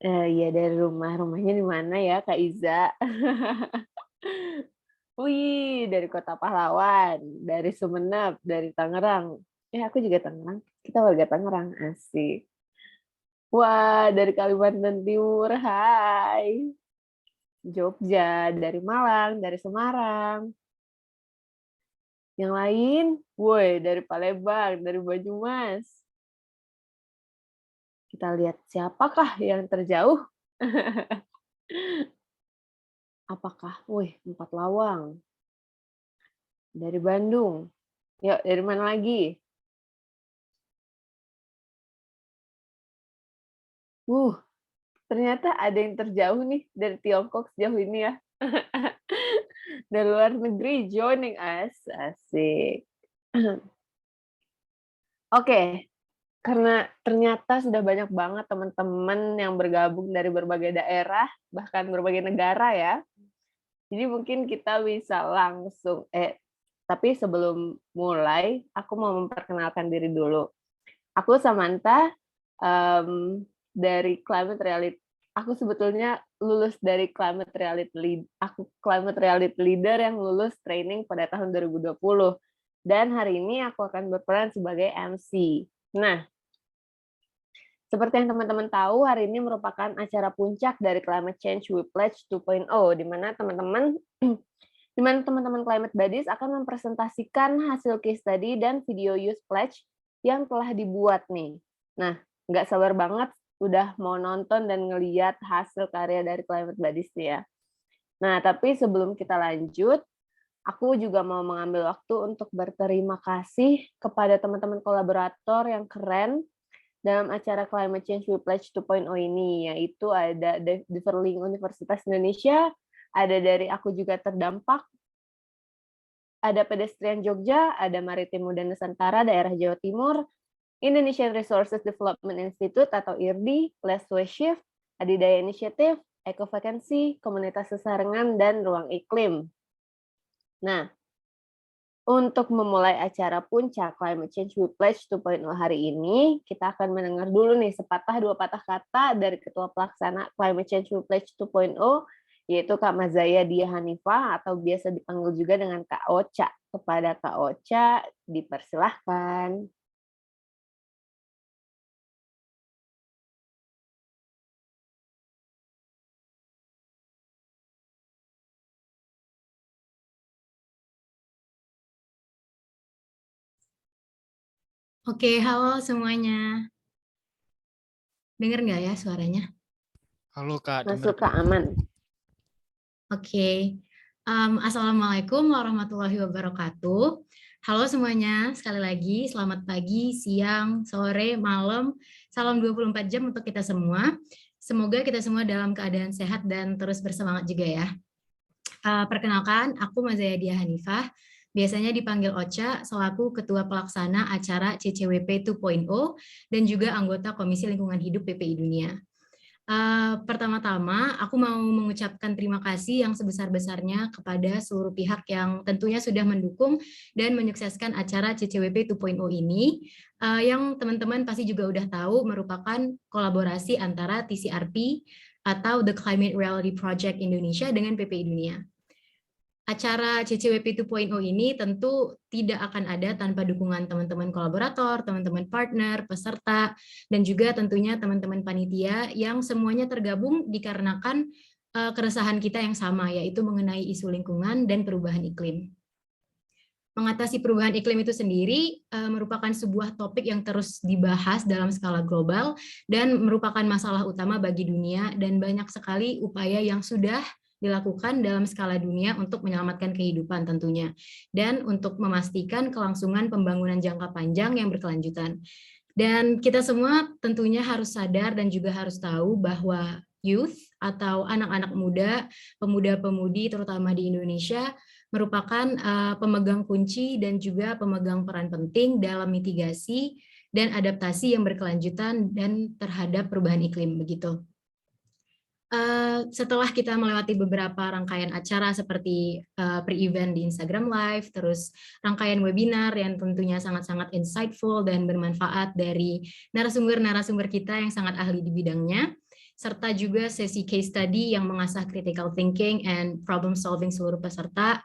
Iya dari rumah. Rumahnya di mana ya, Kak Iza? Wih, dari Kota Pahlawan, dari Sumenep, dari Tangerang. Aku juga Tangerang. Kita warga Tangerang, asik. Wah, dari Kalimantan Timur, hai. Jogja, dari Malang, dari Semarang. Yang lain, woi, dari Palembang, dari Banyumas. Kita lihat siapakah yang terjauh? Apakah, wih, Empat Lawang, dari Bandung. Yuk, dari mana lagi? Uh, Ternyata ada yang terjauh nih dari Tiongkok sejauh ini ya. Dari luar negeri joining us. Asik. Oke, karena ternyata sudah banyak banget teman-teman yang bergabung dari berbagai daerah, bahkan berbagai negara ya. Jadi mungkin kita bisa langsung, tapi sebelum mulai, aku mau memperkenalkan diri dulu. Aku Samantha, dari Climate Reality. Aku sebetulnya lulus dari aku Climate Reality Leader yang lulus training pada tahun 2020. Dan hari ini aku akan berperan sebagai MC. Nah, seperti yang teman-teman tahu, hari ini merupakan acara puncak dari Climate Change We Pledge 2.0, di mana teman-teman Climate Buddies akan mempresentasikan hasil case study dan video use pledge yang telah dibuat nih. Nah, nggak sabar banget udah mau nonton dan ngeliat hasil karya dari Climate Buddies nih ya. Nah, tapi sebelum kita lanjut, aku juga mau mengambil waktu untuk berterima kasih kepada teman-teman kolaborator yang keren dalam acara Climate Change We Pledge 2.0 ini, yaitu ada Diverling Universitas Indonesia, ada dari Aku Juga Terdampak, ada Pedestrian Jogja, ada Maritim Muda Nusantara daerah Jawa Timur, Indonesian Resources Development Institute atau IRDI, Last Way Shift, Adidaya Initiative, Eco Vacancy, Komunitas Sesarengan, dan Ruang Iklim. Nah, untuk memulai acara puncak Climate Change We Pledge 2.0 hari ini, kita akan mendengar dulu nih sepatah dua patah kata dari Ketua Pelaksana Climate Change We Pledge 2.0, yaitu Kak Mazaya Dia Hanifah atau biasa dipanggil juga dengan Kak Ocha. Kepada Kak Ocha, dipersilahkan. Oke, halo semuanya. Dengar nggak ya suaranya? Halo Kak, Masuk Kak, aman. Oke. Assalamualaikum warahmatullahi wabarakatuh. Halo semuanya, sekali lagi selamat pagi, siang, sore, malam. Salam 24 jam untuk kita semua. Semoga kita semua dalam keadaan sehat dan terus bersemangat juga ya. Perkenalkan, aku Mazaya Dia Hanifah, biasanya dipanggil Ocha, selaku Ketua Pelaksana acara CCWP 2.0 dan juga anggota Komisi Lingkungan Hidup PPI Dunia. Pertama-tama, aku mau mengucapkan terima kasih yang sebesar-besarnya kepada seluruh pihak yang tentunya sudah mendukung dan menyukseskan acara CCWP 2.0 ini, yang teman-teman pasti juga udah tahu merupakan kolaborasi antara TCRP atau The Climate Reality Project Indonesia dengan PPI Dunia. Acara CCWP 2.0 ini tentu tidak akan ada tanpa dukungan teman-teman kolaborator, teman-teman partner, peserta, dan juga tentunya teman-teman panitia yang semuanya tergabung dikarenakan keresahan kita yang sama, yaitu mengenai isu lingkungan dan perubahan iklim. Mengatasi perubahan iklim itu sendiri merupakan sebuah topik yang terus dibahas dalam skala global dan merupakan masalah utama bagi dunia, dan banyak sekali upaya yang sudah dilakukan dalam skala dunia untuk menyelamatkan kehidupan tentunya, dan untuk memastikan kelangsungan pembangunan jangka panjang yang berkelanjutan. Dan kita semua tentunya harus sadar dan juga harus tahu bahwa youth atau anak-anak muda, pemuda-pemudi terutama di Indonesia merupakan pemegang kunci dan juga pemegang peran penting dalam mitigasi dan adaptasi yang berkelanjutan dan terhadap perubahan iklim begitu. Setelah kita melewati beberapa rangkaian acara seperti pre-event di Instagram Live, terus rangkaian webinar yang tentunya sangat-sangat insightful dan bermanfaat dari narasumber-narasumber kita yang sangat ahli di bidangnya, serta juga sesi case study yang mengasah critical thinking and problem solving seluruh peserta.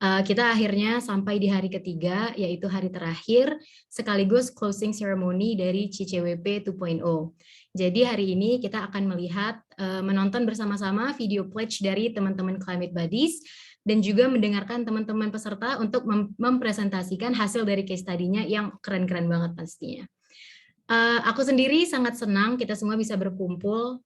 Kita akhirnya sampai di hari ketiga, yaitu hari terakhir, sekaligus closing ceremony dari CCWP 2.0. Jadi hari ini kita akan melihat, menonton bersama-sama video pledge dari teman-teman Climate Buddies, dan juga mendengarkan teman-teman peserta untuk mempresentasikan hasil dari case study-nya yang keren-keren banget pastinya. Aku sendiri sangat senang kita semua bisa berkumpul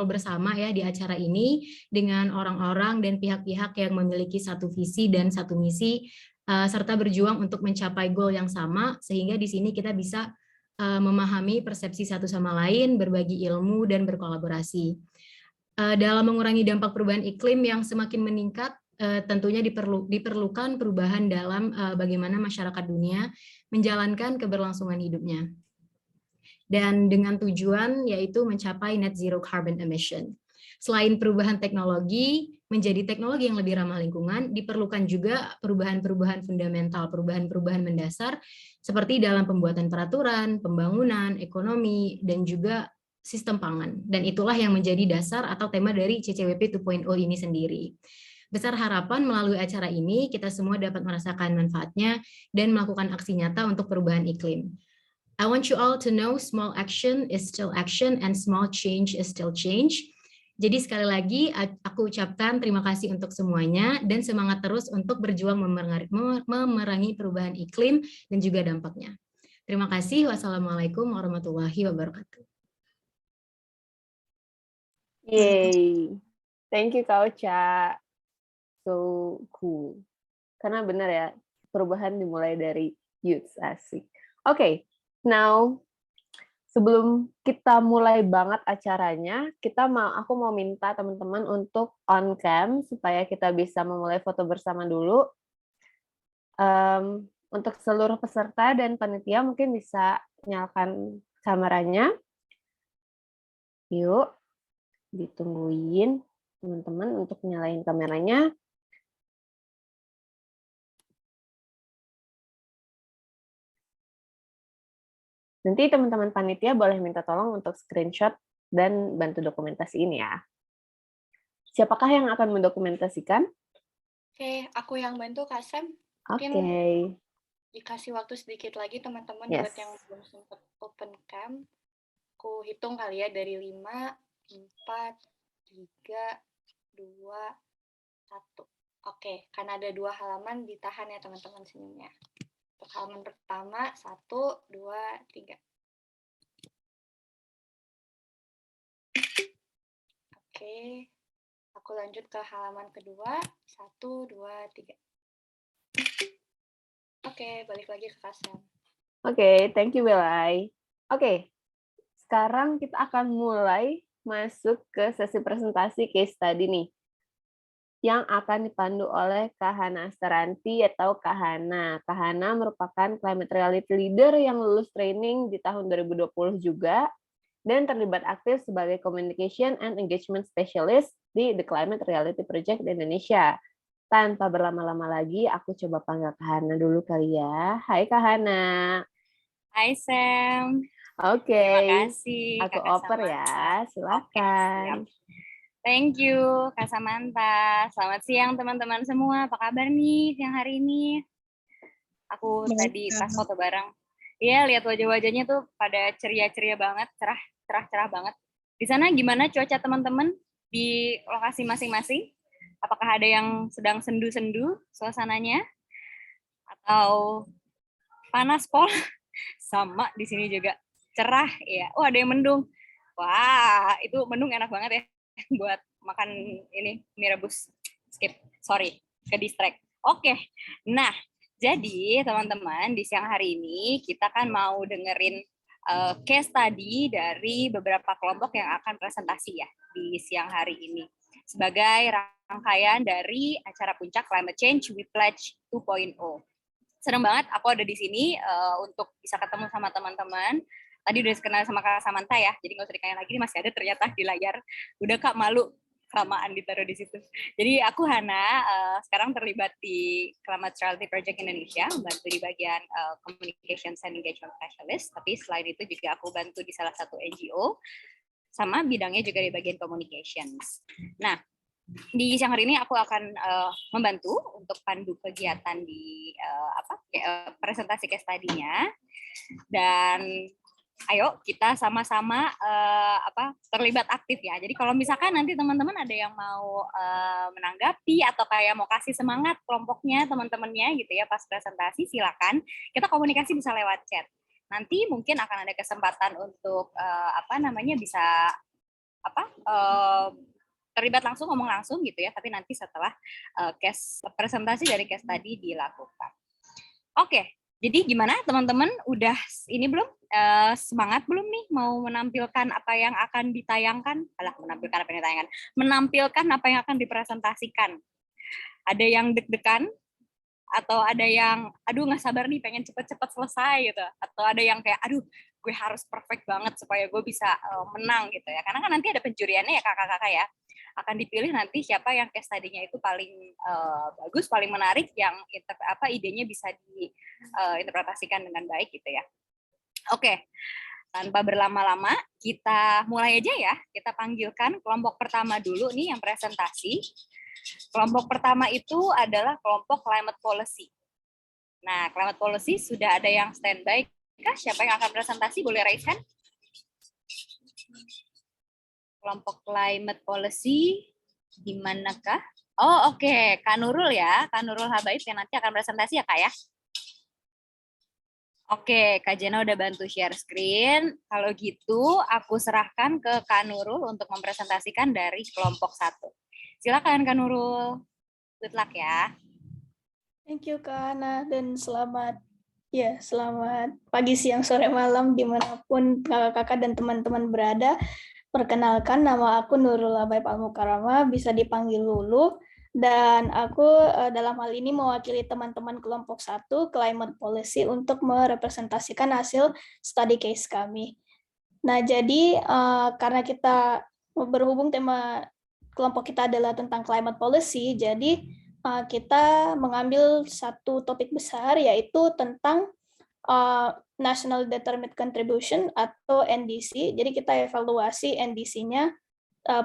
bersama ya di acara ini dengan orang-orang dan pihak-pihak yang memiliki satu visi dan satu misi, serta berjuang untuk mencapai goal yang sama, sehingga di sini kita bisa memahami persepsi satu sama lain, berbagi ilmu, dan berkolaborasi. Dalam mengurangi dampak perubahan iklim yang semakin meningkat, tentunya diperlukan perubahan dalam bagaimana masyarakat dunia menjalankan keberlangsungan hidupnya. Dan dengan tujuan yaitu mencapai net zero carbon emission. Selain perubahan teknologi menjadi teknologi yang lebih ramah lingkungan, diperlukan juga perubahan-perubahan fundamental, perubahan-perubahan mendasar seperti dalam pembuatan peraturan, pembangunan, ekonomi, dan juga sistem pangan. Dan itulah yang menjadi dasar atau tema dari CCWP 2.0 ini sendiri. Besar harapan melalui acara ini kita semua dapat merasakan manfaatnya dan melakukan aksi nyata untuk perubahan iklim. I want you all to know small action is still action and small change is still change. Jadi sekali lagi aku ucapkan terima kasih untuk semuanya dan semangat terus untuk berjuang memerangi perubahan iklim dan juga dampaknya. Terima kasih. Wassalamualaikum warahmatullahi wabarakatuh. Yay. Thank you Kak Ocha. So cool. Karena benar ya, perubahan dimulai dari youth, asik. Oke. Now, sebelum kita mulai banget acaranya, aku mau minta teman-teman untuk on cam supaya kita bisa memulai foto bersama dulu. Untuk seluruh peserta dan panitia mungkin bisa nyalakan kameranya. Yuk, ditungguin teman-teman untuk nyalain kameranya. Nanti teman-teman panitia boleh minta tolong untuk screenshot dan bantu dokumentasiin ya. Siapakah yang akan mendokumentasikan? Oke, aku yang bantu Kak Sam. Mungkin dikasih waktu sedikit lagi teman-teman buat yang belum sempat open cam. Aku hitung kali ya dari 5, 4, 3, 2, 1. Oke, karena ada 2 halaman ditahan ya teman-teman senyumnya. Untuk halaman pertama, 1, 2, 3. Oke, aku lanjut ke halaman kedua, 1, 2, 3. Oke, balik lagi ke Kasem. Oke, thank you Belai. Oke, sekarang kita akan mulai masuk ke sesi presentasi case study nih, yang akan dipandu oleh Kak Hana Astaranti atau Kak Hana. Kak Hana merupakan Climate Reality Leader yang lulus training di tahun 2020 juga, dan terlibat aktif sebagai Communication and Engagement Specialist di The Climate Reality Project di Indonesia. Tanpa berlama-lama lagi, aku coba panggil Kak Hana dulu kali ya. Hai Kak Hana. Hai Sam. Oke. Terima kasih. Aku oper ya, silakan. Thank you Kak Samantha. Selamat siang teman-teman semua. Apa kabar nih siang hari ini? Aku tadi pas foto bareng. Iya, lihat wajah-wajahnya tuh pada ceria-ceria banget, cerah banget. Di sana gimana cuaca teman-teman di lokasi masing-masing? Apakah ada yang sedang sendu-sendu suasananya? Atau panas pol? Sama di sini juga cerah ya. Oh, ada yang mendung. Wah, itu mendung enak banget ya buat makan ini mie rebus. Skip, sorry, ke distract. Oke, nah jadi teman-teman di siang hari ini kita kan mau dengerin case study dari beberapa kelompok yang akan presentasi ya di siang hari ini sebagai rangkaian dari acara puncak Climate Change We Pledge 2.0. Senang banget aku ada di sini untuk bisa ketemu sama teman-teman. Tadi udah kenal sama Kak Samantha ya, jadi nggak usah ditanya lagi, masih ada ternyata di layar. Udah Kak, malu kelamaan ditaruh di situ. Jadi aku Hana, sekarang terlibat di Climate Reality Project Indonesia, bantu di bagian Communications and Engagement Specialist, tapi selain itu juga aku bantu di salah satu NGO sama bidangnya juga di bagian communications. Nah, di siang hari ini aku akan membantu untuk pandu kegiatan di presentasi case study-nya, dan ayo kita sama-sama terlibat aktif ya. Jadi kalau misalkan nanti teman-teman ada yang mau menanggapi atau kayak mau kasih semangat kelompoknya, teman-temannya gitu ya pas presentasi, silakan. Kita komunikasi bisa lewat chat. Nanti mungkin akan ada kesempatan untuk bisa terlibat langsung, ngomong langsung gitu ya, tapi nanti setelah presentasi dari case tadi dilakukan. Oke, jadi gimana teman-teman, udah ini belum semangat belum nih mau menampilkan apa yang akan ditayangkan? Menampilkan apa yang akan dipresentasikan. Ada yang deg-degan atau ada yang aduh nggak sabar nih pengen cepet-cepet selesai gitu, atau ada yang kayak aduh gue harus perfect banget supaya gue bisa menang gitu ya, karena kan nanti ada penjuriannya ya kakak-kakak ya, akan dipilih nanti siapa yang case study-nya itu paling bagus, paling menarik, yang idenya bisa diinterpretasikan dengan baik gitu ya. Oke, tanpa berlama-lama kita mulai aja ya, kita panggilkan kelompok pertama dulu nih yang presentasi. Kelompok pertama itu adalah kelompok climate policy. Nah, climate policy sudah ada yang standby. Siapa yang akan presentasi? Boleh raise hand. Kelompok climate policy, di manakah? Oh, oke. Kak Nurul ya. Kak Nurul Habaib yang nanti akan presentasi ya, Kak ya? Oke, Kak Jena udah bantu share screen. Kalau gitu, aku serahkan ke Kak Nurul untuk mempresentasikan dari kelompok 1. Silakan Kak Nurul. Good luck ya. Thank you Kak Ana, dan selamat pagi, siang, sore, malam dimanapun kakak-kakak dan teman-teman berada. Perkenalkan, nama aku Nurul Habaib Al-Mukarramah, bisa dipanggil Lulu, dan aku dalam hal ini mewakili teman-teman kelompok 1 Climate Policy untuk merepresentasikan hasil study case kami. Nah, jadi karena kita berhubung tema kelompok kita adalah tentang climate policy, jadi kita mengambil satu topik besar, yaitu tentang National Determined Contribution atau NDC. Jadi kita evaluasi NDC-nya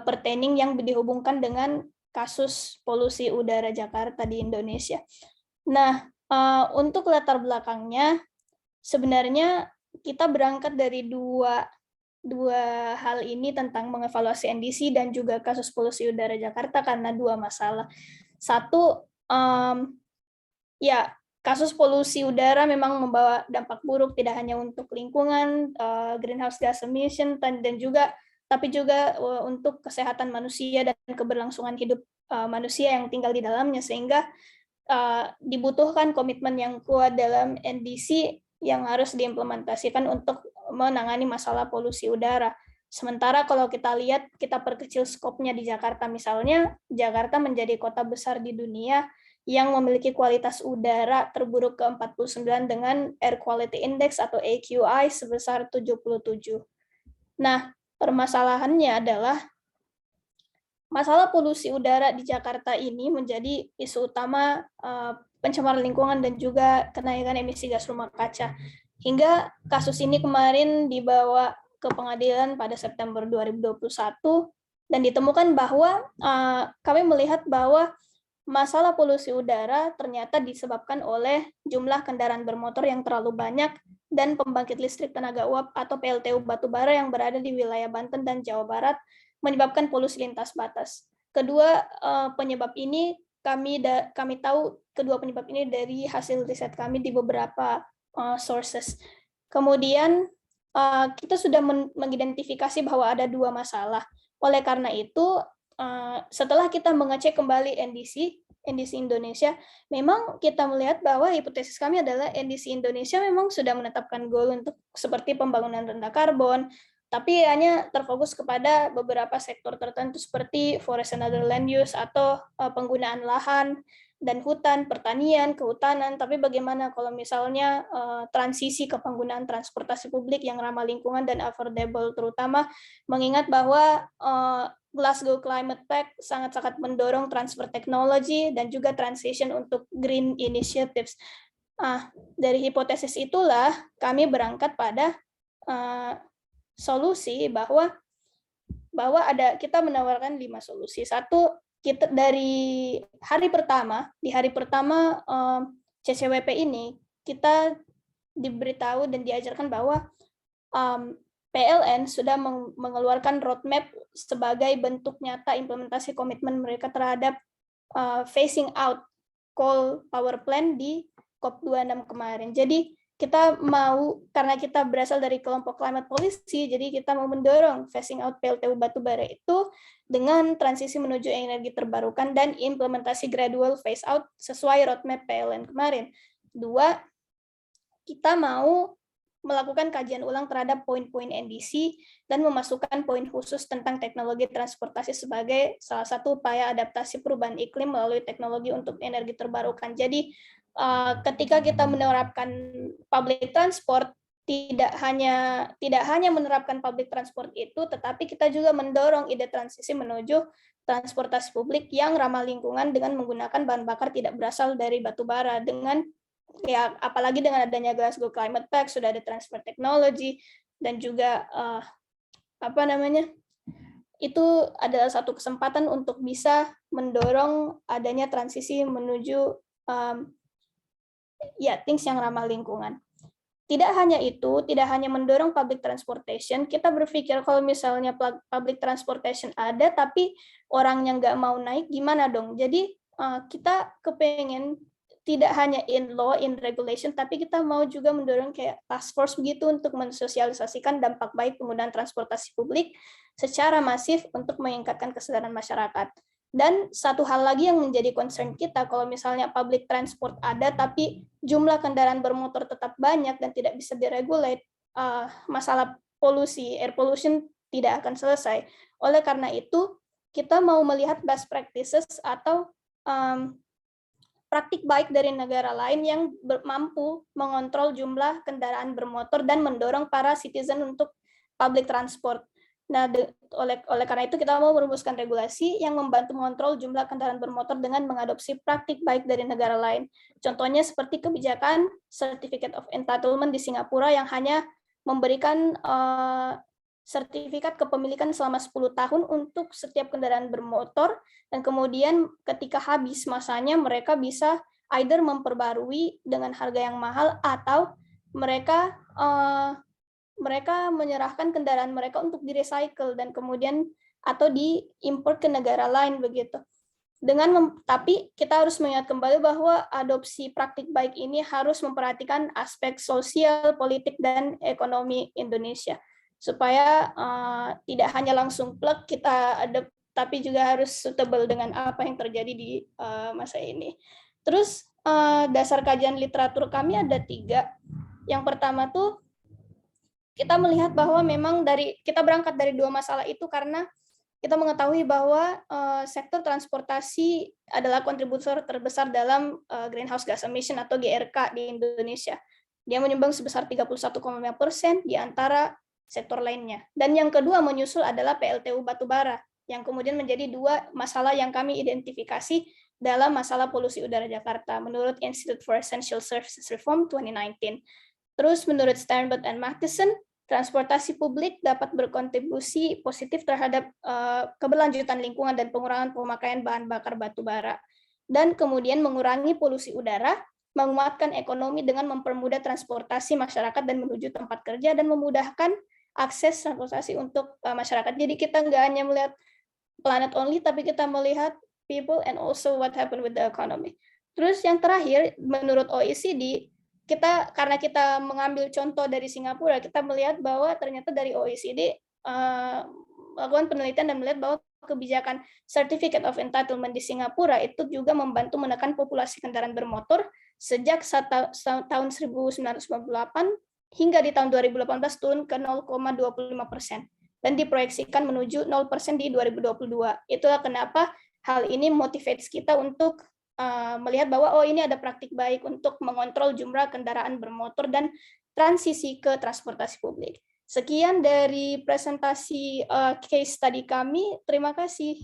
pertaining yang dihubungkan dengan kasus polusi udara Jakarta di Indonesia. Nah, untuk latar belakangnya, sebenarnya kita berangkat dari dua hal ini tentang mengevaluasi NDC dan juga kasus polusi udara Jakarta karena dua masalah. Satu, kasus polusi udara memang membawa dampak buruk tidak hanya untuk lingkungan, greenhouse gas emission, tapi juga untuk kesehatan manusia dan keberlangsungan hidup manusia yang tinggal di dalamnya, sehingga dibutuhkan komitmen yang kuat dalam NDC yang harus diimplementasikan untuk menangani masalah polusi udara. Sementara kalau kita lihat, kita perkecil skopnya di Jakarta misalnya, Jakarta menjadi kota besar di dunia yang memiliki kualitas udara terburuk ke-49 dengan Air Quality Index atau AQI sebesar 77. Nah, permasalahannya adalah masalah polusi udara di Jakarta ini menjadi isu utama pencemaran lingkungan dan juga kenaikan emisi gas rumah kaca. Hingga kasus ini kemarin dibawa ke pengadilan pada September 2021 dan ditemukan bahwa kami melihat bahwa masalah polusi udara ternyata disebabkan oleh jumlah kendaraan bermotor yang terlalu banyak dan pembangkit listrik tenaga uap atau PLTU batubara yang berada di wilayah Banten dan Jawa Barat menyebabkan polusi lintas batas. Kedua penyebab ini kami tahu kedua penyebab ini dari hasil riset kami di beberapa sources. Kemudian kita sudah mengidentifikasi bahwa ada dua masalah. Oleh karena itu, setelah kita mengecek kembali NDC Indonesia, memang kita melihat bahwa hipotesis kami adalah NDC Indonesia memang sudah menetapkan goal untuk seperti pembangunan rendah karbon, tapi hanya terfokus kepada beberapa sektor tertentu seperti forest and other land use atau penggunaan lahan dan hutan, pertanian, kehutanan. Tapi bagaimana kalau misalnya transisi ke penggunaan transportasi publik yang ramah lingkungan dan affordable, terutama mengingat bahwa Glasgow Climate Pact sangat-sangat mendorong transfer teknologi dan juga transition untuk green initiatives. Dari hipotesis itulah kami berangkat pada solusi bahwa bahwa kita menawarkan 5 solusi. Satu, kita di hari pertama CCWP ini kita diberitahu dan diajarkan bahwa PLN sudah mengeluarkan roadmap sebagai bentuk nyata implementasi komitmen mereka terhadap phasing out coal power plant di COP26 kemarin. Jadi kita mau, karena kita berasal dari kelompok climate policy, jadi kita mau mendorong phasing out PLTU batubara itu dengan transisi menuju energi terbarukan dan implementasi gradual phase out sesuai roadmap PLN kemarin. 2, kita mau melakukan kajian ulang terhadap poin-poin NDC dan memasukkan poin khusus tentang teknologi transportasi sebagai salah satu upaya adaptasi perubahan iklim melalui teknologi untuk energi terbarukan. Jadi ketika kita menerapkan public transport, tidak hanya menerapkan public transport itu, tetapi kita juga mendorong ide transisi menuju transportasi publik yang ramah lingkungan dengan menggunakan bahan bakar tidak berasal dari batu bara. Dengan apalagi dengan adanya Glasgow Climate Pact, sudah ada transfer technology, dan juga itu adalah satu kesempatan untuk bisa mendorong adanya transisi menuju things yang ramah lingkungan. Tidak hanya itu, tidak hanya mendorong public transportation, kita berpikir kalau misalnya public transportation ada, tapi orangnya nggak mau naik, gimana dong? Jadi kita kepengen tidak hanya in law, in regulation, tapi kita mau juga mendorong kayak task force begitu untuk mensosialisasikan dampak baik penggunaan transportasi publik secara masif untuk meningkatkan kesadaran masyarakat. Dan satu hal lagi yang menjadi concern kita, kalau misalnya public transport ada, tapi jumlah kendaraan bermotor tetap banyak dan tidak bisa diregulate, masalah polusi, air pollution tidak akan selesai. Oleh karena itu, kita mau melihat best practices atau praktik baik dari negara lain yang mampu mengontrol jumlah kendaraan bermotor dan mendorong para citizen untuk public transport. Nah, oleh karena itu kita mau merumuskan regulasi yang membantu mengontrol jumlah kendaraan bermotor dengan mengadopsi praktik baik dari negara lain. Contohnya seperti kebijakan Certificate of Entitlement di Singapura yang hanya memberikan sertifikat kepemilikan selama 10 tahun untuk setiap kendaraan bermotor, dan kemudian ketika habis masanya mereka bisa either memperbarui dengan harga yang mahal atau mereka menyerahkan kendaraan mereka untuk di-recycle dan kemudian atau diimport ke negara lain begitu. Tapi kita harus mengingat kembali bahwa adopsi praktik baik ini harus memperhatikan aspek sosial, politik, dan ekonomi Indonesia. Supaya tidak hanya langsung plug kita adopt, tapi juga harus suitable dengan apa yang terjadi di masa ini. Terus dasar kajian literatur kami ada 3. Yang pertama tuh kita melihat bahwa memang kita berangkat dari 2 masalah itu karena kita mengetahui bahwa sektor transportasi adalah kontributor terbesar dalam greenhouse gas emission atau GRK di Indonesia. Dia menyumbang sebesar 31,5% di antara sektor lainnya. Dan yang kedua menyusul adalah PLTU batubara, yang kemudian menjadi 2 masalah yang kami identifikasi dalam masalah polusi udara Jakarta menurut Institute for Essential Services Reform 2019. Terus menurut Sternberg and Matheson, transportasi publik dapat berkontribusi positif terhadap keberlanjutan lingkungan dan pengurangan pemakaian bahan bakar batu bara. Dan kemudian mengurangi polusi udara, menguatkan ekonomi dengan mempermudah transportasi masyarakat dan menuju tempat kerja, dan memudahkan akses transportasi untuk masyarakat. Jadi kita nggak hanya melihat planet only, tapi kita melihat people and also what happened with the economy. Terus yang terakhir, menurut OECD, karena kita mengambil contoh dari Singapura, kita melihat bahwa ternyata dari OECD melakukan penelitian dan melihat bahwa kebijakan Certificate of Entitlement di Singapura itu juga membantu menekan populasi kendaraan bermotor sejak tahun 1998 hingga di tahun 2018 turun ke 0,25% dan diproyeksikan menuju 0% di 2022. Itulah kenapa hal ini motivates kita untuk melihat bahwa ini ada praktik baik untuk mengontrol jumlah kendaraan bermotor dan transisi ke transportasi publik. Sekian dari presentasi case study kami. Terima kasih.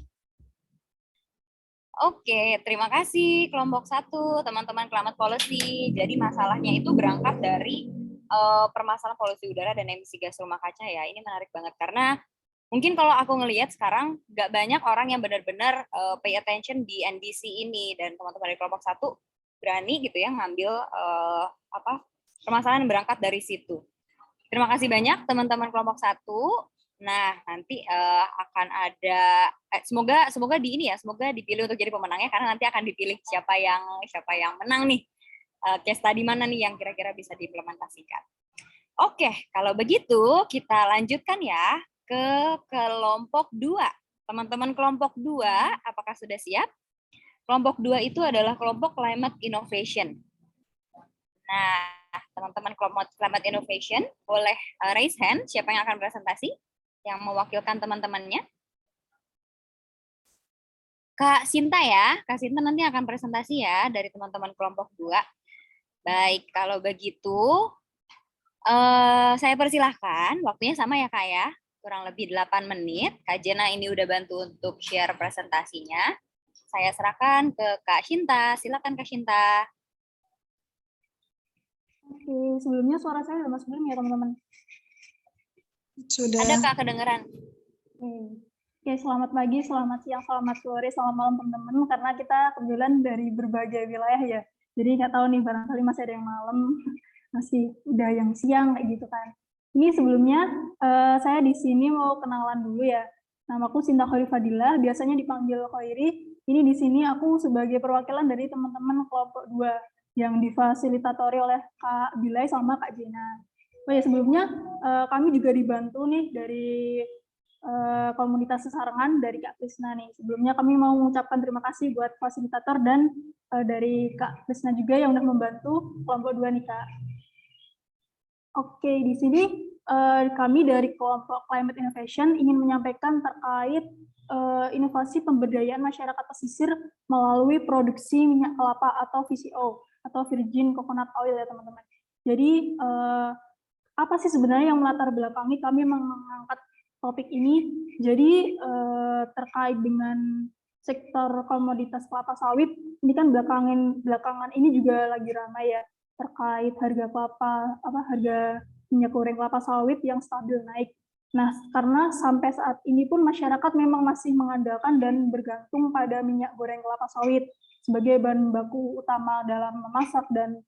Oke, terima kasih kelompok 1, teman-teman Climate Policy. Jadi masalahnya itu berangkat dari permasalahan polusi udara dan emisi gas rumah kaca ya. Ini menarik banget karena Mungkin kalau aku ngelihat sekarang nggak banyak orang yang benar-benar pay attention di NDC ini, dan teman-teman dari kelompok 1 berani gitu ya ngambil permasalahan berangkat dari situ. Terima kasih banyak teman-teman kelompok 1. Nah, nanti akan ada semoga di ini ya, semoga dipilih untuk jadi pemenangnya, karena nanti akan dipilih siapa yang menang nih. Case study mana nih yang kira-kira bisa diimplementasikan. Oke, kalau begitu kita lanjutkan ya ke kelompok 2. Teman-teman kelompok 2, apakah sudah siap? Kelompok 2 itu adalah kelompok Climate Innovation. Nah, teman-teman kelompok Climate Innovation boleh raise hand siapa yang akan presentasi, yang mewakilkan teman-temannya. Kak Sinta ya, Kak Sinta nanti akan presentasi ya dari teman-teman kelompok 2. Baik, kalau begitu saya persilahkan, waktunya sama ya Kak ya, kurang lebih 8 menit. Kak Jena ini udah bantu untuk share presentasinya. Saya serahkan ke Kak Shinta. Silakan Kak Shinta. Oke, sebelumnya suara saya udah masuk belum ya teman-teman? Sudah. Ada Kak kedengeran? Oke, selamat pagi, selamat siang, selamat sore, selamat malam teman-teman. Karena kita kebetulan dari berbagai wilayah ya. Jadi nggak tahu nih, barangkali masih ada yang malam, masih udah yang siang kayak gitu kan. Ini sebelumnya saya di sini mau kenalan dulu ya. Namaku Sinta Khairy Fadilah, biasanya dipanggil Khairy. Ini di sini aku sebagai perwakilan dari teman-teman kelompok 2 yang difasilitatori oleh Kak Bilay sama Kak Jena. Oh ya, sebelumnya kami juga dibantu nih dari komunitas sesarengan dari Kak Krisna nih. Sebelumnya kami mau mengucapkan terima kasih buat fasilitator dan dari Kak Krisna juga yang udah membantu kelompok 2 nih Kak. Oke, di sini kami dari kelompok Climate Innovation ingin menyampaikan terkait inovasi pemberdayaan masyarakat pesisir melalui produksi minyak kelapa atau VCO atau Virgin Coconut Oil ya teman-teman. Jadi apa sih sebenarnya yang melatar belakangi kami mengangkat topik ini? Jadi terkait dengan sektor komoditas kelapa sawit, ini kan belakangan ini juga lagi ramai ya, terkait harga harga minyak goreng kelapa sawit yang stabil naik. Nah, karena sampai saat ini pun masyarakat memang masih mengandalkan dan bergantung pada minyak goreng kelapa sawit sebagai bahan baku utama dalam memasak, dan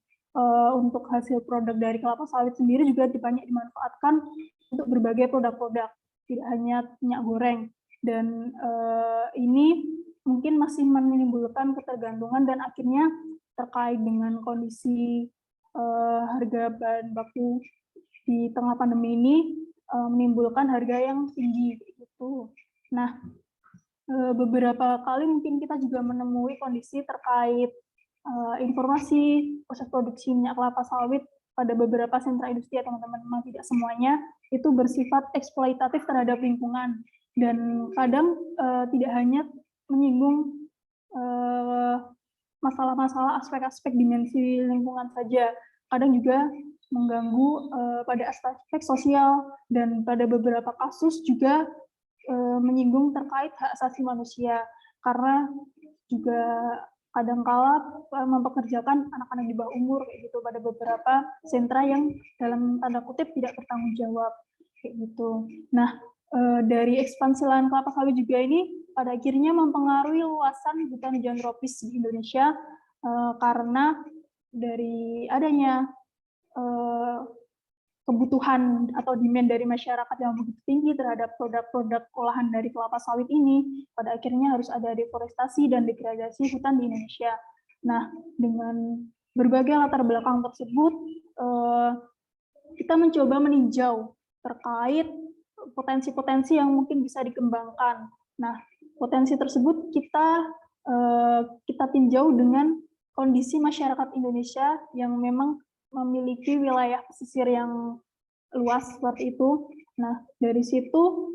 untuk hasil produk dari kelapa sawit sendiri juga banyak dimanfaatkan untuk berbagai produk-produk, tidak hanya minyak goreng. Dan ini mungkin masih menimbulkan ketergantungan dan akhirnya terkait dengan kondisi harga bahan baku di tengah pandemi ini menimbulkan harga yang tinggi gitu. Nah, beberapa kali mungkin kita juga menemui kondisi terkait informasi proses produksi minyak kelapa sawit pada beberapa sentra industri ya teman-teman. Memang tidak semuanya itu bersifat eksploitatif terhadap lingkungan, dan kadang tidak hanya menyinggung masalah-masalah aspek-aspek dimensi lingkungan saja, kadang juga mengganggu pada aspek sosial, dan pada beberapa kasus juga menyinggung terkait hak asasi manusia, karena juga kadangkala mempekerjakan anak-anak di bawah umur kayak gitu pada beberapa sentra yang dalam tanda kutip tidak bertanggung jawab kayak gitu. Nah, dari ekspansi lahan kelapa sawit juga ini pada akhirnya mempengaruhi luasan hutan hujan tropis di Indonesia karena dari adanya kebutuhan atau demand dari masyarakat yang begitu tinggi terhadap produk-produk olahan dari kelapa sawit ini, pada akhirnya harus ada deforestasi dan degradasi hutan di Indonesia. Nah, dengan berbagai latar belakang tersebut, kita mencoba meninjau terkait potensi-potensi yang mungkin bisa dikembangkan. Nah, potensi tersebut kita tinjau dengan kondisi masyarakat Indonesia yang memang memiliki wilayah pesisir yang luas seperti itu. Nah, dari situ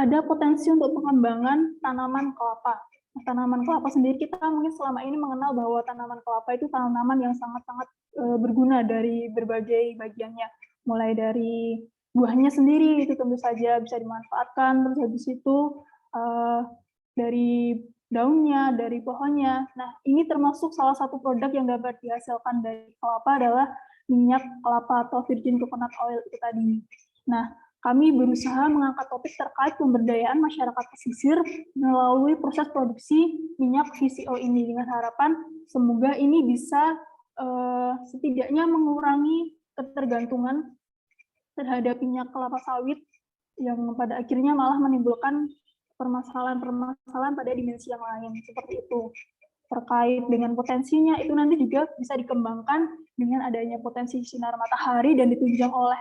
ada potensi untuk pengembangan tanaman kelapa. Nah, tanaman kelapa sendiri kita mungkin selama ini mengenal bahwa tanaman kelapa itu tanaman yang sangat-sangat berguna dari berbagai bagiannya. Mulai dari buahnya sendiri itu tentu saja bisa dimanfaatkan, terus habis itu dari daunnya, dari pohonnya. Nah, ini termasuk salah satu produk yang dapat dihasilkan dari kelapa adalah minyak kelapa atau virgin coconut oil itu tadi. Nah, kami berusaha mengangkat topik terkait pemberdayaan masyarakat pesisir melalui proses produksi minyak VCO ini, dengan harapan semoga ini bisa setidaknya mengurangi ketergantungan terhadap minyak kelapa sawit yang pada akhirnya malah menimbulkan permasalahan-permasalahan pada dimensi yang lain, seperti itu. Terkait dengan potensinya, itu nanti juga bisa dikembangkan dengan adanya potensi sinar matahari dan ditunjang oleh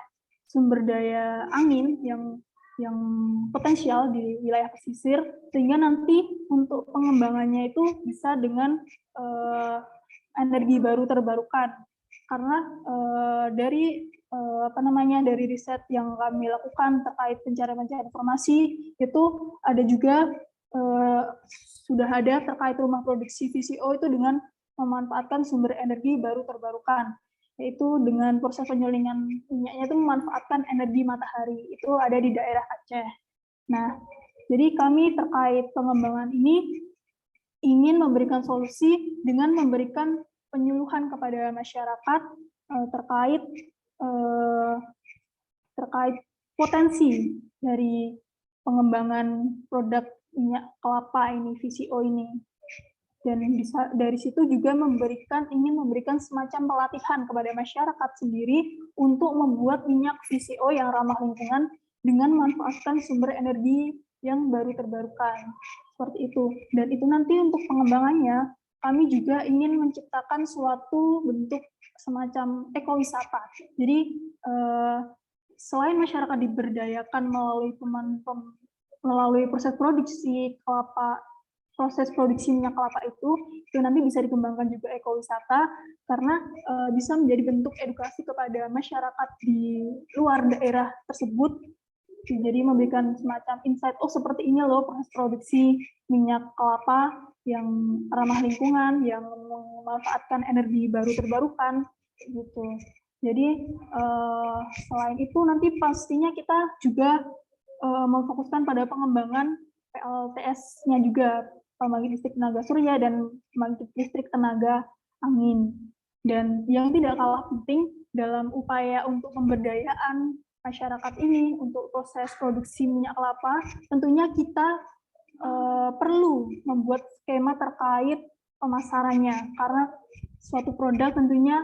sumber daya angin yang potensial di wilayah pesisir, sehingga nanti untuk pengembangannya itu bisa dengan energi baru terbarukan. Karena dari dari riset yang kami lakukan terkait pencarian informasi itu ada juga sudah ada terkait rumah produksi VCO itu dengan memanfaatkan sumber energi baru terbarukan, yaitu dengan proses penyulingan minyaknya itu memanfaatkan energi matahari, itu ada di daerah Aceh. Nah, jadi kami terkait pengembangan ini ingin memberikan solusi dengan memberikan penyuluhan kepada masyarakat terkait potensi dari pengembangan produk minyak kelapa ini, VCO ini. Dan dari situ juga ingin memberikan semacam pelatihan kepada masyarakat sendiri untuk membuat minyak VCO yang ramah lingkungan dengan memanfaatkan sumber energi yang baru terbarukan. Seperti itu. Dan itu nanti untuk pengembangannya, kami juga ingin menciptakan suatu bentuk semacam ekowisata. Jadi selain masyarakat diberdayakan melalui proses produksi kelapa, proses produksi minyak kelapa itu nanti bisa dikembangkan juga ekowisata, karena bisa menjadi bentuk edukasi kepada masyarakat di luar daerah tersebut. Jadi memberikan semacam insight, oh seperti ini loh proses produksi minyak kelapa yang ramah lingkungan, yang memanfaatkan energi baru terbarukan, gitu. Jadi selain itu nanti pastinya kita juga memfokuskan pada pengembangan PLTS-nya juga, pembangkit listrik tenaga surya dan pembangkit listrik tenaga angin. Dan yang tidak kalah penting dalam upaya untuk pemberdayaan masyarakat ini untuk proses produksi minyak kelapa, tentunya kita perlu membuat skema terkait pemasarannya, karena suatu produk tentunya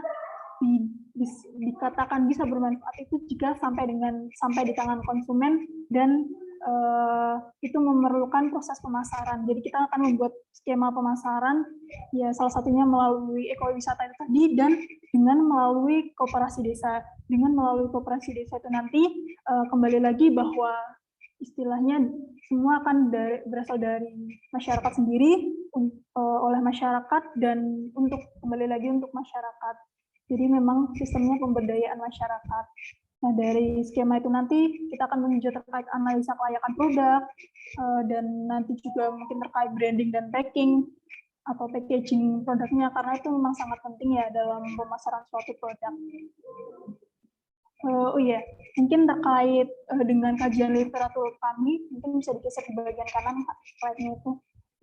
dikatakan bisa bermanfaat itu jika sampai di tangan konsumen, dan itu memerlukan proses pemasaran. Jadi kita akan membuat skema pemasaran, ya salah satunya melalui ekowisata itu tadi, dan dengan melalui koperasi desa. Dengan melalui koperasi desa itu nanti kembali lagi bahwa istilahnya semua akan berasal dari masyarakat sendiri, oleh masyarakat, dan kembali lagi untuk masyarakat. Jadi memang sistemnya pemberdayaan masyarakat. Nah, dari skema itu nanti kita akan menuju terkait analisa kelayakan produk, dan nanti juga mungkin terkait branding dan packing atau packaging produknya, karena itu memang sangat penting ya dalam pemasaran suatu produk. Oh iya, mungkin terkait dengan kajian literatur kami, mungkin bisa digeser di bagian kanan slide-nya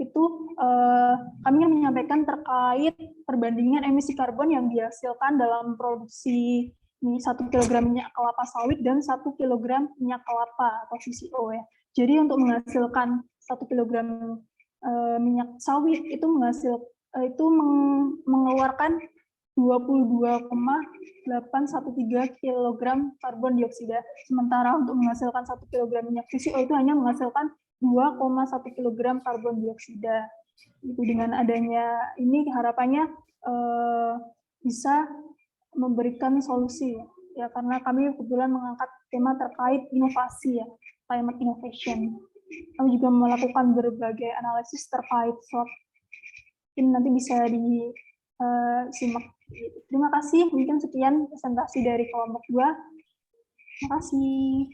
itu kami ingin menyampaikan terkait perbandingan emisi karbon yang dihasilkan dalam produksi 1 kg minyak kelapa sawit dan 1 kg minyak kelapa atau VCO ya. Jadi untuk menghasilkan 1 kg minyak sawit itu mengeluarkan 22,813 kg karbon dioksida. Sementara untuk menghasilkan 1 kg minyak VCO itu hanya menghasilkan 2,1 kg karbon dioksida. Itu dengan adanya ini harapannya bisa memberikan solusi ya, karena kami kebetulan mengangkat tema terkait inovasi ya, climate innovation. Kami juga melakukan berbagai analisis terkait SWOT. Ini nanti bisa disimak. Terima kasih, mungkin sekian presentasi dari kelompok 2. Terima kasih.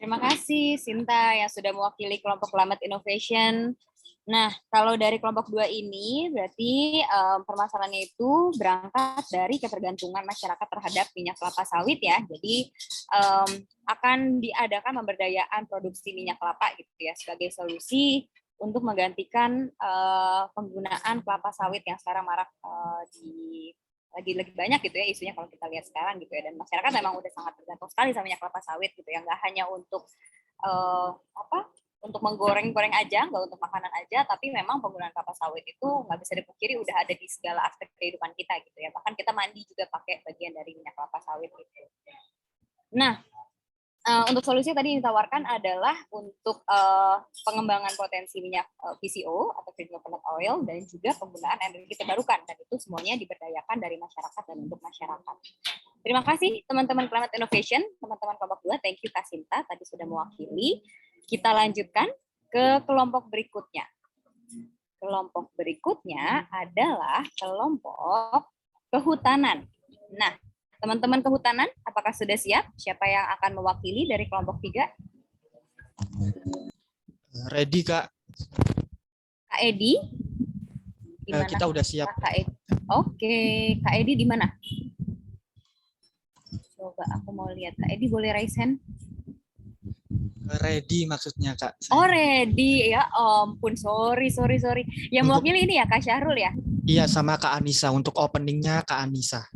Terima kasih Sinta yang sudah mewakili kelompok Climate Innovation. Nah, kalau dari kelompok 2 ini berarti permasalahannya itu berangkat dari ketergantungan masyarakat terhadap minyak kelapa sawit ya. Jadi akan diadakan pemberdayaan produksi minyak kelapa gitu ya sebagai solusi untuk menggantikan penggunaan kelapa sawit yang sekarang marak lagi banyak gitu ya isunya kalau kita lihat sekarang gitu ya, dan masyarakat memang udah sangat tergantung sekali sama minyak kelapa sawit gitu ya, nggak hanya untuk untuk menggoreng-goreng aja, nggak untuk makanan aja, tapi memang penggunaan kelapa sawit itu nggak bisa dipungkiri udah ada di segala aspek kehidupan kita gitu ya, bahkan kita mandi juga pakai bagian dari minyak kelapa sawit gitu. Nah, untuk solusi tadi ditawarkan adalah untuk pengembangan potensi minyak VCO atau Green Coconut Oil dan juga penggunaan energi terbarukan, dan itu semuanya diberdayakan dari masyarakat dan untuk masyarakat. Terima kasih teman-teman Climate Innovation, teman-teman kelompok 2, thank you Kak Sinta tadi sudah mewakili. Kita lanjutkan ke kelompok berikutnya. Kelompok berikutnya adalah kelompok kehutanan. Nah, teman-teman kehutanan, apakah sudah siap? Siapa yang akan mewakili dari kelompok 3? Ready, Kak. Kak Edi? Kita udah siap. Kak Edi. Oke, Kak Edi di mana? Coba aku mau lihat. Kak Edi boleh raise hand? Ready maksudnya, Kak. Oh, ready. Ya ampun, sorry. Yang mewakili ini ya Kak Syahrul ya? Iya, sama Kak Anissa. Untuk openingnya Kak Anissa.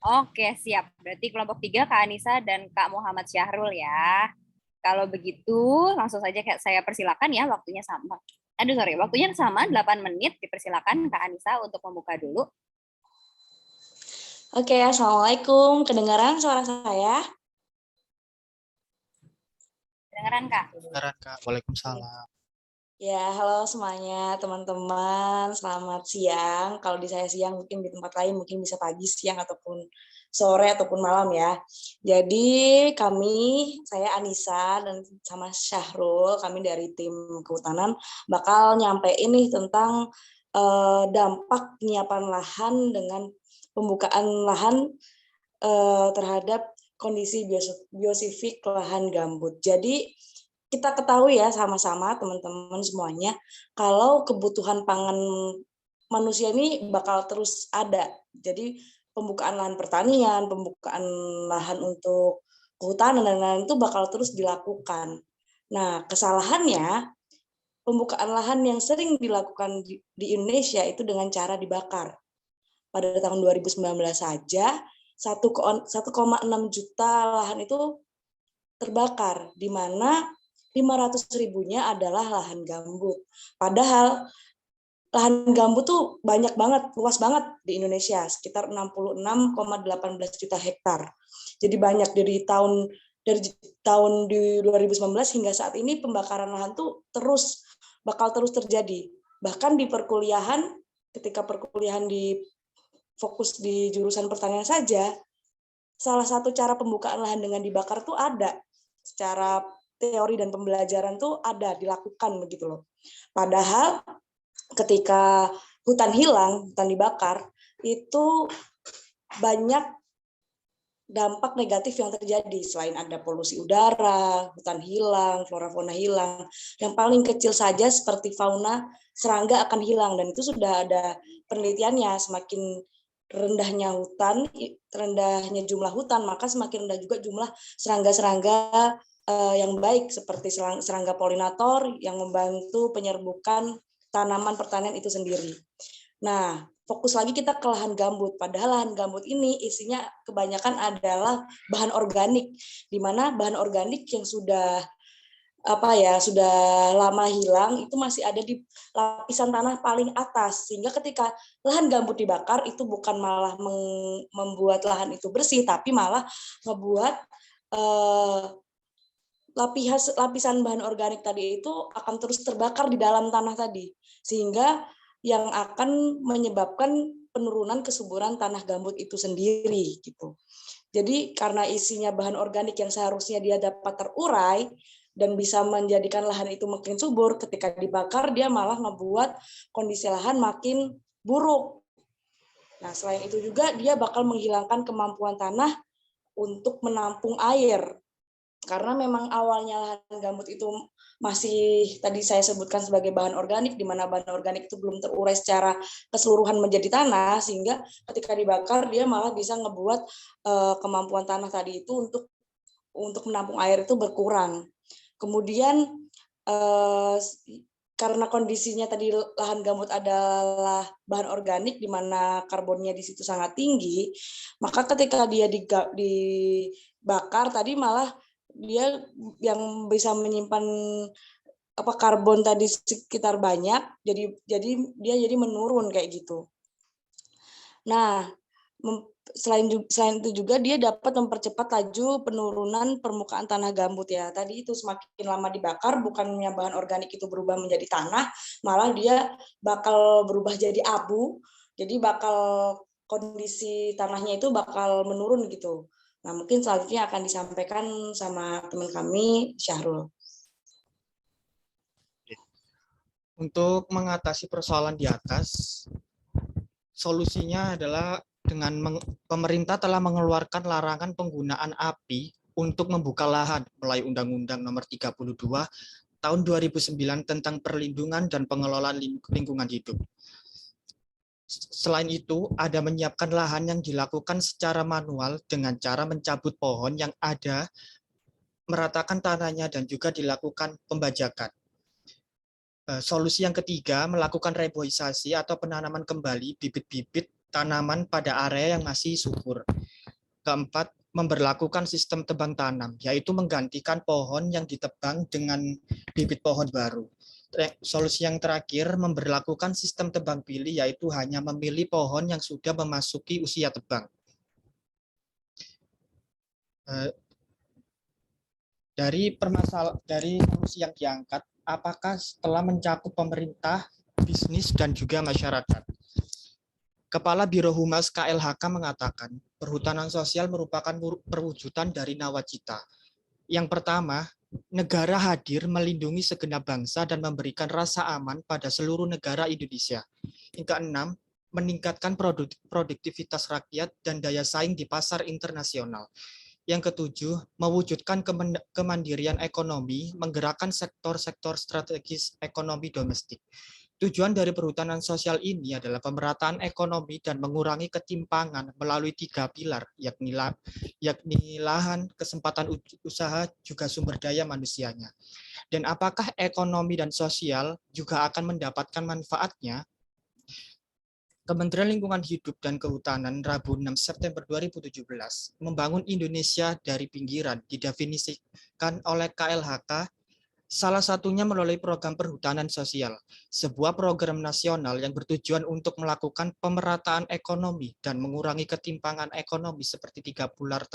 Oke, siap. Berarti kelompok 3 Kak Anissa dan Kak Muhammad Syahrul ya. Kalau begitu, langsung saja saya persilakan ya, waktunya sama. Waktunya sama, 8 menit. Dipersilakan Kak Anissa untuk membuka dulu. Oke, Assalamualaikum. Kedengaran suara saya? Kedengaran, Kak? Kedengaran, Kak. Waalaikumsalam. Ya, halo semuanya, teman-teman. Selamat siang. Kalau di saya siang, mungkin di tempat lain mungkin bisa pagi, siang, ataupun sore, ataupun malam ya. Jadi saya Anissa dan sama Syahrul, kami dari tim kehutanan, bakal nyampein nih tentang dampak penyiapan lahan dengan pembukaan lahan terhadap kondisi biosifik lahan gambut. Jadi kita ketahui ya sama-sama teman-teman semuanya, kalau kebutuhan pangan manusia ini bakal terus ada. Jadi pembukaan lahan pertanian, pembukaan lahan untuk kehutanan dan lain-lain itu bakal terus dilakukan. Nah, kesalahannya pembukaan lahan yang sering dilakukan di Indonesia itu dengan cara dibakar. Pada tahun 2019 saja 1,6 juta lahan itu terbakar, di mana 500.000-nya adalah lahan gambut. Padahal lahan gambut tuh banyak banget, luas banget di Indonesia, sekitar 66,18 juta hektar. Jadi banyak dari tahun di 2019 hingga saat ini pembakaran lahan tuh bakal terus terjadi. Bahkan di perkuliahan, ketika perkuliahan fokus di jurusan pertanian saja, salah satu cara pembukaan lahan dengan dibakar tuh ada. Secara teori dan pembelajaran tuh ada, dilakukan begitu loh. Padahal ketika hutan hilang, hutan dibakar, itu banyak dampak negatif yang terjadi. Selain ada polusi udara, hutan hilang, flora-fauna hilang, yang paling kecil saja seperti fauna serangga akan hilang. Dan itu sudah ada penelitiannya, semakin rendahnya rendahnya jumlah hutan, maka semakin rendah juga jumlah serangga-serangga yang baik, seperti serangga polinator yang membantu penyerbukan tanaman pertanian itu sendiri. Nah, fokus lagi kita ke lahan gambut. Padahal lahan gambut ini isinya kebanyakan adalah bahan organik, di mana bahan organik yang sudah lama hilang itu masih ada di lapisan tanah paling atas, sehingga ketika lahan gambut dibakar itu bukan malah membuat lahan itu bersih, tapi malah ngebuat lapisan bahan organik tadi itu akan terus terbakar di dalam tanah tadi, sehingga yang akan menyebabkan penurunan kesuburan tanah gambut itu sendiri gitu. Jadi karena isinya bahan organik yang seharusnya dia dapat terurai dan bisa menjadikan lahan itu makin subur, ketika dibakar dia malah ngebuat kondisi lahan makin buruk. Nah, selain itu juga dia bakal menghilangkan kemampuan tanah untuk menampung air. Karena memang awalnya lahan gambut itu masih tadi saya sebutkan sebagai bahan organik, di mana bahan organik itu belum terurai secara keseluruhan menjadi tanah, sehingga ketika dibakar dia malah bisa ngebuat kemampuan tanah tadi itu untuk menampung air itu berkurang. Kemudian karena kondisinya tadi lahan gambut adalah bahan organik di mana karbonnya di situ sangat tinggi, maka ketika dia dibakar tadi malah dia yang bisa menyimpan karbon tadi sekitar banyak, jadi dia menurun kayak gitu. Nah, selain itu juga dia dapat mempercepat laju penurunan permukaan tanah gambut ya. Tadi itu semakin lama dibakar, bukannya bahan organik itu berubah menjadi tanah, malah dia bakal berubah jadi abu. Jadi bakal kondisi tanahnya itu bakal menurun gitu. Nah, mungkin selanjutnya akan disampaikan sama teman kami, Syahrul. Untuk mengatasi persoalan di atas, solusinya adalah dengan pemerintah telah mengeluarkan larangan penggunaan api untuk membuka lahan melalui Undang-Undang Nomor 32 Tahun 2009 tentang perlindungan dan pengelolaan lingkungan hidup. Selain itu, ada menyiapkan lahan yang dilakukan secara manual dengan cara mencabut pohon yang ada, meratakan tanahnya, dan juga dilakukan pembajakan. Solusi yang ketiga, melakukan reboisasi atau penanaman kembali bibit-bibit tanaman pada area yang masih subur. Keempat, memberlakukan sistem tebang tanam, yaitu menggantikan pohon yang ditebang dengan bibit pohon baru. Solusi yang terakhir, memberlakukan sistem tebang pilih, yaitu hanya memilih pohon yang sudah memasuki usia tebang. Dari solusi yang diangkat, apakah setelah mencakup pemerintah, bisnis, dan juga masyarakat? Kepala Biro Humas KLHK mengatakan, perhutanan sosial merupakan perwujudan dari nawacita. Yang pertama, negara hadir melindungi segenap bangsa dan memberikan rasa aman pada seluruh negara Indonesia. Yang keenam, meningkatkan produktivitas rakyat dan daya saing di pasar internasional. Yang ketujuh, mewujudkan kemandirian ekonomi, menggerakkan sektor-sektor strategis ekonomi domestik. Tujuan dari perhutanan sosial ini adalah pemerataan ekonomi dan mengurangi ketimpangan melalui 3 pilar, yakni lahan, kesempatan usaha, juga sumber daya manusianya. Dan apakah ekonomi dan sosial juga akan mendapatkan manfaatnya? Kementerian Lingkungan Hidup dan Kehutanan Rabu 6 September 2017 membangun Indonesia dari pinggiran didefinisikan oleh KLHK salah satunya melalui program perhutanan sosial, sebuah program nasional yang bertujuan untuk melakukan pemerataan ekonomi dan mengurangi ketimpangan ekonomi seperti 3 pilar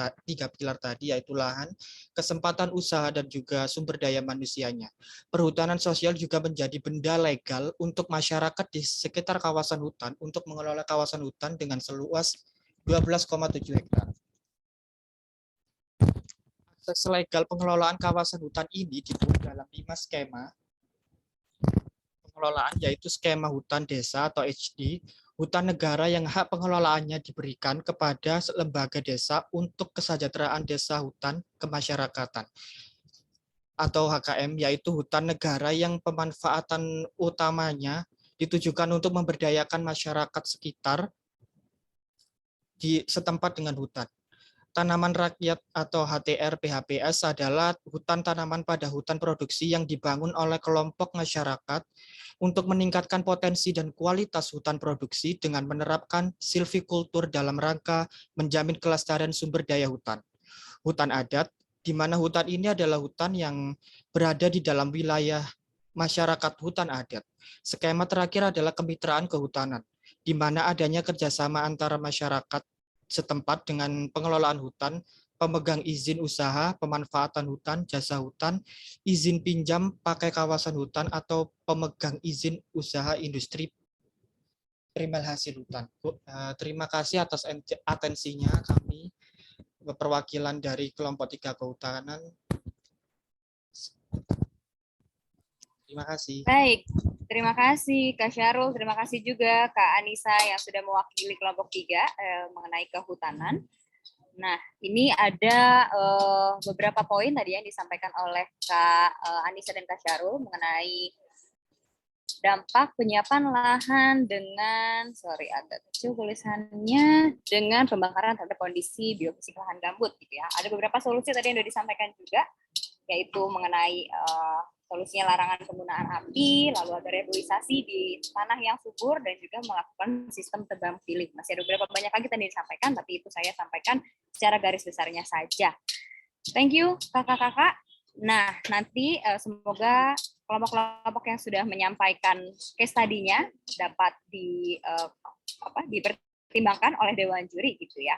tadi, yaitu lahan, kesempatan usaha, dan juga sumber daya manusianya. Perhutanan sosial juga menjadi benda legal untuk masyarakat di sekitar kawasan hutan untuk mengelola kawasan hutan dengan seluas 12,7 hektar. Akses legal pengelolaan kawasan hutan ini dibuat dalam 5 skema pengelolaan, yaitu skema hutan desa atau HD, hutan negara yang hak pengelolaannya diberikan kepada lembaga desa untuk kesejahteraan desa hutan kemasyarakatan, atau HKM, yaitu hutan negara yang pemanfaatan utamanya ditujukan untuk memberdayakan masyarakat sekitar di setempat dengan hutan. Tanaman rakyat atau HTR PHPS adalah hutan tanaman pada hutan produksi yang dibangun oleh kelompok masyarakat untuk meningkatkan potensi dan kualitas hutan produksi dengan menerapkan silvikultur dalam rangka menjamin kelestarian sumber daya hutan. Hutan adat, di mana hutan ini adalah hutan yang berada di dalam wilayah masyarakat hutan adat. Skema terakhir adalah kemitraan kehutanan, di mana adanya kerjasama antara masyarakat setempat dengan pengelolaan hutan, pemegang izin usaha, pemanfaatan hutan, jasa hutan, izin pinjam pakai kawasan hutan, atau pemegang izin usaha industri primer hasil hutan. Terima kasih atas atensinya. Kami perwakilan dari kelompok 3 kehutanan. Terima kasih. Baik, terima kasih Kak Syahrul, terima kasih juga Kak Anissa yang sudah mewakili kelompok 3 mengenai kehutanan. Nah, ini ada beberapa poin tadi yang disampaikan oleh Kak Anissa dan Kak Syahrul mengenai dampak penyiapan lahan dengan, agak kecil tulisannya, dengan pembakaran terhadap kondisi biofisik lahan gambut gitu ya. Ada beberapa solusi tadi yang sudah disampaikan juga, yaitu mengenai Solusinya larangan penggunaan api, lalu ada reboisasi di tanah yang subur, dan juga melakukan sistem tebang pilih. Masih ada beberapa banyak lagi tadi disampaikan, tapi itu saya sampaikan secara garis besarnya saja. Thank you kakak-kakak. Nah, nanti semoga kelompok-kelompok yang sudah menyampaikan case study-nya dapat dipertimbangkan oleh Dewan Juri gitu ya.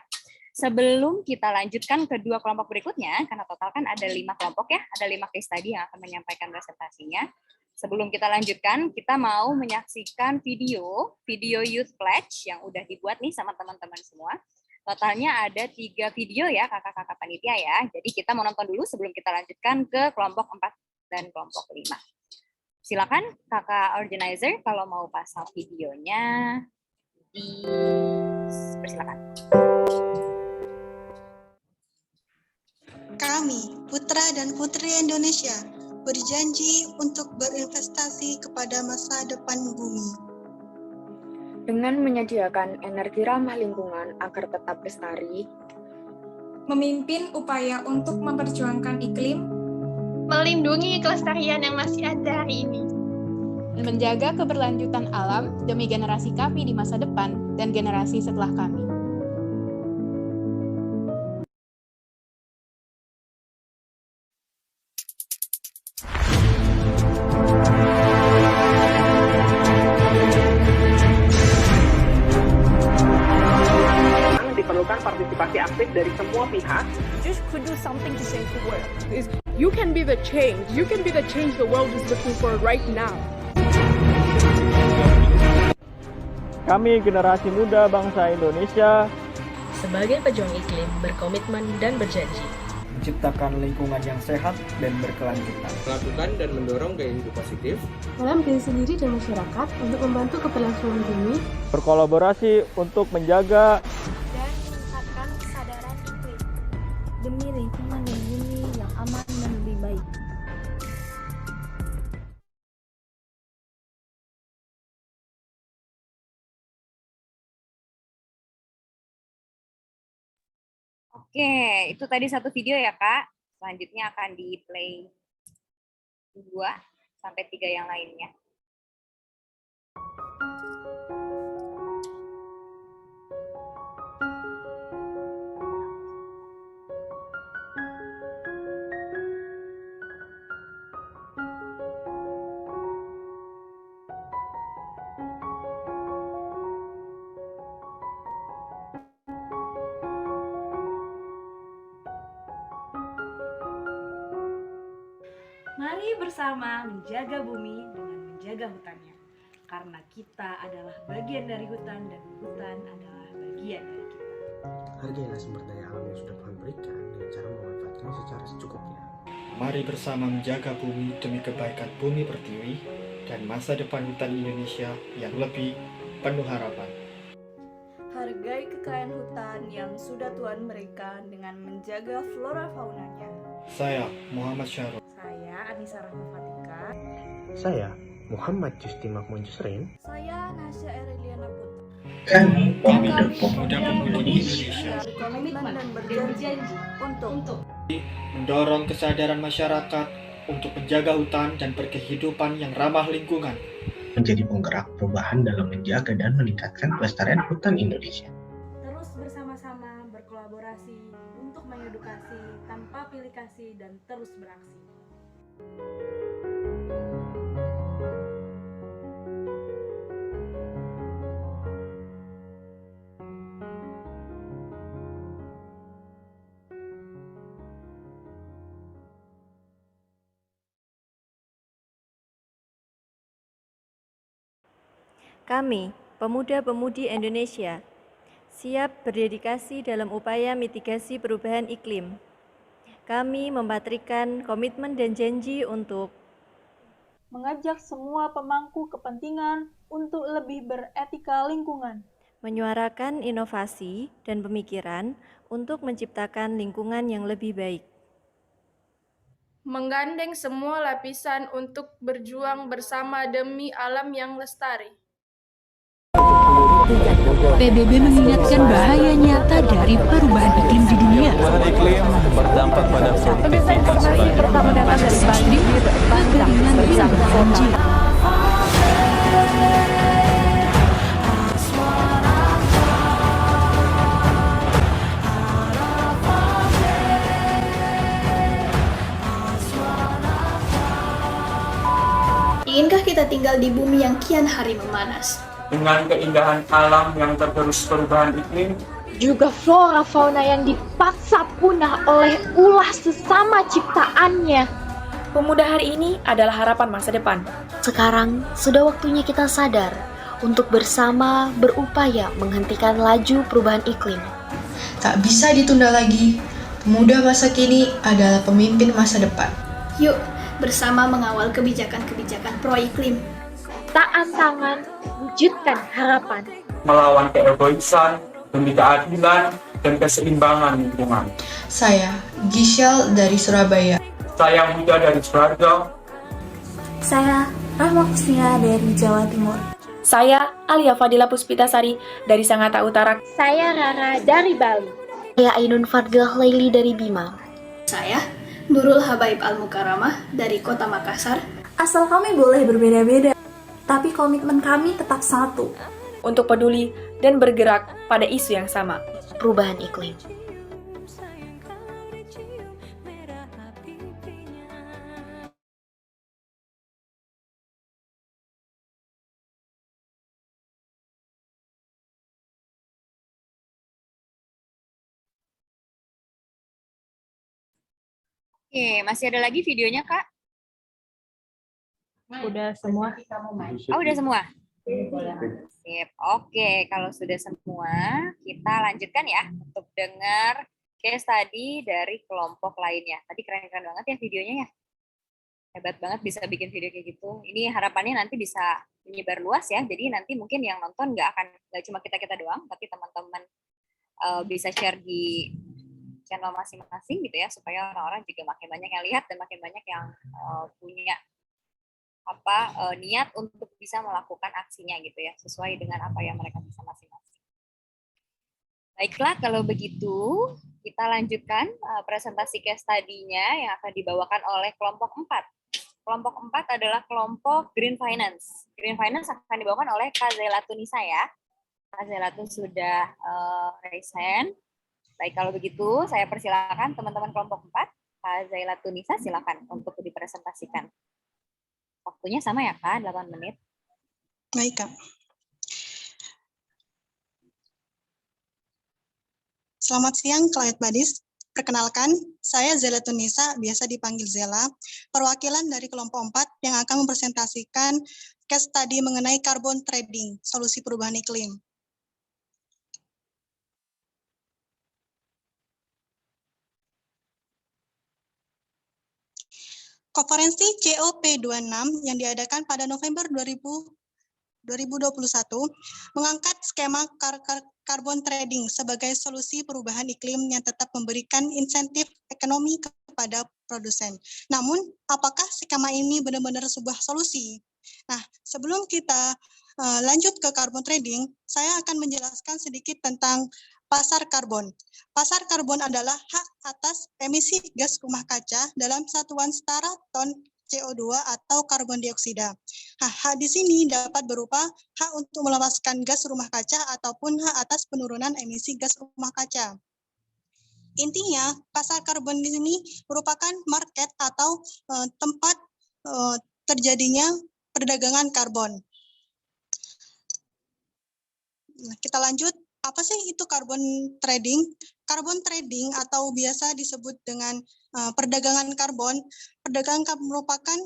Sebelum kita lanjutkan ke dua kelompok berikutnya, karena total kan ada 5 kelompok ya, ada 5 case study yang akan menyampaikan presentasinya. Sebelum kita lanjutkan, kita mau menyaksikan video Youth Pledge yang udah dibuat nih sama teman-teman semua. Totalnya ada 3 video ya kakak-kakak panitia ya. Jadi kita mau nonton dulu sebelum kita lanjutkan ke kelompok 4 dan kelompok 5. Silakan kakak organizer kalau mau pasang videonya, persilakan. Kami, putra dan putri Indonesia, berjanji untuk berinvestasi kepada masa depan bumi. Dengan menyediakan energi ramah lingkungan agar tetap lestari, memimpin upaya untuk memperjuangkan iklim, melindungi kelestarian yang masih ada hari ini, dan menjaga keberlanjutan alam demi generasi kami di masa depan dan generasi setelah kami. Diperlukan partisipasi aktif dari semua pihak. Just could do something to change the world. You can be the change. You can be the change the world is looking for right now. Kami generasi muda bangsa Indonesia sebagai pejuang iklim berkomitmen dan berjanji menciptakan lingkungan yang sehat dan berkelanjutan, melakukan dan mendorong gaya hidup positif dalam diri sendiri dan masyarakat untuk membantu keberlangsungan bumi, berkolaborasi untuk menjaga dan meningkatkan kesadaran iklim demi lingkungan dan bumi yang aman dan lebih baik. Oke, itu tadi satu video ya Kak. Selanjutnya akan di-play 2 sampai 3 yang lainnya. Mari bersama menjaga bumi dengan menjaga hutannya. Karena kita adalah bagian dari hutan dan hutan adalah bagian dari kita. Hargailah sumber daya alam yang sudah Tuhan berikan dengan cara memanfaatkannya secara secukupnya. Mari bersama menjaga bumi demi kebaikan bumi pertiwi dan masa depan hutan Indonesia yang lebih penuh harapan. Hargai kekayaan hutan yang sudah Tuhan berikan dengan menjaga flora faunanya. Saya Muhammad Syahrul. Saya Anissa Rahmafatika. Saya Muhammad Justi Makmun Jusrin. Saya Nasya Eriliana Putra. Kami pemuda-pemudi Indonesia berkomitmen dan berjanji untuk mendorong kesadaran masyarakat untuk menjaga hutan dan berkehidupan yang ramah lingkungan, menjadi penggerak perubahan dalam menjaga dan meningkatkan kelestarian hutan Indonesia. Terus bersama-sama berkolaborasi untuk mengedukasi tanpa pilih kasih dan terus beraksi. Kami, pemuda-pemudi Indonesia, siap berdedikasi dalam upaya mitigasi perubahan iklim. Kami mematrikan komitmen dan janji untuk mengajak semua pemangku kepentingan untuk lebih beretika lingkungan, menyuarakan inovasi dan pemikiran untuk menciptakan lingkungan yang lebih baik, menggandeng semua lapisan untuk berjuang bersama demi alam yang lestari. PBB mengingatkan bahaya nyata dari perubahan iklim di dunia. Perubahan iklim berdampak pada produktivitas Pertama datang dari Bali, kekeringan hingga banjir. Inginkah kita tinggal di bumi yang kian hari memanas? Dengan keindahan alam yang tergerus perubahan iklim, juga flora fauna yang dipaksa punah oleh ulah sesama ciptaannya. Pemuda hari ini adalah harapan masa depan. Sekarang sudah waktunya kita sadar untuk bersama berupaya menghentikan laju perubahan iklim. Tak bisa ditunda lagi. Pemuda masa kini adalah pemimpin masa depan. Yuk, bersama mengawal kebijakan-kebijakan pro-iklim. Tahan tangan, wujudkan harapan. Melawan keegoisan demi keadilan dan keseimbangan lingkungan. Saya, Giselle dari Surabaya. Saya Huda dari Suharjo. Saya Rahma Kusnia dari Jawa Timur. Saya Alia Fadila Puspitasari dari Sangatta Utara. Saya Rara dari Bali. Saya Ainun Fadgah Laili dari Bima. Saya Nurul Habaib Al-Mukaramah dari Kota Makassar. Asal kami boleh berbeda-beda, tapi komitmen kami tetap satu. Untuk peduli dan bergerak pada isu yang sama. Perubahan iklim. Oke, masih ada lagi videonya, Kak? Udah semua. Oh, udah semua? Sip. Oke, kalau sudah semua, kita lanjutkan ya untuk dengar case study dari kelompok lainnya. Tadi keren-keren banget ya videonya ya. Hebat banget bisa bikin video kayak gitu. Ini harapannya nanti bisa menyebar luas ya. Jadi nanti mungkin yang nonton nggak cuma kita-kita doang, tapi teman-teman bisa share di channel masing-masing gitu ya, supaya orang-orang juga makin banyak yang lihat dan makin banyak yang punya niat untuk bisa melakukan aksinya gitu ya, sesuai dengan apa yang mereka bisa masing-masing. Baiklah, kalau begitu kita lanjutkan presentasi case study-nya yang akan dibawakan oleh kelompok 4. Kelompok 4 adalah kelompok Green Finance. Green Finance akan dibawakan oleh Kak Zailatu Nisa ya. Kak Zailatu sudah raise hand. Baik, kalau begitu saya persilakan teman-teman kelompok 4, Kak Zailatu Nisa silakan untuk dipresentasikan. Waktunya sama ya Kak, 8 menit. Baik Kak. Selamat siang Client Buddies. Perkenalkan, saya Zailatu Nisa, biasa dipanggil Zela, perwakilan dari kelompok 4 yang akan mempresentasikan case study mengenai carbon trading, solusi perubahan iklim. Konferensi COP26 yang diadakan pada November 2021 mengangkat skema carbon trading sebagai solusi perubahan iklim yang tetap memberikan insentif ekonomi kepada produsen. Namun, apakah skema ini benar-benar sebuah solusi? Nah, sebelum kita lanjut ke carbon trading, saya akan menjelaskan sedikit tentang pasar karbon. Pasar karbon adalah hak atas emisi gas rumah kaca dalam satuan setara ton CO2 atau karbon dioksida. Hak di sini dapat berupa hak untuk melepaskan gas rumah kaca ataupun hak atas penurunan emisi gas rumah kaca. Intinya, pasar karbon di sini merupakan market atau tempat terjadinya perdagangan karbon. Nah, kita lanjut. Apa sih itu carbon trading? Carbon trading atau biasa disebut dengan perdagangan karbon. Perdagangan karbon merupakan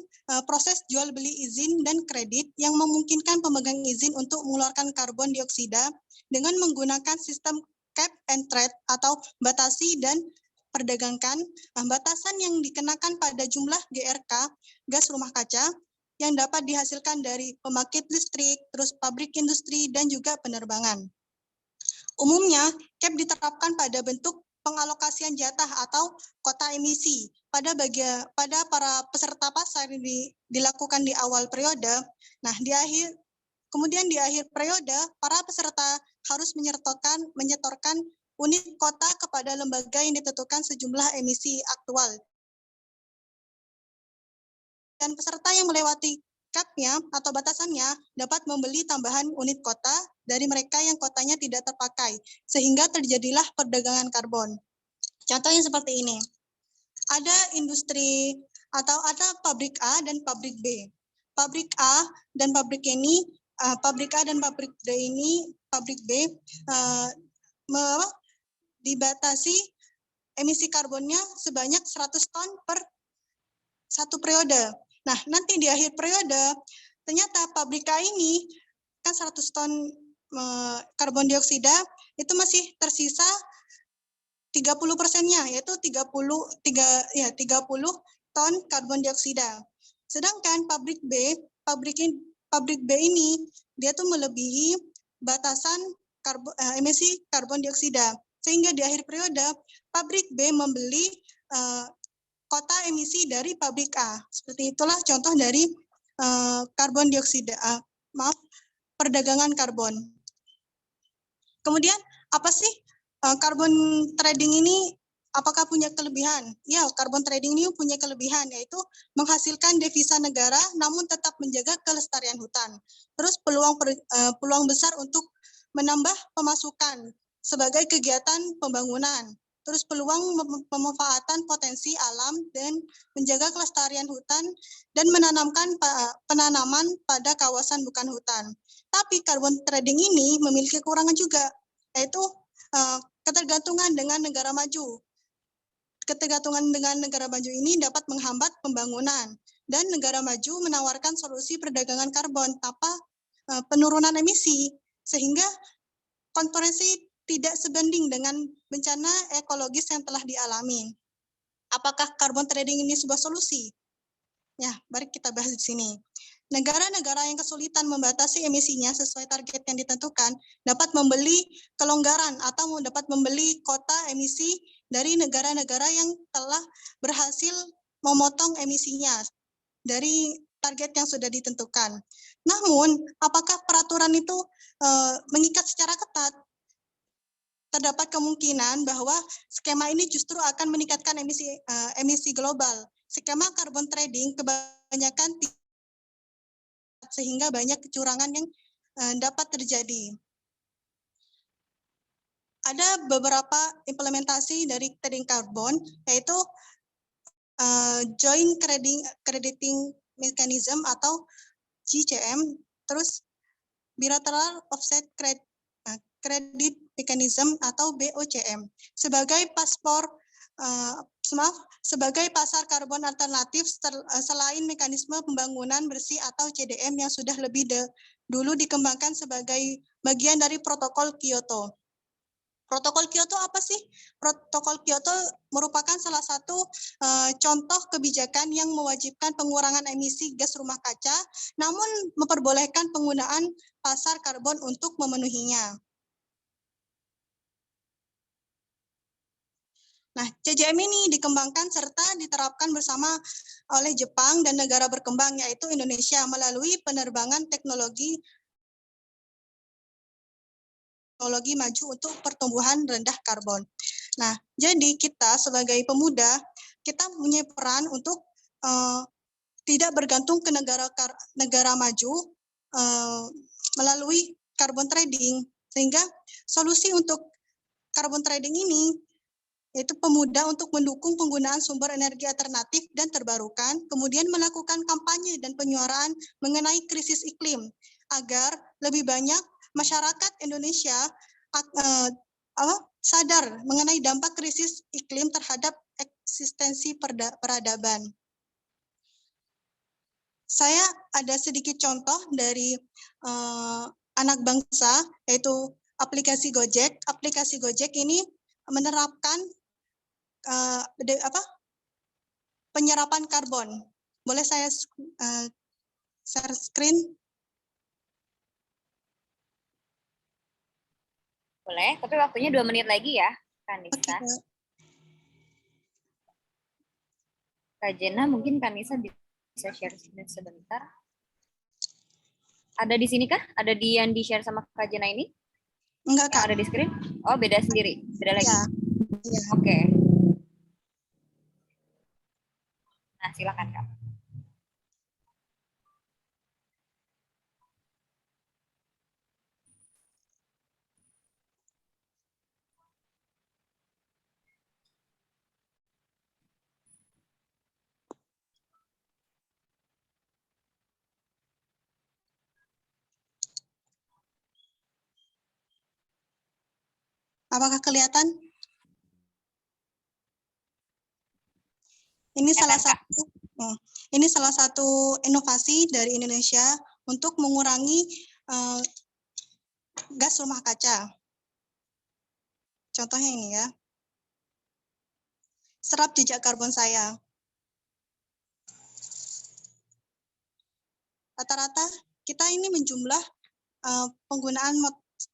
proses jual beli izin dan kredit yang memungkinkan pemegang izin untuk mengeluarkan karbon dioksida dengan menggunakan sistem cap and trade atau batasi dan perdagangkan. Batasan yang dikenakan pada jumlah GRK, gas rumah kaca, yang dapat dihasilkan dari pembangkit listrik, terus pabrik industri, dan juga penerbangan. Umumnya, cap diterapkan pada bentuk pengalokasian jatah atau kota emisi pada para peserta pasar dilakukan di awal periode. Nah, di akhir Kemudian di akhir periode, para peserta harus menyetorkan unit kota kepada lembaga yang ditentukan sejumlah emisi aktual. Dan peserta yang melewati cap-nya atau batasannya dapat membeli tambahan unit kota dari mereka yang kotanya tidak terpakai, sehingga terjadilah perdagangan karbon. Contohnya seperti ini. Ada industri atau ada pabrik A dan pabrik B. Pabrik A dan pabrik ini, pabrik A dan pabrik B ini, pabrik B dibatasi emisi karbonnya sebanyak 100 ton per satu periode. Nah, nanti di akhir periode, ternyata pabrik A ini kan 100 ton karbon dioksida, itu masih tersisa 30%-nya, yaitu 30 ton karbon dioksida. Sedangkan pabrik B ini, dia tuh melebihi batasan emisi karbon dioksida. Sehingga di akhir periode, pabrik B membeli kota emisi dari pabrik A. Seperti itulah contoh dari karbon dioksida, perdagangan karbon. Kemudian apa sih karbon trading ini? Apakah punya kelebihan? Ya, karbon trading ini punya kelebihan, yaitu menghasilkan devisa negara, namun tetap menjaga kelestarian hutan. Terus peluang besar untuk menambah pemasukan sebagai kegiatan pembangunan. Terus peluang pemanfaatan potensi alam dan menjaga kelestarian hutan dan menanamkan penanaman pada kawasan bukan hutan. Tapi karbon trading ini memiliki kekurangan juga, yaitu ketergantungan dengan negara maju. Ketergantungan dengan negara maju ini dapat menghambat pembangunan, dan negara maju menawarkan solusi perdagangan karbon tanpa penurunan emisi, sehingga konkurensi tidak sebanding dengan bencana ekologis yang telah dialami. Apakah karbon trading ini sebuah solusi? Ya, mari kita bahas di sini. Negara-negara yang kesulitan membatasi emisinya sesuai target yang ditentukan dapat membeli kelonggaran atau dapat membeli kota emisi dari negara-negara yang telah berhasil memotong emisinya dari target yang sudah ditentukan. Namun, apakah peraturan itu mengikat secara ketat? Terdapat kemungkinan bahwa skema ini justru akan meningkatkan emisi global. Skema carbon trading kebanyakan sehingga banyak kecurangan yang dapat terjadi. Ada beberapa implementasi dari trading karbon, yaitu Joint Crediting Mechanism atau JCM, terus Bilateral Offset Credit Mechanism atau BOCM sebagai sebagai pasar karbon alternatif selain mekanisme pembangunan bersih atau CDM yang sudah lebih dulu dikembangkan sebagai bagian dari Protokol Kyoto. Protokol Kyoto apa sih? Protokol Kyoto merupakan salah satu contoh kebijakan yang mewajibkan pengurangan emisi gas rumah kaca, namun memperbolehkan penggunaan pasar karbon untuk memenuhinya. Nah, CJM ini dikembangkan serta diterapkan bersama oleh Jepang dan negara berkembang, yaitu Indonesia, melalui penerbangan teknologi maju untuk pertumbuhan rendah karbon. Nah, jadi kita sebagai pemuda, kita punya peran untuk tidak bergantung ke negara maju melalui carbon trading, sehingga solusi untuk carbon trading ini yaitu pemuda untuk mendukung penggunaan sumber energi alternatif dan terbarukan, kemudian melakukan kampanye dan penyuaraan mengenai krisis iklim, agar lebih banyak masyarakat Indonesia sadar mengenai dampak krisis iklim terhadap eksistensi peradaban. Saya ada sedikit contoh dari anak bangsa, yaitu aplikasi Gojek. Aplikasi Gojek ini menerapkan penyerapan karbon. Boleh saya share screen? Boleh, tapi waktunya 2 menit lagi ya, Kanisa. Kak Jena, mungkin Kanisa bisa share screen sebentar. Ada di sini kah? Ada di yang di-share sama Kak Jena ini? Enggak, Kak. Ada di screen? Oh, beda sendiri. Beda lagi. Iya. Oke. Nah, silakan Kak. Apakah kelihatan? Ini salah satu inovasi dari Indonesia untuk mengurangi gas rumah kaca. Contohnya ini ya. Serap jejak karbon saya. Rata-rata kita ini menjumlah penggunaan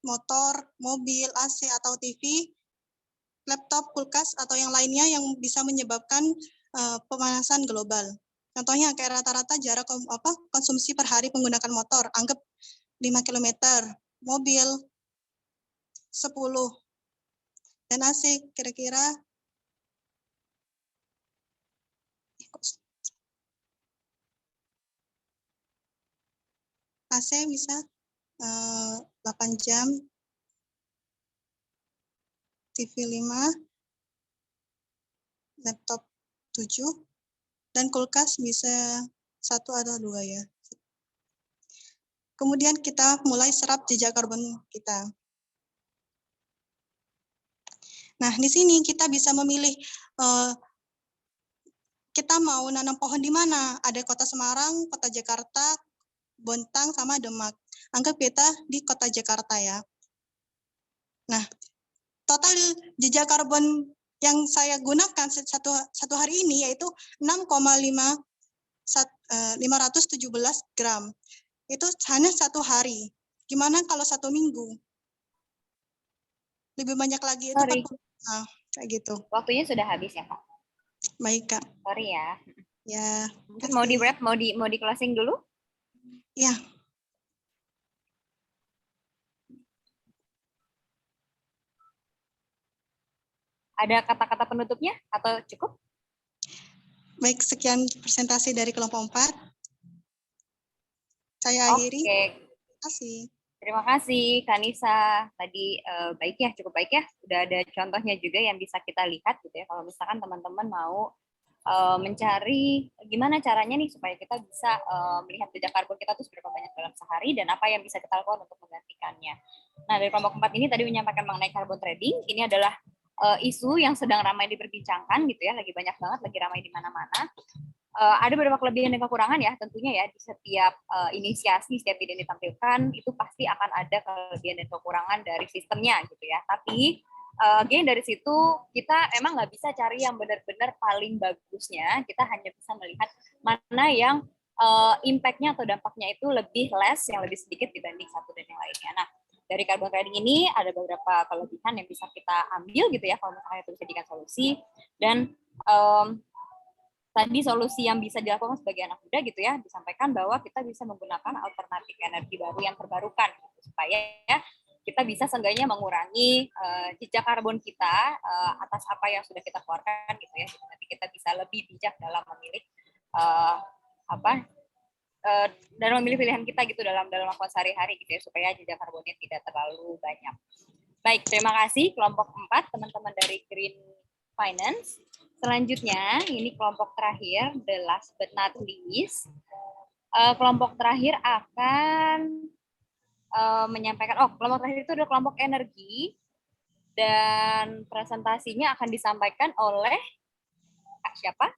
motor, mobil, AC atau TV, laptop, kulkas atau yang lainnya yang bisa menyebabkan pemanasan global. Contohnya kayak rata-rata jarak konsumsi per hari menggunakan motor, anggap 5 km, mobil 10, dan AC kira-kira AC bisa 8 jam, TV 5, laptop 7, dan kulkas bisa 1 atau 2 ya. Kemudian kita mulai serap jejak karbon kita. Nah, di sini kita bisa memilih kita mau nanam pohon di mana. Ada Kota Semarang, Kota Jakarta, Bontang, sama Demak. Anggap kita di Kota Jakarta ya. Nah, total jejak karbon yang saya gunakan satu hari ini yaitu 6,517 gram. Itu hanya satu hari. Gimana kalau 1 minggu? Lebih banyak lagi itu 40. Nah, kayak gitu. Waktunya sudah habis ya, Kak? Baik, Kak. Sorry ya. Ya. Mungkin mau di-wrap, mau di closing dulu? Ya. Ada kata-kata penutupnya atau cukup? Baik, sekian presentasi dari kelompok 4. Saya akhiri. Terima kasih. Terima kasih, Kak Nisa. Tadi baik ya, cukup baik ya. Udah ada contohnya juga yang bisa kita lihat gitu ya. Kalau misalkan teman-teman mau mencari gimana caranya nih supaya kita bisa melihat jejak karbon kita tuh seberapa banyak dalam sehari dan apa yang bisa kita lakukan untuk menggantikannya. Nah, dari kelompok 4 ini tadi menyampaikan mengenai carbon trading. Ini adalah isu yang sedang ramai diperbincangkan gitu ya, lagi banyak banget, lagi ramai di mana-mana. Ada beberapa kelebihan dan kekurangan ya tentunya ya, di setiap inisiasi, setiap ide yang ditampilkan itu pasti akan ada kelebihan dan kekurangan dari sistemnya gitu ya. Tapi again dari situ kita emang nggak bisa cari yang benar-benar paling bagusnya, kita hanya bisa melihat mana yang impact-nya atau dampaknya itu lebih less, yang lebih sedikit dibanding satu dan yang lainnya. Nah, dari carbon trading ini ada beberapa kelebihan yang bisa kita ambil gitu ya kalau misalnya itu bisa dijadikan solusi. Dan tadi solusi yang bisa dilakukan sebagai anak muda gitu ya, disampaikan bahwa kita bisa menggunakan alternatif energi baru yang terbarukan gitu, supaya ya, kita bisa seenggaknya mengurangi jejak karbon kita atas apa yang sudah kita keluarkan gitu ya. Jadi nanti kita bisa lebih bijak dalam memilih dalam memilih pilihan kita gitu dalam melakukan sehari-hari gitu ya, supaya jejak karbonnya tidak terlalu banyak. Baik, terima kasih kelompok 4 teman-teman dari Green Finance. Selanjutnya ini kelompok terakhir, the last but not least. Kelompok terakhir akan menyampaikan, kelompok terakhir itu adalah kelompok energi dan presentasinya akan disampaikan oleh Kak siapa?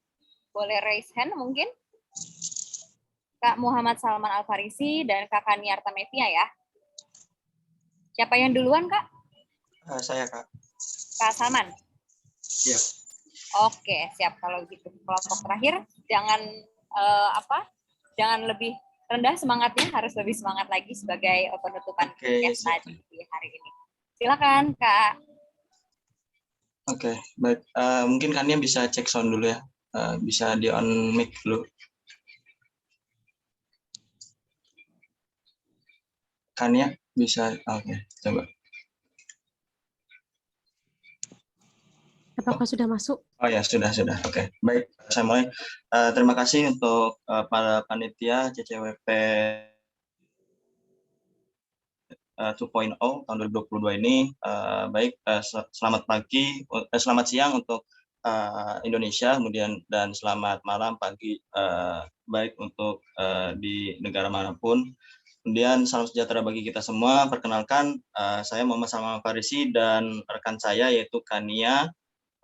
Boleh raise hand mungkin? Kak Muhammad Salman Al-Farisi dan Kak Kaniarta Mevia ya. Siapa yang duluan, Kak? Saya, Kak. Kak Salman? Iya. Oke, siap kalau gitu. Kelompok terakhir jangan jangan lebih rendah semangatnya, harus lebih semangat lagi sebagai penutupan podcast tadi di hari ini. Silakan, Kak. Oke, baik. Mungkin Kania bisa cek sound dulu ya. Bisa di on mic dulu. Kania bisa, oke, coba. Apakah sudah masuk? Oh ya, sudah. Oke, baik. Saya mulai. Terima kasih untuk para panitia CCWP 2.0 tahun 2022 ini. Baik, selamat pagi, selamat siang untuk Indonesia, kemudian dan selamat malam, pagi, baik untuk di negara manapun. Kemudian salam sejahtera bagi kita semua. Perkenalkan, saya Muhammad Salman Farisi dan rekan saya yaitu Kania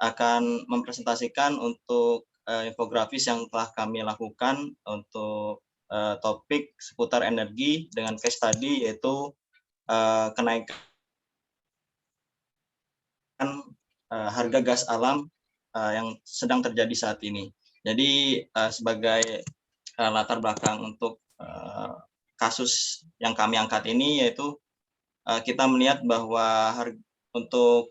akan mempresentasikan untuk infografis yang telah kami lakukan untuk topik seputar energi dengan case study yaitu kenaikan harga gas alam yang sedang terjadi saat ini. Jadi sebagai latar belakang untuk kasus yang kami angkat ini yaitu kita melihat bahwa untuk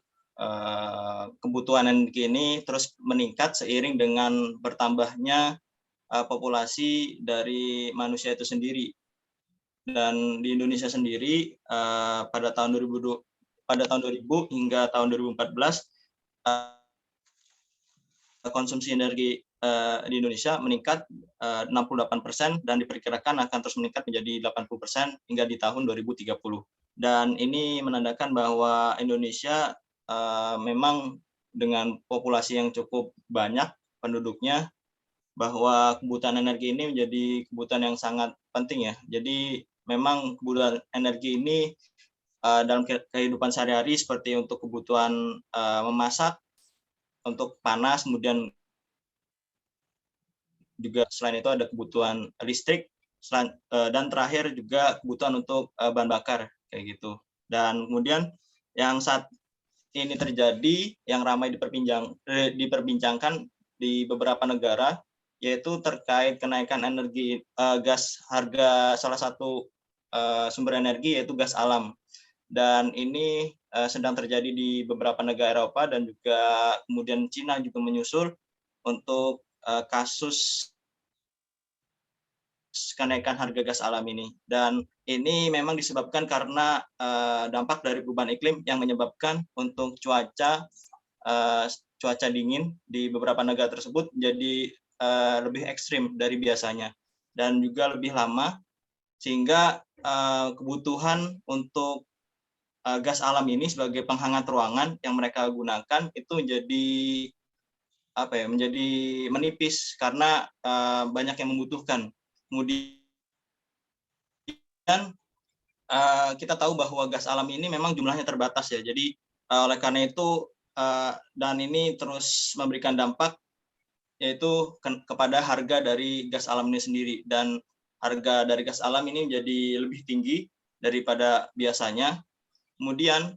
kebutuhan energi ini terus meningkat seiring dengan bertambahnya populasi dari manusia itu sendiri. Dan di Indonesia sendiri pada tahun 2000 hingga tahun 2014 konsumsi energi di Indonesia meningkat 68% dan diperkirakan akan terus meningkat menjadi 80% hingga di tahun 2030. Dan ini menandakan bahwa Indonesia memang dengan populasi yang cukup banyak penduduknya, bahwa kebutuhan energi ini menjadi kebutuhan yang sangat penting ya. Jadi memang kebutuhan energi ini dalam kehidupan sehari-hari seperti untuk kebutuhan memasak, untuk panas, kemudian juga selain itu ada kebutuhan listrik, dan terakhir juga kebutuhan untuk bahan bakar kayak gitu. Dan kemudian yang saat ini terjadi yang ramai diperbincangkan di beberapa negara yaitu terkait kenaikan energi gas, harga salah satu sumber energi yaitu gas alam. Dan ini sedang terjadi di beberapa negara Eropa dan juga kemudian Cina juga menyusul untuk kasus kenaikan harga gas alam ini. Dan ini memang disebabkan karena dampak dari perubahan iklim yang menyebabkan untuk cuaca dingin di beberapa negara tersebut jadi lebih ekstrim dari biasanya dan juga lebih lama, sehingga kebutuhan untuk gas alam ini sebagai penghangat ruangan yang mereka gunakan itu menjadi menipis karena banyak yang membutuhkan. Kemudian kita tahu bahwa gas alam ini memang jumlahnya terbatas ya. Jadi oleh karena itu dan ini terus memberikan dampak yaitu kepada harga dari gas alam ini sendiri, dan harga dari gas alam ini menjadi lebih tinggi daripada biasanya. Kemudian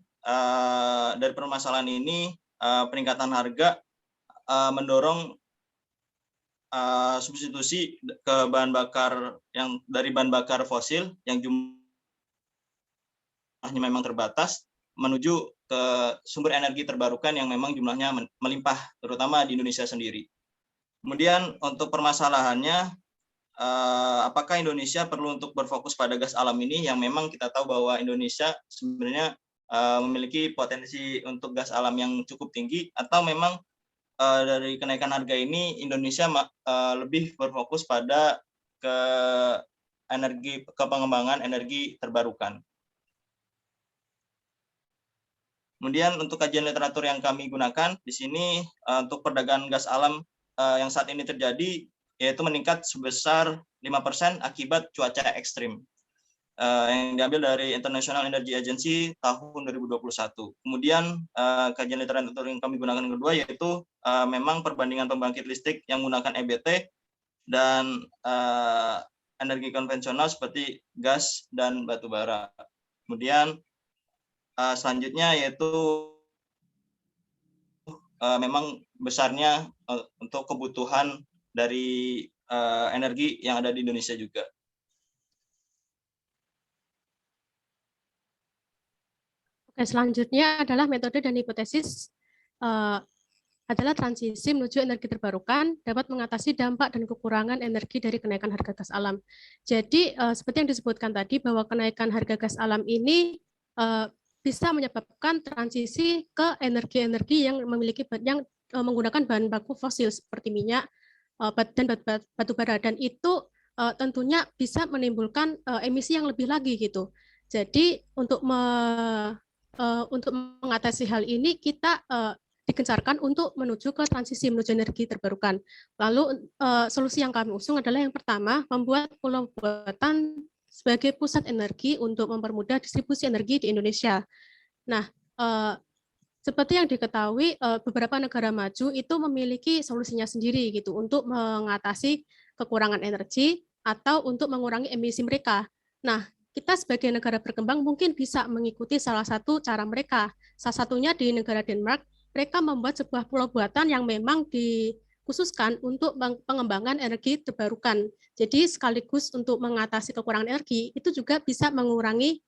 dari permasalahan ini peningkatan harga mendorong substitusi ke bahan bakar yang dari bahan bakar fosil yang jumlahnya memang terbatas menuju ke sumber energi terbarukan yang memang jumlahnya melimpah, terutama di Indonesia sendiri. Kemudian untuk permasalahannya, apakah Indonesia perlu untuk berfokus pada gas alam ini yang memang kita tahu bahwa Indonesia sebenarnya memiliki potensi untuk gas alam yang cukup tinggi, atau memang dari kenaikan harga ini Indonesia lebih berfokus pada pengembangan energi terbarukan. Kemudian untuk kajian literatur yang kami gunakan di sini untuk perdagangan gas alam yang saat ini terjadi yaitu meningkat sebesar 5% akibat cuaca ekstrim yang diambil dari International Energy Agency tahun 2021. Kemudian kajian literatur yang kami gunakan yang kedua yaitu memang perbandingan pembangkit listrik yang menggunakan EBT dan energi konvensional seperti gas dan batu bara. Kemudian selanjutnya yaitu memang besarnya untuk kebutuhan dari energi yang ada di Indonesia juga. Oke, selanjutnya adalah metode dan hipotesis adalah transisi menuju energi terbarukan dapat mengatasi dampak dan kekurangan energi dari kenaikan harga gas alam. Jadi seperti yang disebutkan tadi bahwa kenaikan harga gas alam ini bisa menyebabkan transisi ke energi-energi yang menggunakan bahan baku fosil seperti minyak dan batu bara, dan itu tentunya bisa menimbulkan emisi yang lebih lagi gitu. Jadi untuk mengatasi hal ini kita digencarkan untuk menuju ke transisi menuju energi terbarukan. Lalu solusi yang kami usung adalah yang pertama, membuat pulau buatan sebagai pusat energi untuk mempermudah distribusi energi di Indonesia. Nah, seperti yang diketahui, beberapa negara maju itu memiliki solusinya sendiri gitu untuk mengatasi kekurangan energi atau untuk mengurangi emisi mereka. Nah, kita sebagai negara berkembang mungkin bisa mengikuti salah satu cara mereka. Salah satunya di negara Denmark, mereka membuat sebuah pulau buatan yang memang dikhususkan untuk pengembangan energi terbarukan. Jadi sekaligus untuk mengatasi kekurangan energi, itu juga bisa mengurangi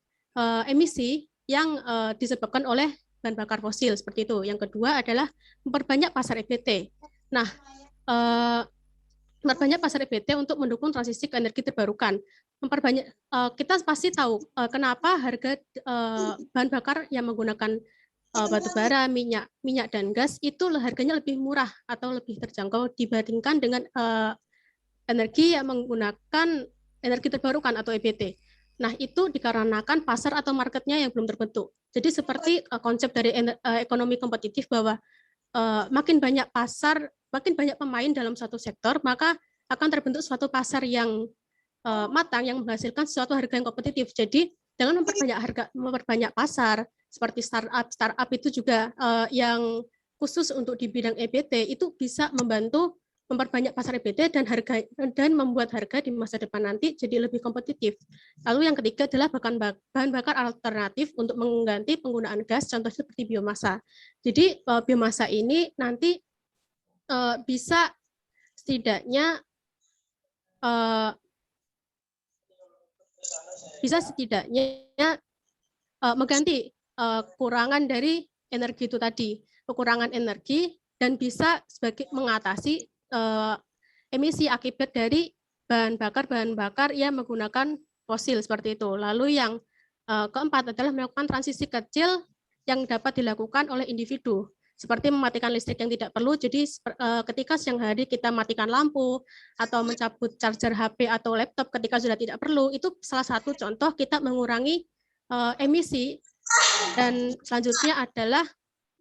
emisi yang disebabkan oleh bahan bakar fosil seperti itu. Yang kedua adalah memperbanyak pasar EBT. Nah, memperbanyak pasar EBT untuk mendukung transisi ke energi terbarukan. Memperbanyak, kita pasti tahu kenapa harga bahan bakar yang menggunakan batu bara, minyak dan gas itu harganya lebih murah atau lebih terjangkau dibandingkan dengan energi yang menggunakan energi terbarukan atau EBT. Nah, itu dikarenakan pasar atau marketnya yang belum terbentuk. Jadi seperti konsep dari ekonomi kompetitif bahwa makin banyak pasar, makin banyak pemain dalam suatu sektor, maka akan terbentuk suatu pasar yang matang yang menghasilkan suatu harga yang kompetitif. Jadi dengan memperbanyak pasar, seperti startup itu juga yang khusus untuk di bidang EBT itu bisa membantu memperbanyak pasar EBT dan membuat harga di masa depan nanti jadi lebih kompetitif. Lalu yang ketiga adalah bahan bakar alternatif untuk mengganti penggunaan gas, contoh seperti biomasa. Jadi biomasa ini nanti bisa setidaknya mengganti kekurangan dari energi itu tadi, kekurangan energi, dan bisa sebagai mengatasi emisi akibat dari bahan bakar yang menggunakan fosil seperti itu. Lalu yang keempat adalah melakukan transisi kecil yang dapat dilakukan oleh individu, seperti mematikan listrik yang tidak perlu. Jadi ketika siang hari kita matikan lampu atau mencabut charger HP atau laptop ketika sudah tidak perlu, itu salah satu contoh kita mengurangi emisi. Dan selanjutnya adalah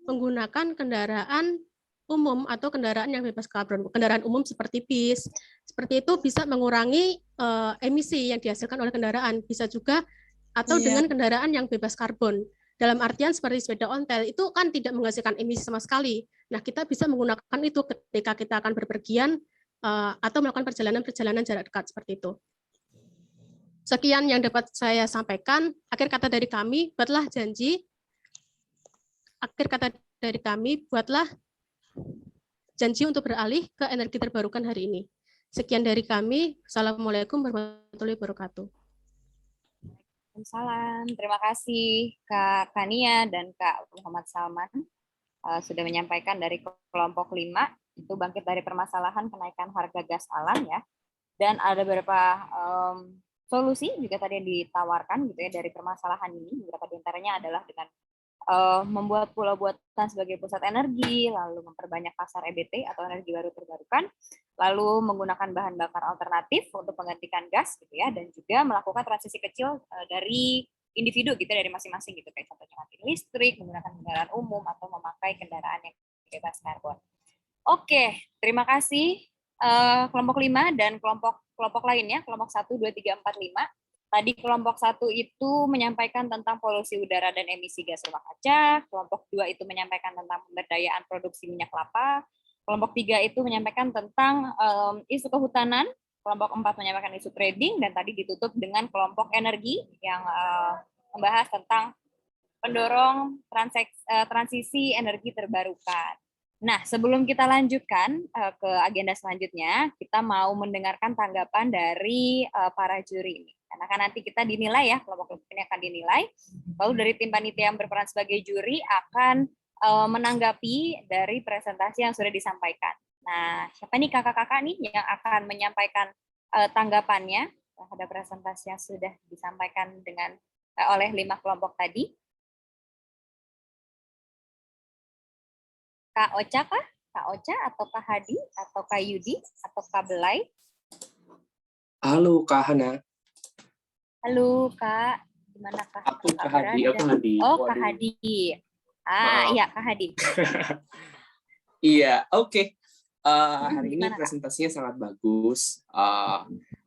menggunakan kendaraan umum atau kendaraan yang bebas karbon. Kendaraan umum seperti bis, seperti itu bisa mengurangi emisi yang dihasilkan oleh kendaraan. Bisa juga atau dengan kendaraan yang bebas karbon. Dalam artian seperti sepeda ontel, itu kan tidak menghasilkan emisi sama sekali. Nah, kita bisa menggunakan itu ketika kita akan berpergian atau melakukan perjalanan jarak dekat seperti itu. Sekian yang dapat saya sampaikan. Akhir kata dari kami, buatlah janji. Akhir kata dari kami, buatlah janji untuk beralih ke energi terbarukan hari ini. Sekian dari kami. Assalamualaikum warahmatullahi wabarakatuh. Salam. Terima kasih Kak Kania dan Kak Muhammad Salman sudah menyampaikan dari kelompok 5 itu bangkit dari permasalahan kenaikan harga gas alam ya. Dan ada beberapa solusi juga tadi yang ditawarkan gitu ya dari permasalahan ini. Beberapa diantaranya adalah dengan membuat pulau buatan sebagai pusat energi, lalu memperbanyak pasar EBT atau energi baru terbarukan, lalu menggunakan bahan bakar alternatif untuk menggantikan gas gitu ya, dan juga melakukan transisi kecil dari individu gitu dari masing-masing gitu, kayak contohnya mati listrik, menggunakan kendaraan umum atau memakai kendaraan yang bebas karbon. Oke, terima kasih kelompok 5 dan kelompok lainnya, kelompok 1, 2, 3, 4, 5. Tadi kelompok 1 itu menyampaikan tentang polusi udara dan emisi gas rumah kaca, kelompok 2 itu menyampaikan tentang pemberdayaan produksi minyak kelapa, kelompok 3 itu menyampaikan tentang isu kehutanan, kelompok 4 menyampaikan isu trading, dan tadi ditutup dengan kelompok energi yang membahas tentang pendorong transisi energi terbarukan. Nah, sebelum kita lanjutkan ke agenda selanjutnya, kita mau mendengarkan tanggapan dari para juri ini. Karena kan nanti kita dinilai ya, kelompok ini akan dinilai. Lalu dari tim panitia yang berperan sebagai juri akan menanggapi dari presentasi yang sudah disampaikan. Nah, siapa nih kakak-kakak nih yang akan menyampaikan tanggapannya terhadap presentasi yang sudah disampaikan dengan oleh 5 kelompok tadi? Kak Ocha kah? Kak Ocha atau Kak Hadi atau Kak Yudi atau Kak Belai? Halo Kak Hana. Halo Kak, gimana Kak? Aku Kak Hadi, aku Hadi. Oh Kak Hadi. Iya Kak Hadi. Iya, oke. Hari ini Gimana, Kak? presentasinya sangat bagus,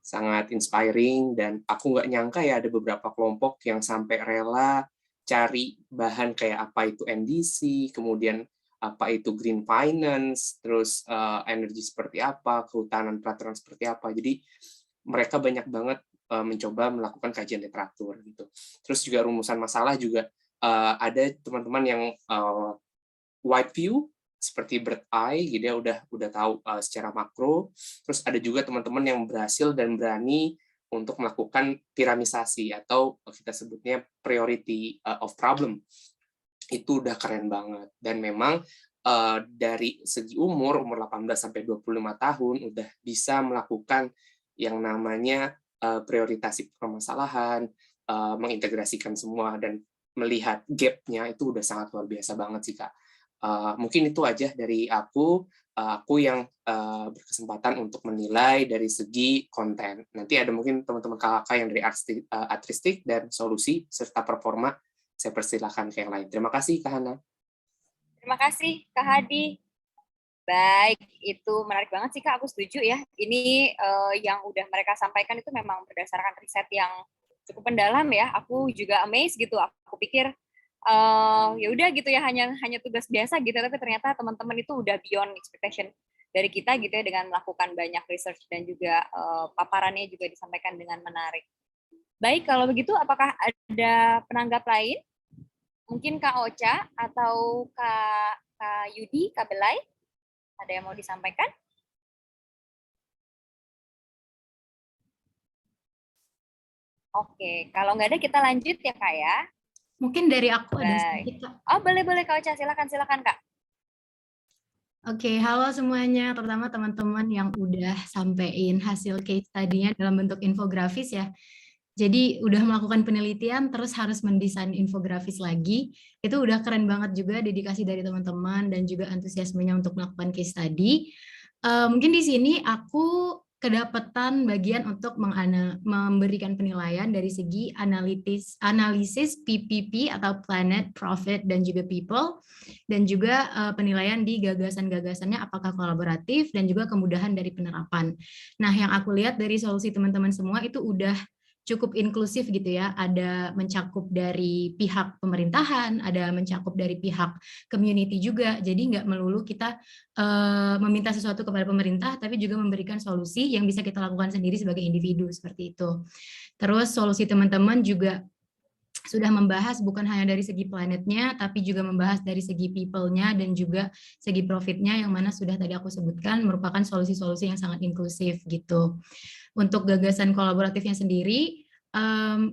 sangat inspiring, dan aku nggak nyangka ya ada beberapa kelompok yang sampai rela cari bahan kayak apa itu NDC, kemudian apa itu green finance, terus energi seperti apa, kehutanan peraturan seperti apa. Jadi mereka banyak banget mencoba melakukan kajian literatur gitu. Terus juga rumusan masalah juga ada teman-teman yang wide view seperti bird eye, gitu ya, udah tahu secara makro. Terus ada juga teman-teman yang berhasil dan berani untuk melakukan piramisasi atau kita sebutnya priority of problem. Itu udah keren banget. Dan memang dari segi umur 18 sampai 25 tahun udah bisa melakukan yang namanya prioritasi permasalahan, mengintegrasikan semua dan melihat gap-nya itu udah sangat luar biasa banget sih Kak. Mungkin itu aja dari aku yang berkesempatan untuk menilai dari segi konten. Nanti ada mungkin teman-teman kakak yang dari artistik dan solusi serta performa, saya persilahkan ke yang lain. Terima kasih Kak Hana. Terima kasih Kak Hadi. Baik, itu menarik banget sih Kak, aku setuju ya. Ini yang udah mereka sampaikan itu memang berdasarkan riset yang cukup mendalam ya. Aku juga amazed gitu. Aku pikir ya udah gitu ya, hanya tugas biasa gitu, tapi ternyata teman-teman itu udah beyond expectation dari kita gitu ya, dengan melakukan banyak research dan juga paparannya juga disampaikan dengan menarik. Baik, kalau begitu apakah ada penanggap lain? Mungkin Kak Ocha atau Kak Yudi, Kak Belai, ada yang mau disampaikan? Oke, kalau nggak ada kita lanjut ya Kak ya. Mungkin dari aku ada sedikit, Kak. Oh, boleh Kak Ocha, silakan Kak. Oke, halo semuanya, terutama teman-teman yang udah sampein hasil case study-nya dalam bentuk infografis ya. Jadi udah melakukan penelitian, terus harus mendesain infografis lagi. Itu udah keren banget juga dedikasi dari teman-teman dan juga antusiasmenya untuk melakukan case study. Mungkin di sini aku kedapatan bagian untuk memberikan penilaian dari segi analisis PPP atau Planet, Profit, dan juga People, dan juga penilaian di gagasan-gagasannya apakah kolaboratif dan juga kemudahan dari penerapan. Nah, yang aku lihat dari solusi teman-teman semua itu udah cukup inklusif gitu ya, ada mencakup dari pihak pemerintahan, ada mencakup dari pihak community juga, jadi nggak melulu kita meminta sesuatu kepada pemerintah, tapi juga memberikan solusi yang bisa kita lakukan sendiri sebagai individu, seperti itu. Terus solusi teman-teman juga sudah membahas bukan hanya dari segi planetnya, tapi juga membahas dari segi people-nya dan juga segi profitnya, yang mana sudah tadi aku sebutkan merupakan solusi-solusi yang sangat inklusif gitu. Untuk gagasan kolaboratifnya sendiri,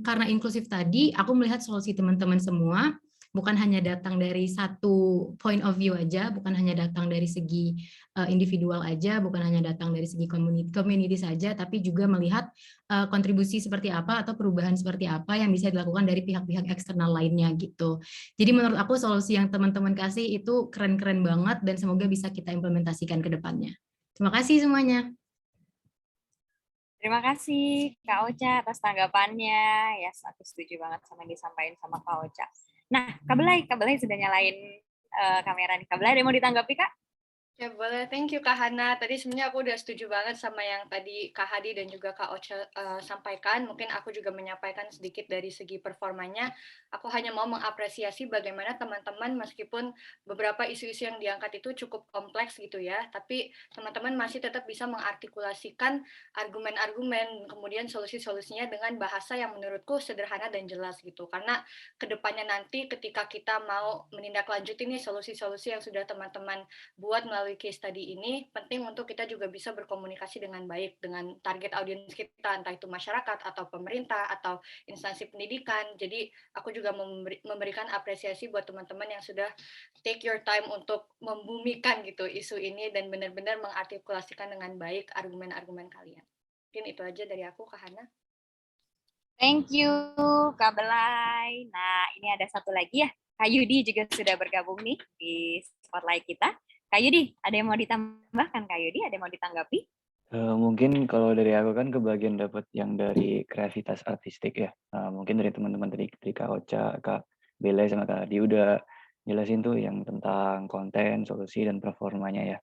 karena inklusif tadi, aku melihat solusi teman-teman semua bukan hanya datang dari satu point of view aja, bukan hanya datang dari segi individual aja, bukan hanya datang dari segi community saja, tapi juga melihat kontribusi seperti apa atau perubahan seperti apa yang bisa dilakukan dari pihak-pihak eksternal lainnya gitu. Jadi menurut aku solusi yang teman-teman kasih itu keren-keren banget dan semoga bisa kita implementasikan ke depannya. Terima kasih semuanya. Terima kasih Kak Ocha atas tanggapannya. Ya, aku setuju banget sama yang disampaikan sama Kak Ocha. Nah, Kak Belai sudah nyalain kamera nih. Kak Belai, ada yang mau ditanggapi Kak? Ya boleh, thank you Kak Hana. Tadi sebenarnya aku udah setuju banget sama yang tadi Kak Hadi dan juga Kak Ocha sampaikan. Mungkin aku juga menyampaikan sedikit dari segi performanya. Aku hanya mau mengapresiasi bagaimana teman-teman meskipun beberapa isu-isu yang diangkat itu cukup kompleks gitu ya, tapi teman-teman masih tetap bisa mengartikulasikan argumen-argumen, kemudian solusi-solusinya dengan bahasa yang menurutku sederhana dan jelas gitu. Karena kedepannya nanti ketika kita mau menindaklanjuti nih solusi-solusi yang sudah teman-teman buat melalui melalui case study ini penting untuk kita juga bisa berkomunikasi dengan baik dengan target audiens kita, entah itu masyarakat atau pemerintah atau instansi pendidikan. Jadi aku juga memberikan apresiasi buat teman-teman yang sudah take your time untuk membumikan gitu isu ini dan benar-benar mengartikulasikan dengan baik argumen-argumen kalian. Mungkin itu aja dari aku, Kak Hana. Thank you, Kak Belay. Nah, ini ada satu lagi ya. Kak Yudi juga sudah bergabung nih di spotlight kita. Kak Yudi, ada yang mau ditambahkan? Kak Yudi, ada yang mau ditanggapi? Mungkin kalau dari aku kan kebagian dapat yang dari kreativitas artistik ya. Mungkin dari teman-teman tadi Kak Ocha, Kak Belay sama Kak Adi udah jelasin tuh yang tentang konten, solusi, dan performanya ya.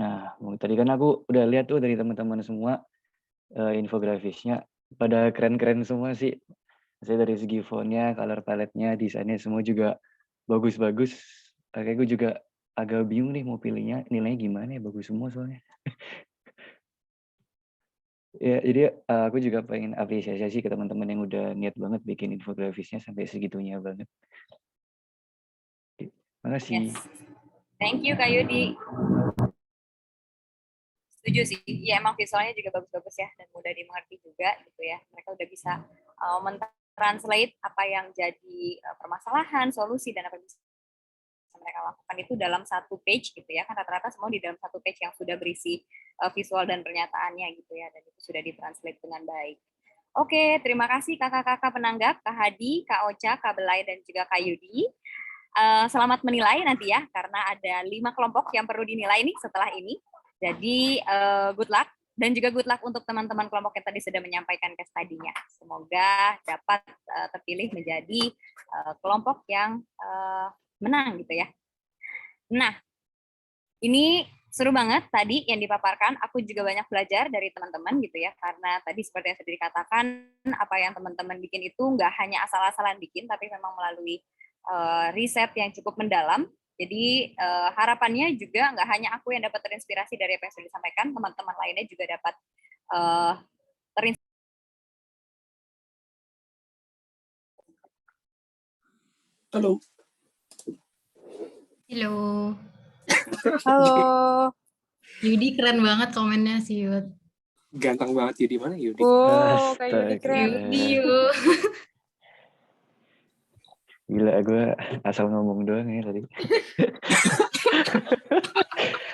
Nah, tadi kan aku udah lihat tuh dari teman-teman semua infografisnya pada keren-keren semua sih. Saya dari segi fontnya, color palette-nya, desainnya semua juga bagus-bagus. Kayak gue juga agak bingung nih mau pilihnya nilainya gimana ya, bagus semua soalnya. Ya, jadi aku juga pengen apresiasi ke teman-teman yang udah niat banget bikin infografisnya sampai segitunya banget. Terima kasih. Yes. Thank you, Kak Yudi. Setuju sih, ya emang visualnya juga bagus-bagus ya dan mudah dimengerti juga gitu ya. Mereka udah bisa mentranslate apa yang jadi permasalahan, solusi dan apa yang bisa mereka lakukan itu dalam satu page gitu ya. Kan rata-rata semua di dalam satu page yang sudah berisi visual dan pernyataannya gitu ya, dan itu sudah ditranslate dengan baik. Oke, terima kasih kakak-kakak penanggap, Kak Hadi, Kak Ocha, Kak Belay dan juga Kak Yudi. Selamat menilai nanti ya, karena ada 5 kelompok yang perlu dinilai nih setelah ini. Jadi good luck dan juga good luck untuk teman-teman kelompok yang tadi sudah menyampaikan case study-nya. Semoga dapat terpilih menjadi kelompok yang menang gitu ya. Nah, ini seru banget tadi yang dipaparkan. Aku juga banyak belajar dari teman-teman gitu ya, karena tadi seperti yang sudah dikatakan, apa yang teman-teman bikin itu nggak hanya asal-asalan bikin, tapi memang melalui riset yang cukup mendalam. Jadi harapannya juga nggak hanya aku yang dapat terinspirasi dari apa yang sudah disampaikan, teman-teman lainnya juga dapat terinspirasi. Halo. Halo. Halo. Yudi keren banget komennya sih, Yud. Ganteng banget Yudi, mana Yudi? Oh, kayak Yudi keren. Yudi, yuk. Gila, gue asal ngomong doang ya tadi.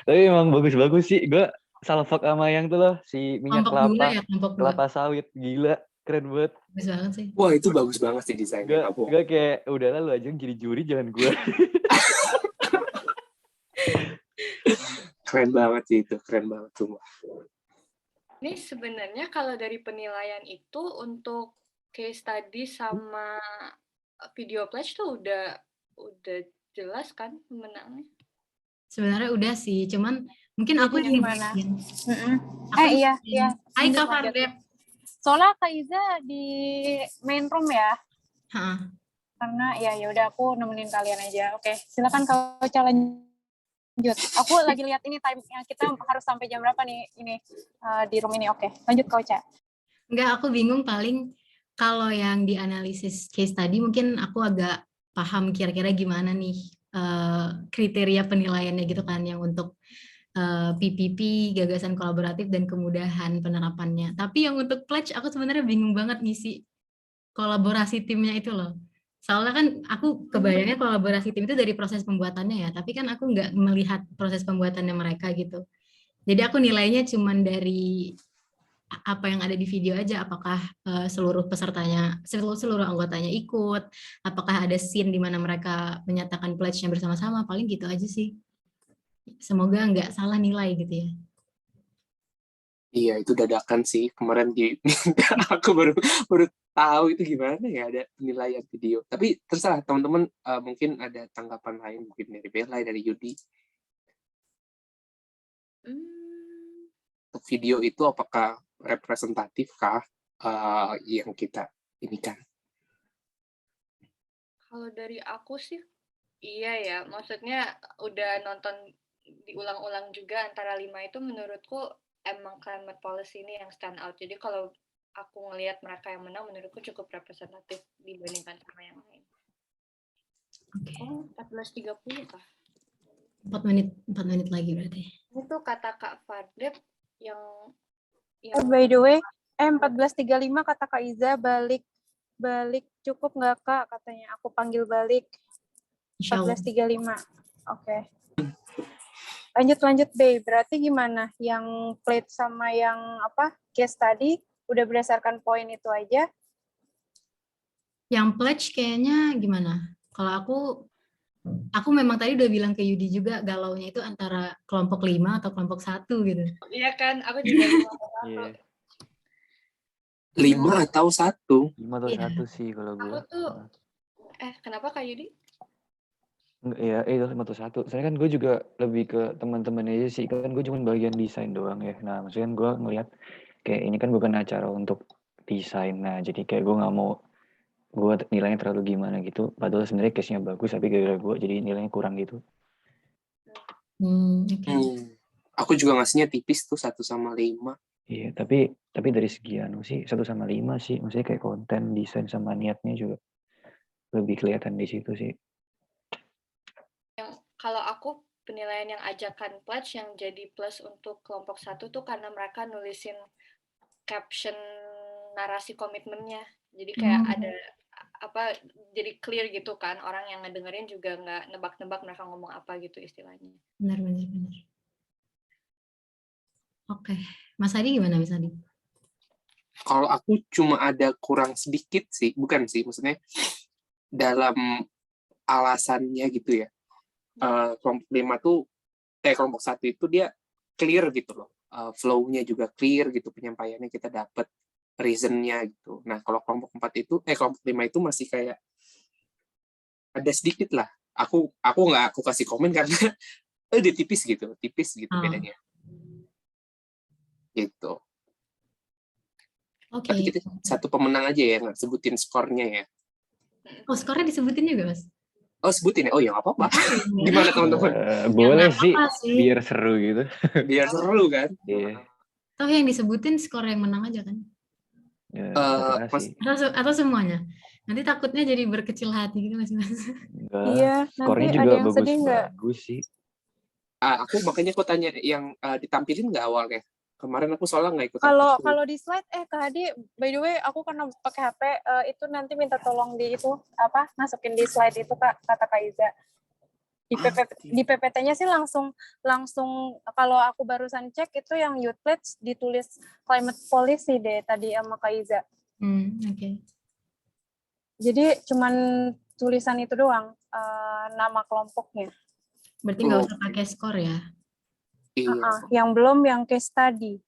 Tapi emang bagus-bagus sih. Gue salfok sama yang tuh loh, si minyak kelapa, kelapa sawit. Gila, keren banget. Bagus banget sih. Wah, itu bagus banget sih desainnya. Gue kayak, udahlah lu aja yang jadi juri, jangan gue. Keren banget sih itu, keren banget tuh. Ini sebenarnya kalau dari penilaian itu untuk case study sama video pledge tuh udah jelas kan pemenangnya? Sebenarnya udah sih, cuman mungkin aku yang gimana? Iya. Hai Kak Fardep. Soalnya Kak Iza di main room ya. Karena ya udah aku nemenin kalian aja. Oke, silakan Kak Ocha lanjut. Aku lagi lihat ini time-nya kita harus sampai jam berapa nih ini di room ini. Oke, lanjut Kak Ocha. Enggak, aku bingung paling kalau yang dianalisis case tadi mungkin aku agak paham kira-kira gimana nih kriteria penilaiannya gitu kan, yang untuk PPP, gagasan kolaboratif dan kemudahan penerapannya. Tapi yang untuk pledge aku sebenarnya bingung banget ngisi kolaborasi timnya itu loh. Soalnya kan aku kebayangnya kolaborasi tim itu dari proses pembuatannya ya, tapi kan aku nggak melihat proses pembuatannya mereka gitu. Jadi aku nilainya cuman dari apa yang ada di video aja, apakah seluruh pesertanya, seluruh anggotanya ikut, apakah ada scene di mana mereka menyatakan pledge-nya bersama-sama, paling gitu aja sih. Semoga nggak salah nilai gitu ya. Iya, itu dadakan sih. Kemarin aku baru tahu itu gimana ya ada penilaian video. Tapi terserah teman-teman, mungkin ada tanggapan lain, mungkin dari Belay, dari Yudi. Untuk video itu apakah representatif kah yang kita ini kan? Kalau dari aku sih iya ya, maksudnya udah nonton diulang-ulang juga antara 5 itu menurutku emang climate policy ini yang stand out. Jadi kalau aku ngelihat mereka yang menang menurutku cukup representatif dibandingkan sama yang lain. Oh, 14.30 kah? 4 menit lagi berarti. Itu kata Kak Fardep yang By the way, 14.35 kata Kak Iza, balik cukup nggak Kak? Katanya aku panggil balik. 14.35. Oke. Lanjut Bay. Berarti gimana? Yang plate sama yang case tadi udah berdasarkan poin itu aja? Yang pledge kayaknya gimana? Kalau aku memang tadi udah bilang ke Yudi juga galaunya itu antara kelompok 5 atau kelompok 1 gitu. Iya kan, aku juga 5 atau 1? 5 atau 1 sih kalau gue. Aku tuh kenapa Kak Yudi? Iya, itu 5 atau 1. Saya kan gue juga lebih ke teman-teman aja sih, kan gue cuma bagian desain doang ya. Nah, maksudnya gue ngelihat kayak ini kan bukan acara untuk desain. Nah, jadi kayak gue nggak mau gue nilainya terlalu gimana gitu. Padahal sebenarnya case-nya bagus, tapi gara-gara gue jadi nilainya kurang gitu. Aku juga ngasihnya tipis tuh 1 sama 5. Iya, tapi dari segi sih 1 sama 5 sih. Maksudnya kayak konten, desain sama niatnya juga lebih kelihatan di situ sih. Kalau aku penilaian yang ajakan pledge yang jadi plus untuk kelompok 1 tuh karena mereka nulisin caption narasi komitmennya. Jadi kayak ada jadi clear gitu kan, orang yang ngedengerin juga nggak nebak-nebak mereka ngomong apa gitu istilahnya. Benar. Oke, Mas Adi gimana Mas Adi? Kalau aku cuma ada kurang sedikit sih, bukan sih, maksudnya dalam alasannya gitu ya. Kelompok 5 tuh, kelompok 1 itu dia clear gitu loh, flow-nya juga clear gitu, penyampaiannya kita dapat reason-nya gitu. Nah, kalau kelompok 4 itu, kelompok 5 itu masih kayak ada sedikit lah. Aku nggak aku kasih komen karena dia tipis gitu bedanya. Gitu. Oke. Tapi kita satu pemenang aja ya, nggak sebutin skornya ya. Oh, skornya disebutin juga, Mas? Oh, sebutin ya? Oh, ya nggak apa-apa. Gimana teman-teman? Boleh sih, biar seru gitu. Biar seru kan? Iya. Toh yang disebutin skor yang menang aja kan? Atau semuanya? Nanti takutnya jadi berkecil hati gitu Mas. Iya, skornya nanti juga ada yang sedih nggak? bagus sih. Makanya aku tanya yang ditampilin nggak awalnya? Kemarin aku soalnya nggak ikut. Kalau di slide Kak Hadi, by the way aku karena pakai HP itu nanti minta tolong di itu masukin di slide itu kata Kak Iza. Di PPT-nya sih langsung kalau aku barusan cek itu yang youth pledge ditulis climate policy deh tadi sama Kak Iza. Oke. Jadi cuman tulisan itu doang nama kelompoknya. Berarti nggak usah pakai skor ya? Yang belum yang case study.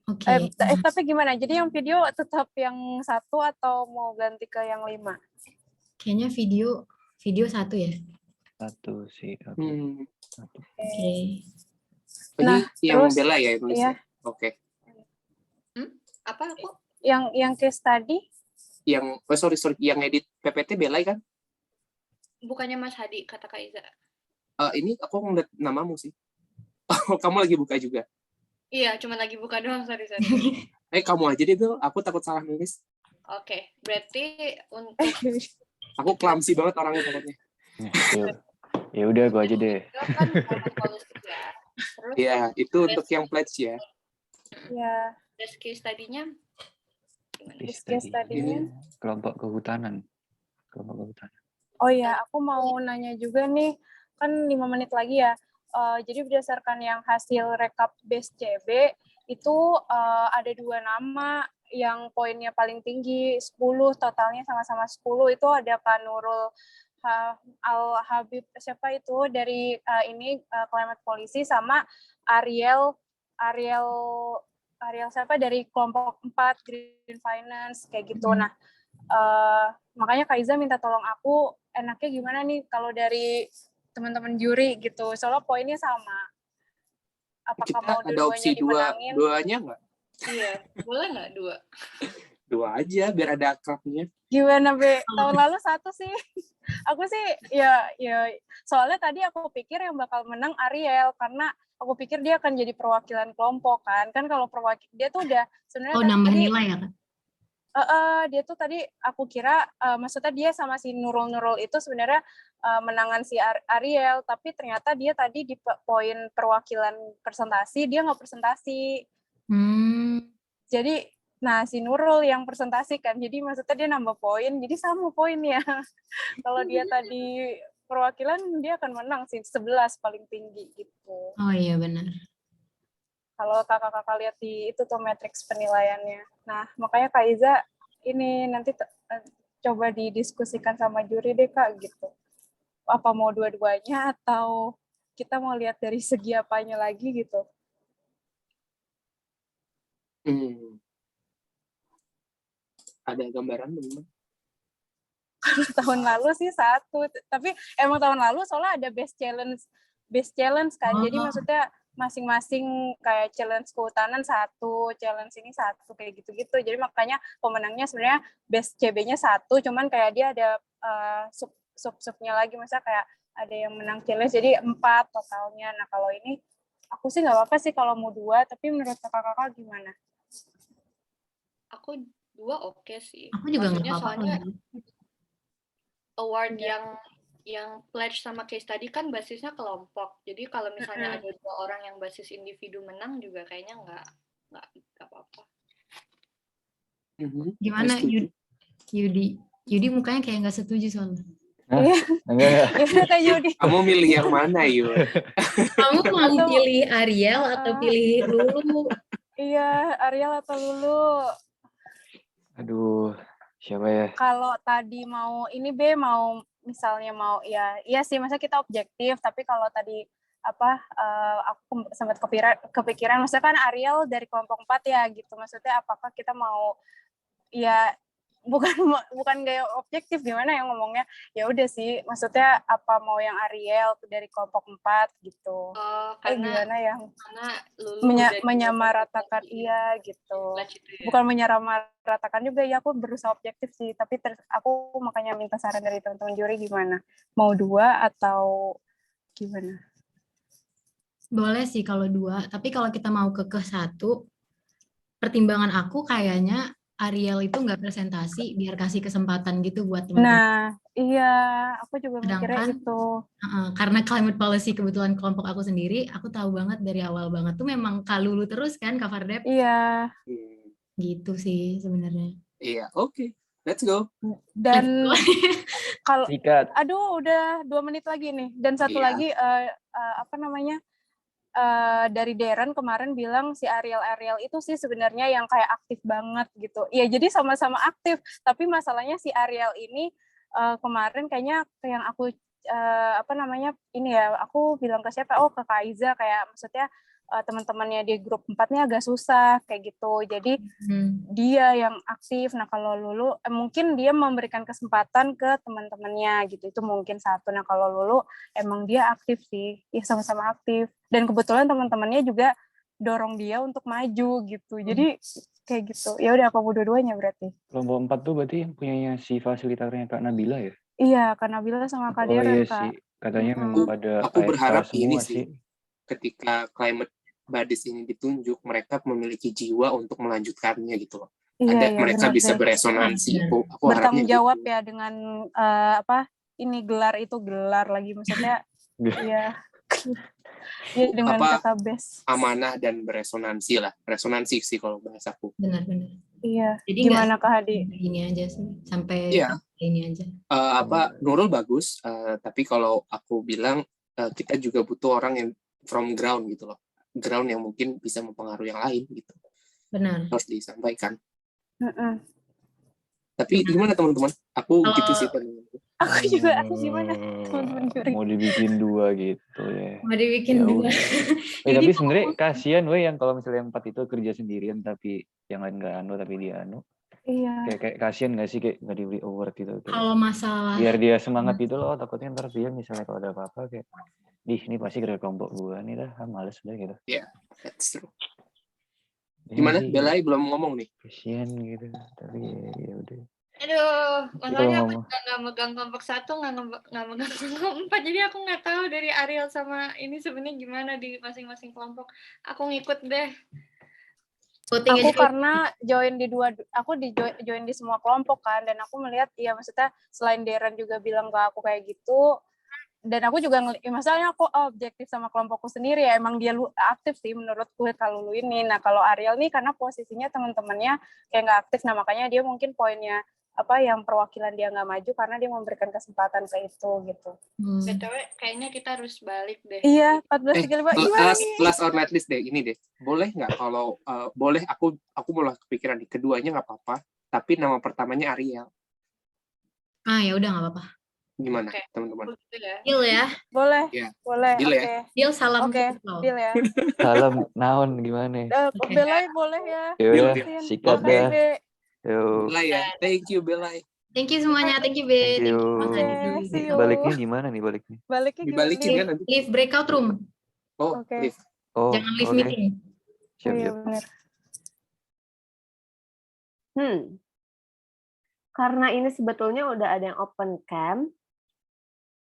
Oke. Tapi gimana? Jadi yang video tetap yang 1 atau mau ganti ke yang 5? Kayaknya video 1 ya. 1 sih. Oke. Ini yang Bella ya Indonesia. Iya. Oke. Apa aku? Yang case study? Yang sorry yang edit PPT Bella kan? Bukannya Mas Hadi kata Kak Iza. Ini aku ngeliat namamu sih. Oh, kamu lagi buka juga? Iya, cuma lagi buka doang, sorry. Kamu aja deh tuh, aku takut salah nulis. Oke, berarti untuk aku clumsy banget orangnya takutnya. Ya udah, gua aja deh. Iya, itu untuk yang pledge ya. Iya. Case study-nya Case study-nya kelompok kehutanan. Oh ya, aku mau nanya juga nih, kan 5 menit lagi ya. Jadi berdasarkan yang hasil rekap BSCB itu ada 2 nama yang poinnya paling tinggi 10, totalnya sama-sama 10 itu ada Kak Nurul Al-Habib siapa itu dari Climate Policy sama Ariel siapa dari kelompok 4 Green Finance kayak gitu. Nah, makanya Kak Iza minta tolong aku enaknya gimana nih kalau dari teman-teman juri gitu, soalnya poinnya sama. Apakah kita mau ada opsi dimenangin? duanya nggak? Iya, boleh nggak 2? 2 aja biar ada akrabnya. Gimana Be? Tahun lalu 1 sih. Aku sih ya soalnya tadi aku pikir yang bakal menang Ariel karena aku pikir dia akan jadi perwakilan kelompok kan kalau perwakilan dia tuh udah sebenarnya nambah nilai ya kan? Dia tuh tadi aku kira maksudnya dia sama si Nurul itu sebenarnya menangan si Ariel, tapi ternyata dia tadi di poin perwakilan presentasi dia nggak presentasi. Jadi nah si Nurul yang presentasi kan, jadi maksudnya dia nambah poin, jadi sama poinnya. Kalau dia tadi perwakilan dia akan menang sih 11 paling tinggi gitu. Oh iya benar. Kalau kakak-kakak lihat di itu tuh matriks penilaiannya. Nah, makanya Kak Iza ini nanti coba didiskusikan sama juri deh Kak gitu. Apa mau dua-duanya atau kita mau lihat dari segi apanya lagi gitu. Ada gambaran belum? Tahun lalu sih 1, tapi emang tahun lalu soalnya ada best challenge kan. Jadi maksudnya masing-masing kayak challenge kehutanan 1, challenge ini 1 kayak gitu-gitu. Jadi makanya pemenangnya sebenarnya best CB-nya 1, cuman kayak dia ada sub-subnya lagi, misalnya kayak ada yang menang challenge jadi 4 totalnya. Nah kalau ini aku sih nggak apa-apa sih kalau mau 2, tapi menurut kakak-kakak gimana? Aku 2 oke sih. Aku juga nggak Maksudnya apa-apa. soalnya award yang pledge sama case tadi kan basisnya kelompok. Jadi kalau misalnya ada 2 orang yang basis individu menang juga kayaknya nggak apa-apa. Gimana Yudi mukanya kayak nggak setuju soalnya. Enggak. Kamu milih yang mana, Yud? Kamu mau pilih Ariel atau pilih Lulu? Iya, Ariel atau Lulu. Aduh, siapa ya? Kalau tadi mau ini mau misalnya mau iya sih masa kita objektif, tapi kalau tadi aku sempat kepikiran maksudnya kan Ariel dari kelompok 4 ya gitu, maksudnya apakah kita mau ya bukan gaya objektif, gimana ya ngomongnya, ya udah sih maksudnya apa mau yang Ariel dari kelompok 4 gitu. Gimana yang menyamaratakan iya gitu, bukan menyamaratakan juga ya, aku berusaha objektif sih, tapi aku makanya minta saran dari teman-teman juri gimana, mau 2 atau gimana? Boleh sih kalau 2, tapi kalau kita mau ke 1, pertimbangan aku kayaknya Ariel itu nggak presentasi, biar kasih kesempatan gitu buat teman-teman. Nah, iya, aku juga mikirnya itu. Karena climate policy kebetulan kelompok aku sendiri, aku tahu banget dari awal banget tuh memang Kak Lulu terus kan, Kak Fardep. Iya. Gitu sih sebenarnya. Iya, oke. Let's go. Dan kalau aduh udah 2 menit lagi nih. Dan satu lagi dari Darren kemarin bilang si Ariel itu sih sebenarnya yang kayak aktif banget gitu. Iya, jadi sama-sama aktif, tapi masalahnya si Ariel ini kemarin kayaknya yang aku aku bilang ke siapa? Ke Kak Iza, kayak maksudnya teman-temannya di grup 4-nya agak susah kayak gitu. Jadi dia yang aktif. Nah, kalau Lulu mungkin dia memberikan kesempatan ke teman-temannya gitu. Itu mungkin 1. Nah, kalau Lulu emang dia aktif sih. Ya sama-sama aktif. Dan kebetulan teman-temannya juga dorong dia untuk maju gitu. Jadi kayak gitu. Ya udah, aku dua-duanya berarti. Kelompok 4 tuh berarti punyanya si fasilitatornya Kak Nabila ya? Iya, Kak Nabila sama Kak Darren, iya Kak. Sih. Katanya memang pada aku berharap semua ini sih. Ketika climate buddies ini ditunjuk, mereka memiliki jiwa untuk melanjutkannya gitu loh. Mereka bisa beresonansi. Aku bertanggung jawab gitu. Ya dengan gelar lagi maksudnya. Iya. Ya, dengan kata best. Amanah dan beresonansi lah. Resonansi sih kalau bahasaku. Benar-benar. Iya. Jadi gimana Kak Hadi? Ini aja sih sampai ini aja. Nurul bagus, tapi kalau aku bilang kita juga butuh orang yang from ground gitu loh. Ground yang mungkin bisa mempengaruhi yang lain gitu. Benar. Harus disampaikan. Tapi gimana teman-teman? Aku gitu sih teman-teman. Aku juga, gimana teman-teman juri? Mau dibikin 2 gitu ya. Mau dibikin 2. Tapi sebenarnya kasihan yang kalau misalnya 4 itu kerja sendirian tapi yang lain nggak tapi dia Iya. Kayak kasihan nggak sih kayak nggak diberi award gitu. Kalau masalah. Biar dia semangat gitu loh, takutnya ntar dia misalnya kalau ada apa-apa kayak, ini pasti gara kelompok gua nih dah, males udah gitu. Iya, that's true. Gimana? Belai belum ngomong nih. Kasihan gitu, tapi ya udah. Aduh, masalahnya aku juga nggak megang kelompok 1, nggak megang kelompok 4, jadi aku nggak tahu dari Ariel sama ini sebenarnya gimana di masing-masing kelompok. Aku ngikut deh. Voting Aku aja. karena join join di semua kelompok kan, dan aku melihat ya maksudnya selain Darren juga bilang ke aku kayak gitu, dan aku juga masalahnya aku objektif sama kelompokku sendiri ya, emang dia aktif sih menurutku kalau lu ini. Nah kalau Ariel nih karena posisinya teman-temannya kayak nggak aktif, nah makanya dia mungkin poinnya yang perwakilan dia nggak maju karena dia memberikan kesempatan ke itu gitu. BTW kayaknya kita harus balik deh. Iya, 14.35 gimana nih? Last or not least deh, ini deh. Boleh nggak kalau boleh aku malah kepikiran di keduanya nggak apa-apa, tapi nama pertamanya Ariel. Ya udah nggak apa-apa. Gimana teman-teman? Deal ya. Boleh. Ya. Boleh. Deal ya. Oke. Deal, salam. Oke, deal ya. Salam naon gimana? Belai boleh ya. Yaudah, Sin. sikat Makasih, dah. Be. Yo. Belai ya. Thank you Belai. Thank you semuanya. Thank you, Be. Thank you. See you. Baliknya gimana nih baliknya? Baliknya Dibalikin kan nanti. Leave breakout room. Oh, Oke. leave. Oh, Jangan leave oke. meeting. Siap, Iya siap. benar. Karena ini sebetulnya udah ada yang open cam,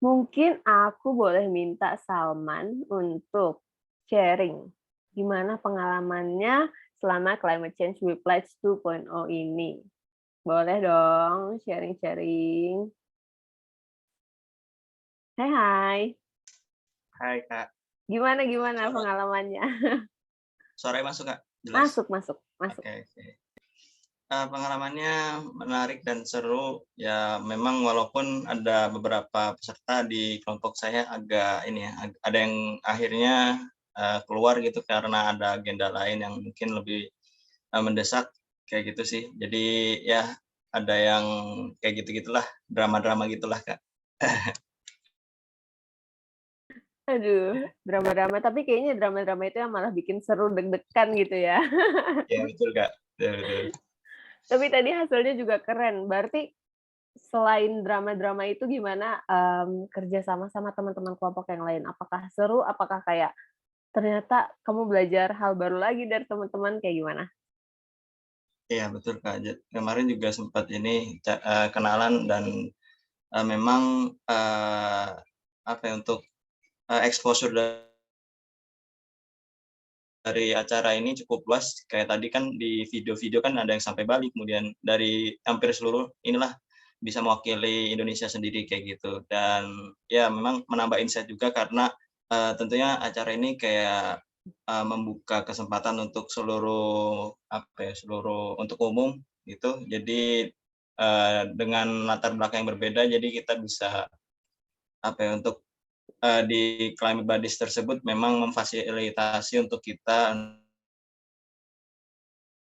mungkin aku boleh minta Salman untuk sharing gimana pengalamannya selama Climate Change We Pledge 2.0 ini. Boleh dong sharing-sharing. Hai. Hai Kak, Gimana pengalamannya? suaranya masuk Kak? Jelas? Masuk. Oke. Pengalamannya menarik dan seru ya, memang walaupun ada beberapa peserta di kelompok saya agak ada yang akhirnya keluar gitu karena ada agenda lain yang mungkin lebih mendesak kayak gitu sih. Jadi ya ada yang kayak gitu-gitulah, drama-drama gitulah Kak. Aduh, drama-drama, tapi kayaknya drama-drama itu yang malah bikin seru, deg-degan gitu ya. Ya betul Kak, betul. Tapi tadi hasilnya juga keren. Berarti selain drama-drama itu gimana kerja sama teman-teman kelompok yang lain? Apakah seru? Apakah kayak ternyata kamu belajar hal baru lagi dari teman-teman, kayak gimana? Iya betul Kak. Kemarin juga sempat kenalan dan memang untuk exposure dari acara ini cukup luas. Kayak tadi kan di video-video kan ada yang sampai Bali, kemudian dari hampir seluruh inilah bisa mewakili Indonesia sendiri kayak gitu. Dan ya memang menambah insight juga karena tentunya acara ini kayak membuka kesempatan untuk seluruh untuk umum gitu. Jadi dengan latar belakang yang berbeda, jadi kita bisa untuk di climate buddies tersebut memang memfasilitasi untuk kita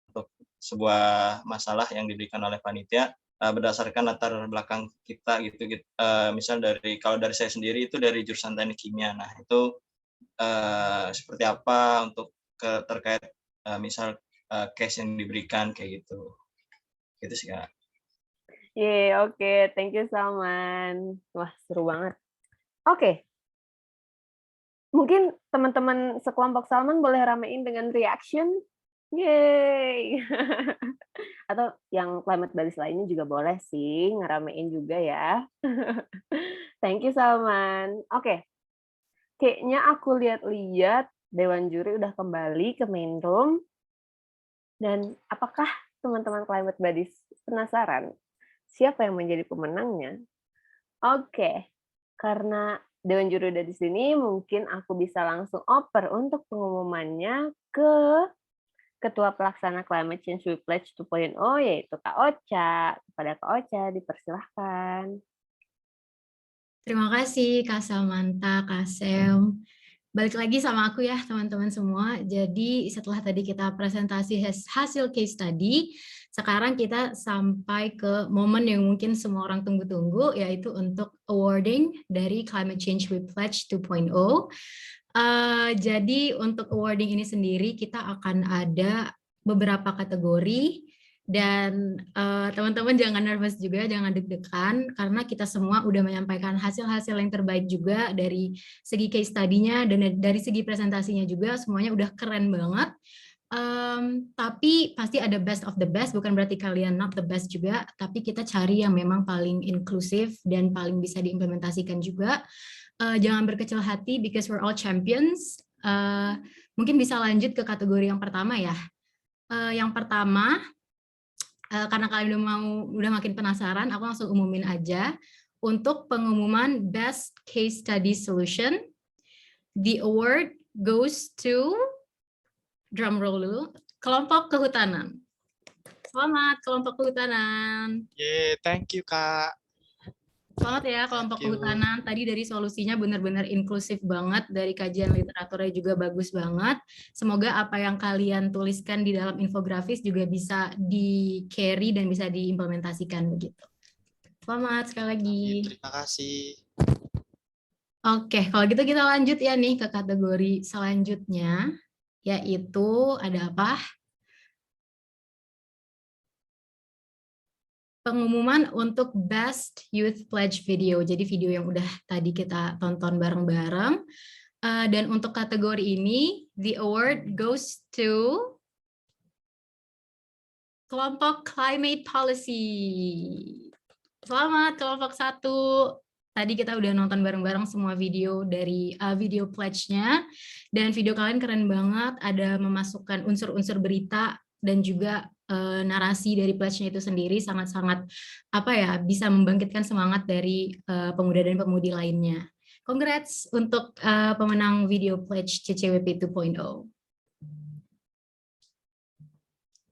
untuk sebuah masalah yang diberikan oleh panitia berdasarkan latar belakang kita gitu. Misal kalau dari saya sendiri itu dari jurusan teknik kimia. Nah itu seperti apa untuk terkait misal case yang diberikan kayak gitu. Gitu sih Kak. Oke. Thank you Salman. Wah, seru banget. Oke. Mungkin teman-teman sekelompok Salman boleh ramein dengan reaction. Yeay. Atau yang climate buddies lainnya juga boleh sih ngeramein juga ya. Thank you Salman. Oke. Kayaknya aku lihat-lihat Dewan Juri udah kembali ke main room. Dan apakah teman-teman climate buddies penasaran siapa yang menjadi pemenangnya? Oke. Karena Dewan Juri udah di sini, mungkin aku bisa langsung oper untuk pengumumannya ke Ketua Pelaksana Climate Change We Pledge 2.0, yaitu Kak Ocha. Kepada Kak Ocha, dipersilahkan. Terima kasih Kak Samantha, Kak Sem. Balik lagi sama aku ya teman-teman semua. Jadi setelah tadi kita presentasi hasil case study, sekarang kita sampai ke momen yang mungkin semua orang tunggu-tunggu, yaitu untuk awarding dari Climate Change We Pledge 2.0. Jadi untuk awarding ini sendiri kita akan ada beberapa kategori. Dan teman-teman jangan nervous juga, jangan deg-degan, karena kita semua udah menyampaikan hasil-hasil yang terbaik juga dari segi case study-nya dan dari segi presentasinya juga, semuanya udah keren banget. Tapi pasti ada best of the best, bukan berarti kalian not the best juga, tapi kita cari yang memang paling inklusif dan paling bisa diimplementasikan juga. Jangan berkecil hati, because we're all champions. Mungkin bisa lanjut ke kategori yang pertama ya. Yang pertama, karena kalian udah makin penasaran, aku langsung umumin aja. Untuk pengumuman Best Case Study Solution, the award goes to, drum roll dulu, kelompok kehutanan. Selamat kelompok kehutanan. Thank you Kak. Selamat ya kelompok kehutanan. Tadi dari solusinya benar-benar inklusif banget, dari kajian literaturnya juga bagus banget. Semoga apa yang kalian tuliskan di dalam infografis juga bisa di-carry dan bisa diimplementasikan begitu. Selamat sekali lagi. Terima kasih. Oke, kalau gitu kita lanjut ya nih ke kategori selanjutnya, yaitu ada apa? Pengumuman untuk Best Youth Pledge Video. Jadi video yang udah tadi kita tonton bareng-bareng. Dan untuk kategori ini, the award goes to kelompok Climate Policy. Selamat kelompok 1. Tadi kita udah nonton bareng-bareng semua video dari video pledge-nya. Dan video kalian keren banget, ada memasukkan unsur-unsur berita dan juga narasi dari pledge-nya itu sendiri sangat-sangat bisa membangkitkan semangat dari pemuda dan pemudi lainnya. Congrats untuk pemenang video pledge CCWP 2.0.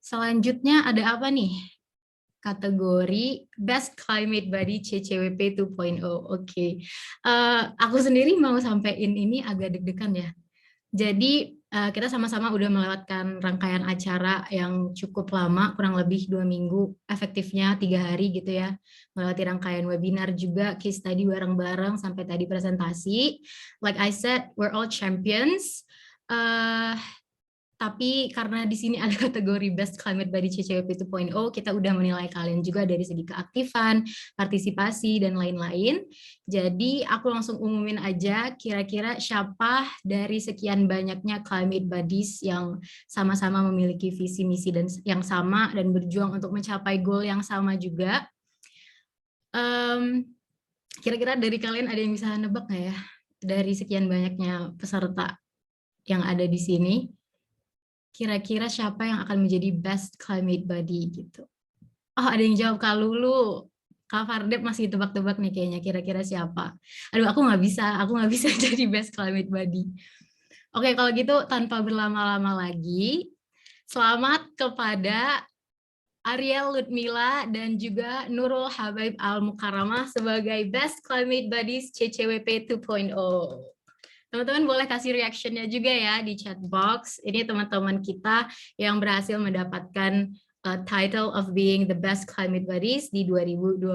Selanjutnya ada apa nih? Kategori Best Climate Buddy CCWP 2.0. Oke. Aku sendiri mau sampein ini agak deg-degan ya. Jadi kita sama-sama udah melewatkan rangkaian acara yang cukup lama, kurang lebih 2 minggu, efektifnya 3 hari gitu ya. Melewati rangkaian webinar juga, case study bareng-bareng, sampai tadi presentasi. Like I said, we're all champions. Tapi karena di sini ada kategori Best Climate Buddy CCWP 2.0, kita udah menilai kalian juga dari segi keaktifan, partisipasi, dan lain-lain. Jadi aku langsung umumin aja kira-kira siapa dari sekian banyaknya Climate Buddies yang sama-sama memiliki visi misi dan yang sama dan berjuang untuk mencapai goal yang sama juga. Kira-kira dari kalian ada yang bisa nebak nggak ya? Dari sekian banyaknya peserta yang ada di sini, kira-kira siapa yang akan menjadi Best Climate Buddy gitu. Oh, ada yang jawab Kak Lulu. Kak Fardep masih tebak-tebak nih kayaknya, kira-kira siapa. Aduh, aku nggak bisa jadi Best Climate Buddy. Oke, kalau gitu tanpa berlama-lama lagi, selamat kepada Ariel Ludmila dan juga Nurul Habaib Al-Mukarramah sebagai Best Climate Buddies CCWP 2.0. Teman-teman boleh kasih reaction-nya juga ya di chat box. Ini teman-teman kita yang berhasil mendapatkan title of being the best climate buddies di 2022.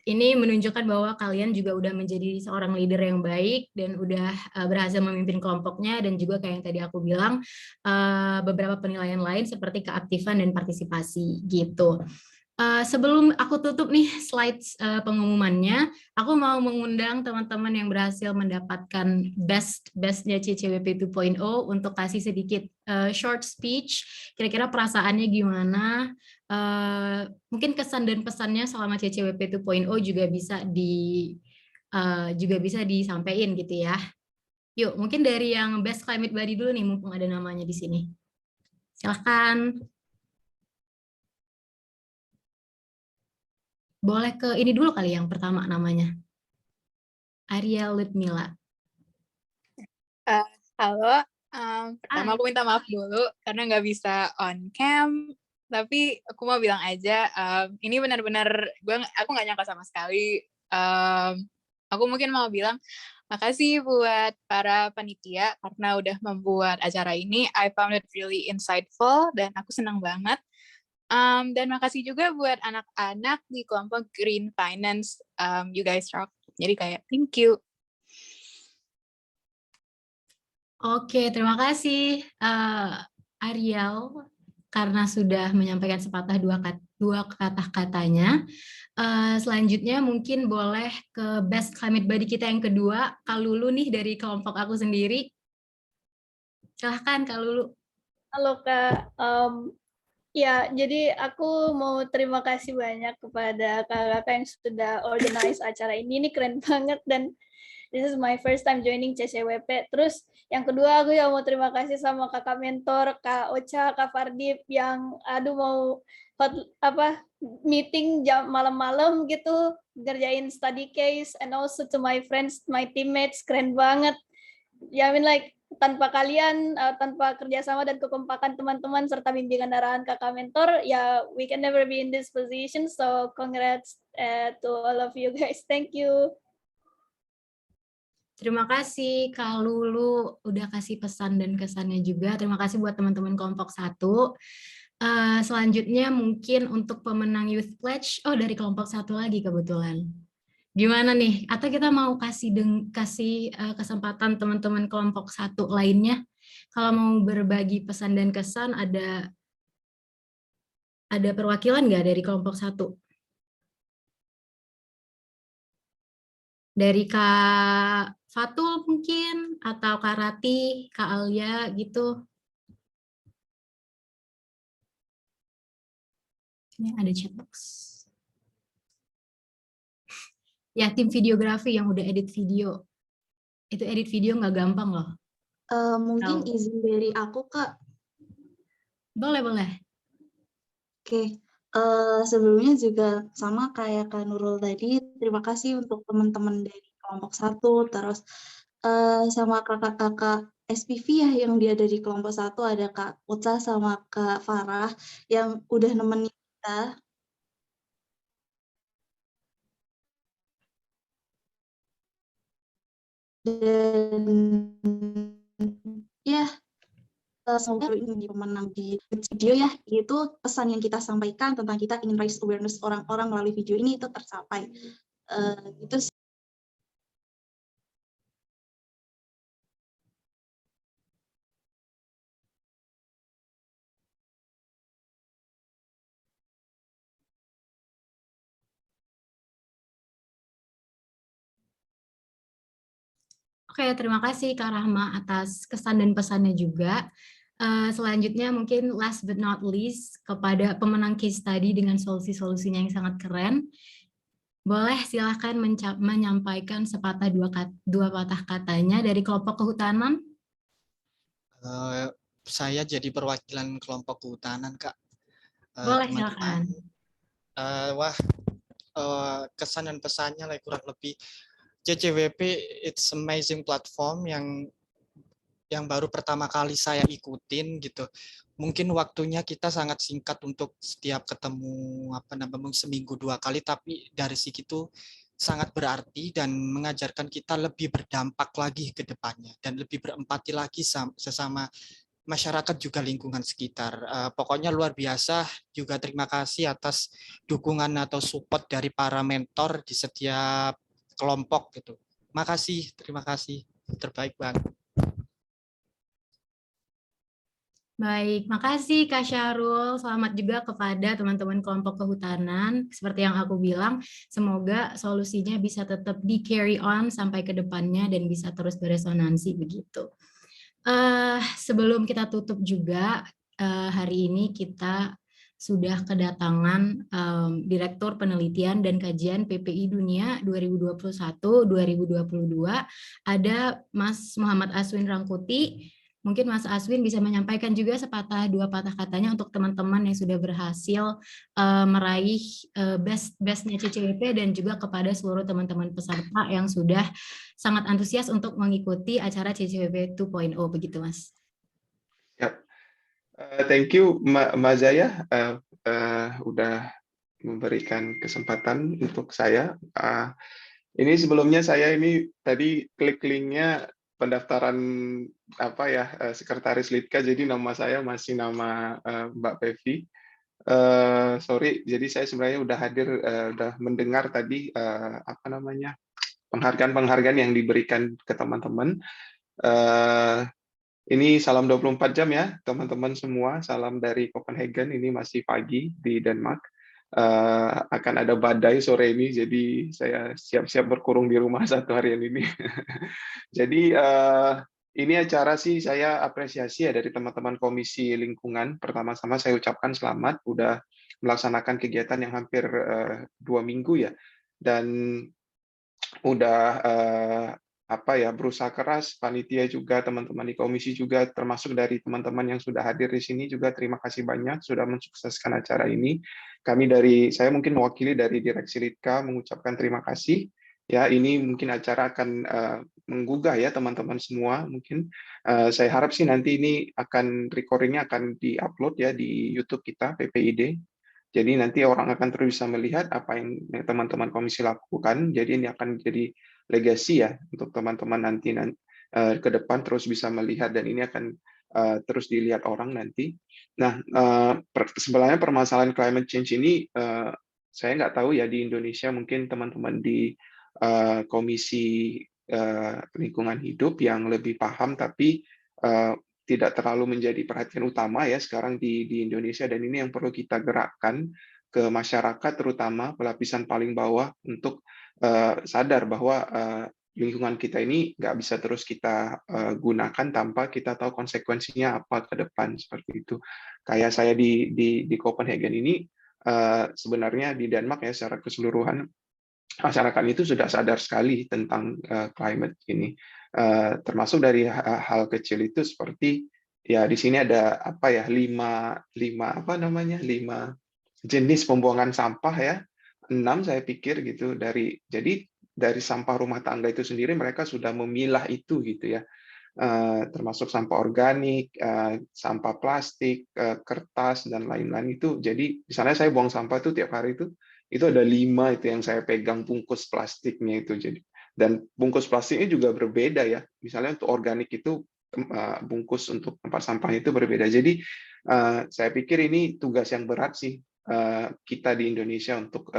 Ini menunjukkan bahwa kalian juga udah menjadi seorang leader yang baik dan udah berhasil memimpin kelompoknya, dan juga kayak yang tadi aku bilang, beberapa penilaian lain seperti keaktifan dan partisipasi gitu. Sebelum aku tutup nih slides pengumumannya, aku mau mengundang teman-teman yang berhasil mendapatkan bestnya CCWP 2.0 untuk kasih sedikit short speech. Kira-kira perasaannya gimana? Mungkin kesan dan pesannya selama CCWP 2.0 juga bisa disampaikan gitu ya. Yuk, mungkin dari yang Best Climate Buddy dulu nih, mumpung ada namanya di sini. Silahkan. Boleh ke ini dulu kali yang pertama namanya. Ariel Ludmila. Halo, pertama aku minta maaf dulu karena nggak bisa on cam. Tapi aku mau bilang aja, ini benar-benar aku nggak nyangka sama sekali. Aku mungkin mau bilang makasih buat para panitia karena udah membuat acara ini. I found it really insightful dan aku senang banget. Dan makasih juga buat anak-anak di kelompok Green Finance. You guys rock. Jadi kayak thank you. Oke, terima kasih Ariel karena sudah menyampaikan sepatah dua kata-katanya. Selanjutnya mungkin boleh ke Best Climate Buddy kita yang kedua, Kak Lulu nih dari kelompok aku sendiri. Silahkan Kak Lulu. Halo Kak. Ya, jadi aku mau terima kasih banyak kepada kakak-kakak yang sudah organize acara ini. Ini keren banget dan This is my first time joining CCWP. Terus yang kedua aku mau terima kasih sama kakak mentor, Kak Ocha, Kak Fardip yang mau meeting jam malam-malam gitu, ngerjain study case, and also to my friends, my teammates, keren banget. Ya, tanpa kalian, tanpa kerjasama dan kekompakan teman-teman serta bimbingan arahan kakak mentor, ya we can never be in this position. So congrats to all of you guys. Thank you. Terima kasih Kak Lulu udah kasih pesan dan kesannya juga. Terima kasih buat teman-teman kelompok 1. Selanjutnya mungkin untuk pemenang Youth Pledge, dari kelompok 1 lagi kebetulan. Gimana nih? Atau kita mau kasih kesempatan teman-teman kelompok 1 lainnya, kalau mau berbagi pesan dan kesan, ada perwakilan nggak dari kelompok 1? Dari Kak Fatul mungkin, atau Kak Rati, Kak Alia gitu. Ini ada chat box. Ya, tim videografi yang udah edit video. Itu edit video nggak gampang loh. Mungkin izin dari aku, Kak. Boleh. Oke. Sebelumnya juga sama kayak Kak Nurul tadi, terima kasih untuk teman-teman dari kelompok 1, terus sama kakak-kakak SPV ya yang dia dari kelompok 1, ada Kak Uca sama Kak Farah yang udah nemenin kita. Dan ya, semoga ini menjadi pemenang di video ya, itu pesan yang kita sampaikan tentang kita ingin raise awareness orang-orang melalui video ini itu tercapai. Gitu sih. Oke, terima kasih Kak Rahma atas kesan dan pesannya juga. Selanjutnya mungkin last but not least kepada pemenang case study dengan solusi-solusinya yang sangat keren. Boleh silahkan menyampaikan sepatah dua patah katanya dari kelompok kehutanan. Saya jadi perwakilan kelompok kehutanan, Kak. Boleh, silakan. Kesan dan pesannya kurang lebih CCWP it's amazing platform yang baru pertama kali saya ikutin gitu. Mungkin waktunya kita sangat singkat untuk setiap ketemu seminggu 2 kali, tapi dari situ sangat berarti dan mengajarkan kita lebih berdampak lagi ke depannya dan lebih berempati lagi sesama masyarakat juga lingkungan sekitar. Pokoknya luar biasa. Juga terima kasih atas dukungan atau support dari para mentor di setiap kelompok gitu. Makasih, terima kasih. Terbaik banget. Baik, makasih Kak Syahrul. Selamat juga kepada teman-teman kelompok kehutanan. Seperti yang aku bilang, semoga solusinya bisa tetap di carry on sampai ke depannya dan bisa terus beresonansi begitu. Sebelum kita tutup juga, hari ini kita sudah kedatangan Direktur Penelitian dan Kajian PPI Dunia 2021-2022, ada Mas Muhammad Aswin Rangkuti. Mungkin Mas Aswin bisa menyampaikan juga sepatah dua patah katanya untuk teman-teman yang sudah berhasil meraih bestnya CCWP dan juga kepada seluruh teman-teman peserta yang sudah sangat antusias untuk mengikuti acara CCWP 2.0 begitu, Mas. Thank you Mbak Zaya udah memberikan kesempatan untuk saya. Ini sebelumnya saya ini tadi klik linknya pendaftaran Sekretaris Lidka, jadi nama saya masih nama Mbak Pevi. Sorry, jadi saya sebenarnya udah hadir, udah mendengar tadi penghargaan-penghargaan yang diberikan ke teman-teman. Ini salam 24 jam ya teman-teman semua, salam dari Copenhagen, ini masih pagi di Denmark. Akan ada badai sore ini, jadi saya siap-siap berkurung di rumah satu harian ini. Jadi ini acara sih saya apresiasi ya dari teman-teman Komisi Lingkungan. Pertama-tama saya ucapkan selamat udah melaksanakan kegiatan yang hampir 2 minggu ya, dan udah berusaha keras, panitia juga, teman-teman di komisi juga, termasuk dari teman-teman yang sudah hadir di sini juga terima kasih banyak sudah mensukseskan acara ini. Saya mungkin mewakili dari Direksi Litka mengucapkan terima kasih. Ya, ini mungkin acara akan menggugah ya teman-teman semua. Mungkin saya harap sih nanti ini recordingnya akan diupload ya di YouTube kita PPID. Jadi nanti orang akan terus bisa melihat apa yang teman-teman komisi lakukan. Jadi ini akan menjadi legasi ya untuk teman-teman nanti ke depan terus bisa melihat, dan ini akan terus dilihat orang nanti. Nah, sebenarnya permasalahan climate change ini saya nggak tahu ya di Indonesia, mungkin teman-teman di komisi lingkungan hidup yang lebih paham, tapi tidak terlalu menjadi perhatian utama ya sekarang di Indonesia, dan ini yang perlu kita gerakkan ke masyarakat, terutama pelapisan paling bawah untuk sadar bahwa lingkungan kita ini nggak bisa terus kita gunakan tanpa kita tahu konsekuensinya apa ke depan, seperti itu. Kayak saya di Copenhagen ini sebenarnya di Denmark ya secara keseluruhan masyarakat itu sudah sadar sekali tentang climate ini. Termasuk dari hal kecil itu seperti ya di sini ada 5 jenis pembuangan sampah ya, 6 saya pikir gitu. Jadi dari sampah rumah tangga itu sendiri mereka sudah memilah itu gitu ya, termasuk sampah organik, sampah plastik, kertas dan lain-lain itu. Jadi misalnya saya buang sampah itu tiap hari itu ada 5 itu yang saya pegang bungkus plastiknya itu. Jadi, dan bungkus plastiknya juga berbeda ya. Misalnya untuk organik itu bungkus untuk tempat sampahnya itu berbeda. Jadi saya pikir ini tugas yang berat sih kita di Indonesia untuk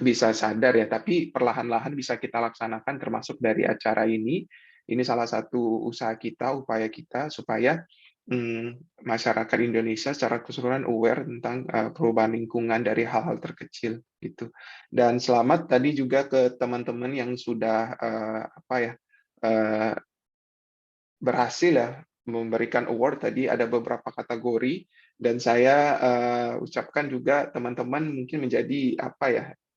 bisa sadar ya. Tapi perlahan-lahan bisa kita laksanakan termasuk dari acara ini. Ini salah satu usaha kita, upaya kita supaya masyarakat Indonesia secara keseluruhan aware tentang perubahan lingkungan dari hal-hal terkecil gitu. Dan selamat tadi juga ke teman-teman yang sudah berhasil ya memberikan award tadi, ada beberapa kategori, dan saya ucapkan juga teman-teman mungkin menjadi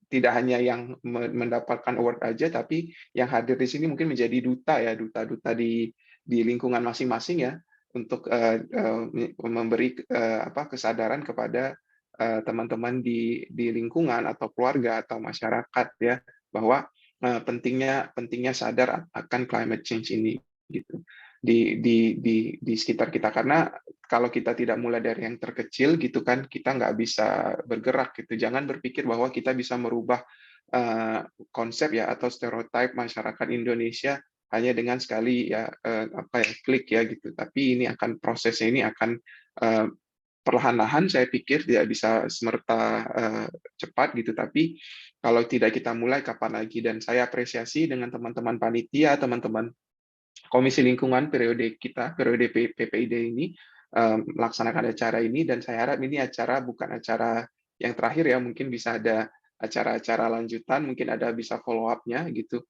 tidak hanya yang mendapatkan award aja, tapi yang hadir di sini mungkin menjadi duta di lingkungan masing-masing ya, untuk memberi kesadaran kepada teman-teman di lingkungan atau keluarga atau masyarakat ya, bahwa pentingnya sadar akan climate change ini gitu di sekitar kita. Karena kalau kita tidak mulai dari yang terkecil gitu kan, kita nggak bisa bergerak gitu. Jangan berpikir bahwa kita bisa merubah konsep ya atau stereotip masyarakat Indonesia hanya dengan sekali ya klik ya gitu. Tapi ini prosesnya ini akan perlahan-lahan, saya pikir tidak bisa semerta cepat gitu. Tapi kalau tidak kita mulai, kapan lagi? Dan saya apresiasi dengan teman-teman panitia, teman-teman Komisi Lingkungan periode PPID ini melaksanakan acara ini, dan saya harap ini bukan acara yang terakhir ya, mungkin bisa ada acara-acara lanjutan, mungkin ada bisa follow up-nya gitu.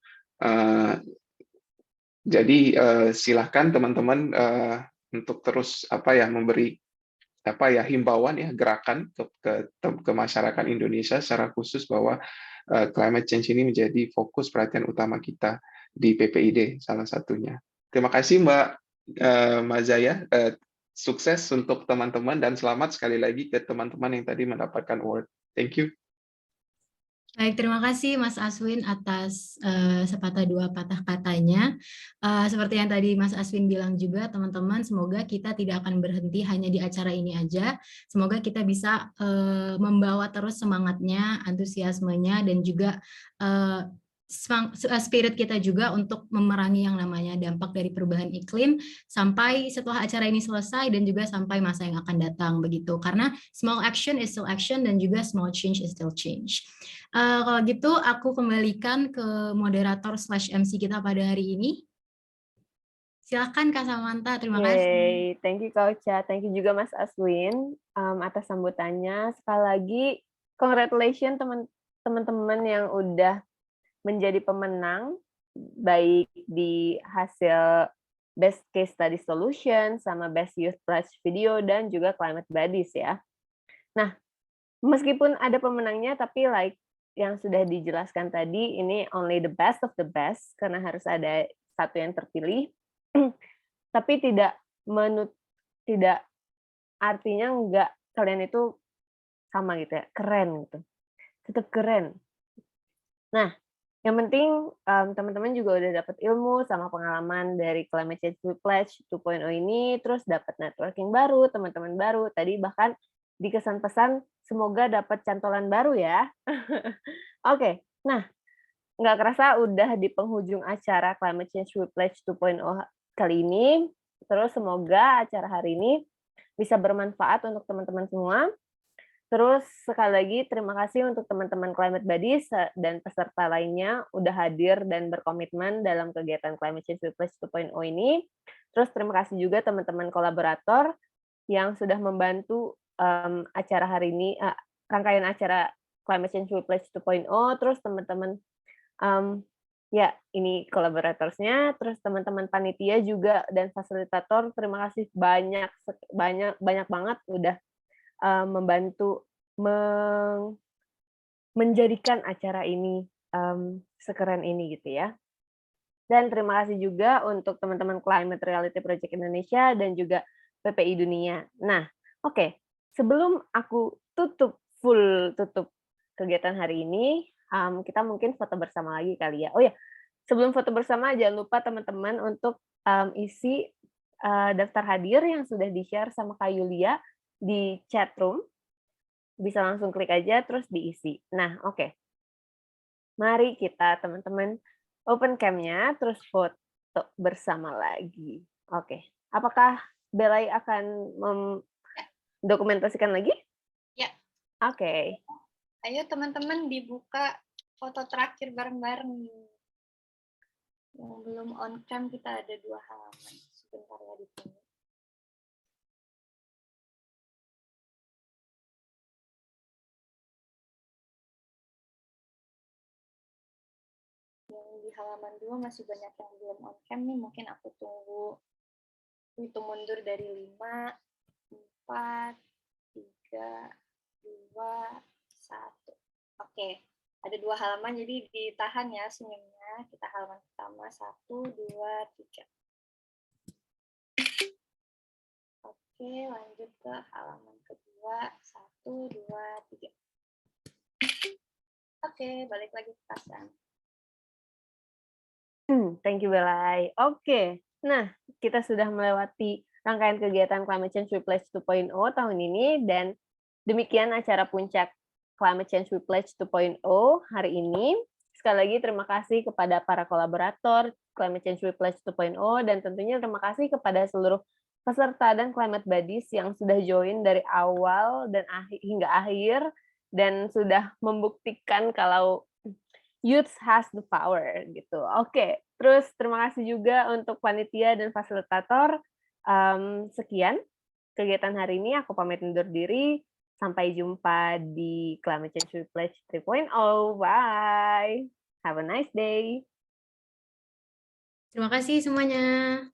Jadi silahkan teman-teman untuk terus memberi himbauan ya, gerakan ke masyarakat Indonesia secara khusus bahwa climate change ini menjadi fokus perhatian utama kita di PPID salah satunya. Terima kasih Mbak Mazaya, sukses untuk teman-teman dan selamat sekali lagi ke teman-teman yang tadi mendapatkan award. Thank you. Baik, terima kasih Mas Aswin atas sepatah dua patah katanya. Seperti yang tadi Mas Aswin bilang juga, teman-teman, semoga kita tidak akan berhenti hanya di acara ini aja. Semoga kita bisa membawa terus semangatnya, antusiasmenya, dan juga spirit kita juga untuk memerangi yang namanya dampak dari perubahan iklim sampai setelah acara ini selesai dan juga sampai masa yang akan datang begitu, karena small action is still action dan juga small change is still change. Kalau gitu aku kembalikan ke moderator / MC kita pada hari ini. Silahkan Kak Samantha, terima kasih. Thank you Kak Ocha, thank you juga Mas Aswin atas sambutannya. Sekali lagi congratulations teman-teman yang udah menjadi pemenang baik di hasil Best Case Study Solution sama Best Youth Prize Video dan juga Climate Buddies ya. Nah, meskipun ada pemenangnya, tapi yang sudah dijelaskan tadi ini only the best of the best karena harus ada satu yang terpilih. Tapi tidak artinya enggak kalian itu sama gitu ya, keren gitu. Tetap keren. Nah, yang penting teman-teman juga udah dapat ilmu sama pengalaman dari Climate Change We Pledge 2.0 ini, terus dapat networking baru, teman-teman baru. Tadi bahkan di kesan-pesan semoga dapat cantolan baru ya. Oke, nah nggak kerasa udah di penghujung acara Climate Change We Pledge 2.0 kali ini. Terus semoga acara hari ini bisa bermanfaat untuk teman-teman semua. Terus sekali lagi terima kasih untuk teman-teman Climate Buddies dan peserta lainnya udah hadir dan berkomitmen dalam kegiatan Climate Change We Pledge 2.0 ini. Terus terima kasih juga teman-teman kolaborator yang sudah membantu acara hari ini, rangkaian acara Climate Change We Pledge 2.0. Terus teman-teman, ya ini kolaboratorsnya, terus teman-teman panitia juga dan fasilitator, terima kasih banyak banget udah membantu menjadikan acara ini sekeren ini gitu ya. Dan terima kasih juga untuk teman-teman Climate Reality Project Indonesia dan juga PPI Dunia. Nah, oke. Sebelum aku tutup kegiatan hari ini, kita mungkin foto bersama lagi kali ya. Oh ya, sebelum foto bersama jangan lupa teman-teman untuk isi daftar hadir yang sudah di-share sama Kak Yulia di chat room. Bisa langsung klik aja terus diisi. Nah, oke. Mari kita teman-teman open cam-nya terus foto bersama lagi. Oke. Apakah Belai akan mendokumentasikan lagi? Ya. Oke. Ayo teman-teman dibuka foto terakhir bareng-bareng. Yang belum on cam kita ada 2 halaman. Sebentar ya di sini. Yang di halaman 2 masih banyak yang belum on cam nih, mungkin aku tunggu hitung mundur dari 5, 4, 3, 2, 1. Oke, ada 2 halaman, jadi ditahan ya senyumnya. Kita halaman pertama, 1, 2, 3. Oke, lanjut ke halaman kedua, 1, 2, 3. Oke, balik lagi ke pasan. Thank you, Belai. Oke, nah kita sudah melewati rangkaian kegiatan Climate Change We Pledge 2.0 tahun ini, dan demikian acara puncak Climate Change We Pledge 2.0 hari ini. Sekali lagi terima kasih kepada para kolaborator Climate Change We Pledge 2.0, dan tentunya terima kasih kepada seluruh peserta dan Climate Buddies yang sudah join dari awal dan hingga akhir, dan sudah membuktikan kalau youth has the power gitu. Oke, terus terima kasih juga untuk panitia dan fasilitator. Sekian kegiatan hari ini, aku pamit undur diri. Sampai jumpa di Climate Change We Pledge 3.0. Bye. Have a nice day. Terima kasih semuanya.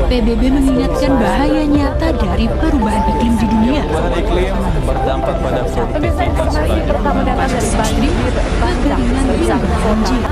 PBB mengingatkan bahaya nyata dari perubahan iklim di dunia. Perubahan iklim berdampak pada produktivitas banjir, kekeringan hingga banjir.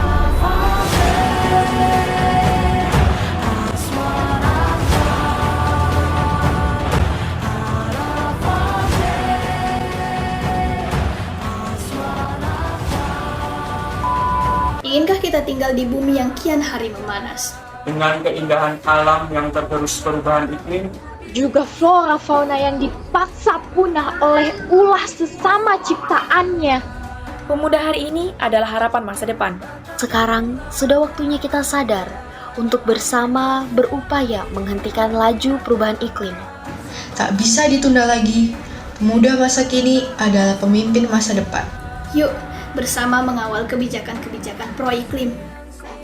Inginkah kita tinggal di bumi yang kian hari memanas? Dengan keindahan alam yang tergerus perubahan iklim, juga flora fauna yang dipaksa punah oleh ulah sesama ciptaannya. Pemuda hari ini adalah harapan masa depan. Sekarang sudah waktunya kita sadar untuk bersama berupaya menghentikan laju perubahan iklim. Tak bisa ditunda lagi. Pemuda masa kini adalah pemimpin masa depan. Yuk, bersama mengawal kebijakan-kebijakan pro-iklim.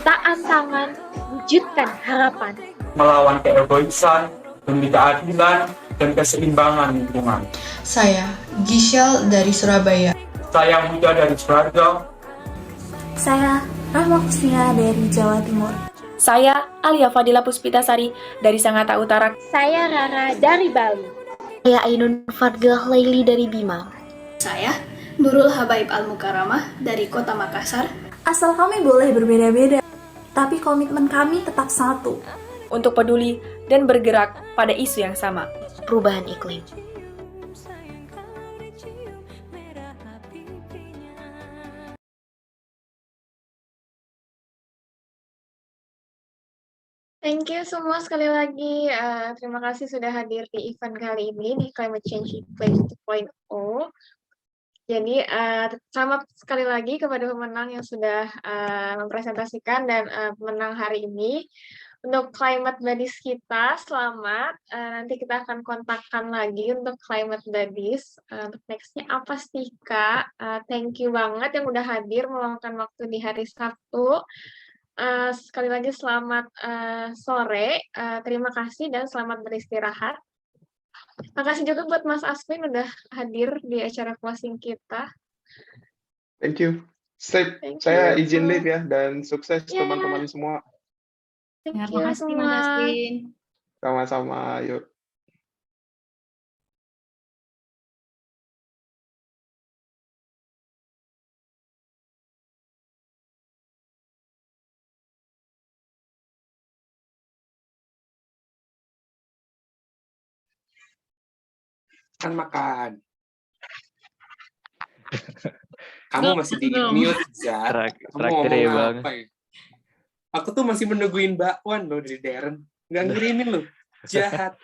Taat tangan, wujudkan harapan. melawan keegoisan demi keadilan dan keseimbangan lingkungan. Saya, Giselle dari Surabaya. Saya Buddha dari Sidoarjo. Saya Rahma Kusnia dari Jawa Timur. Saya Alia Fadila Puspitasari dari Sangatta Utara. Saya Rara dari Bali. Saya Ainun Fadgah Laili dari Bima. Saya Nurul Habaib Al-Mukaramah dari Kota Makassar. Asal kami boleh berbeda-beda, tapi komitmen kami tetap satu. Untuk peduli dan bergerak pada isu yang sama. Perubahan iklim. Thank you semua sekali lagi. Terima kasih sudah hadir di event kali ini di Climate Change Place 2.0. Jadi selamat sekali lagi kepada pemenang yang sudah mempresentasikan dan pemenang hari ini. Untuk climate buddies kita, selamat. Nanti kita akan kontakkan lagi untuk climate buddies. Untuk nextnya apa sih, Kak? Thank you banget yang udah hadir meluangkan waktu di hari Sabtu. Sekali lagi selamat sore. Terima kasih dan selamat beristirahat. Makasih juga buat Mas Aswin udah hadir di acara closing kita. Thank you. Sip, saya izin leave ya, dan sukses teman-teman semua. Thank Terima you kasih, semua. Mas Aswin. Sama-sama, yuk. Makan. Kamu masih di mute, Zat. Kamu ngomong apa ya? Aku tuh masih menungguin bakwan loh dari Darren. Nggak ngirimin loh. Jahat.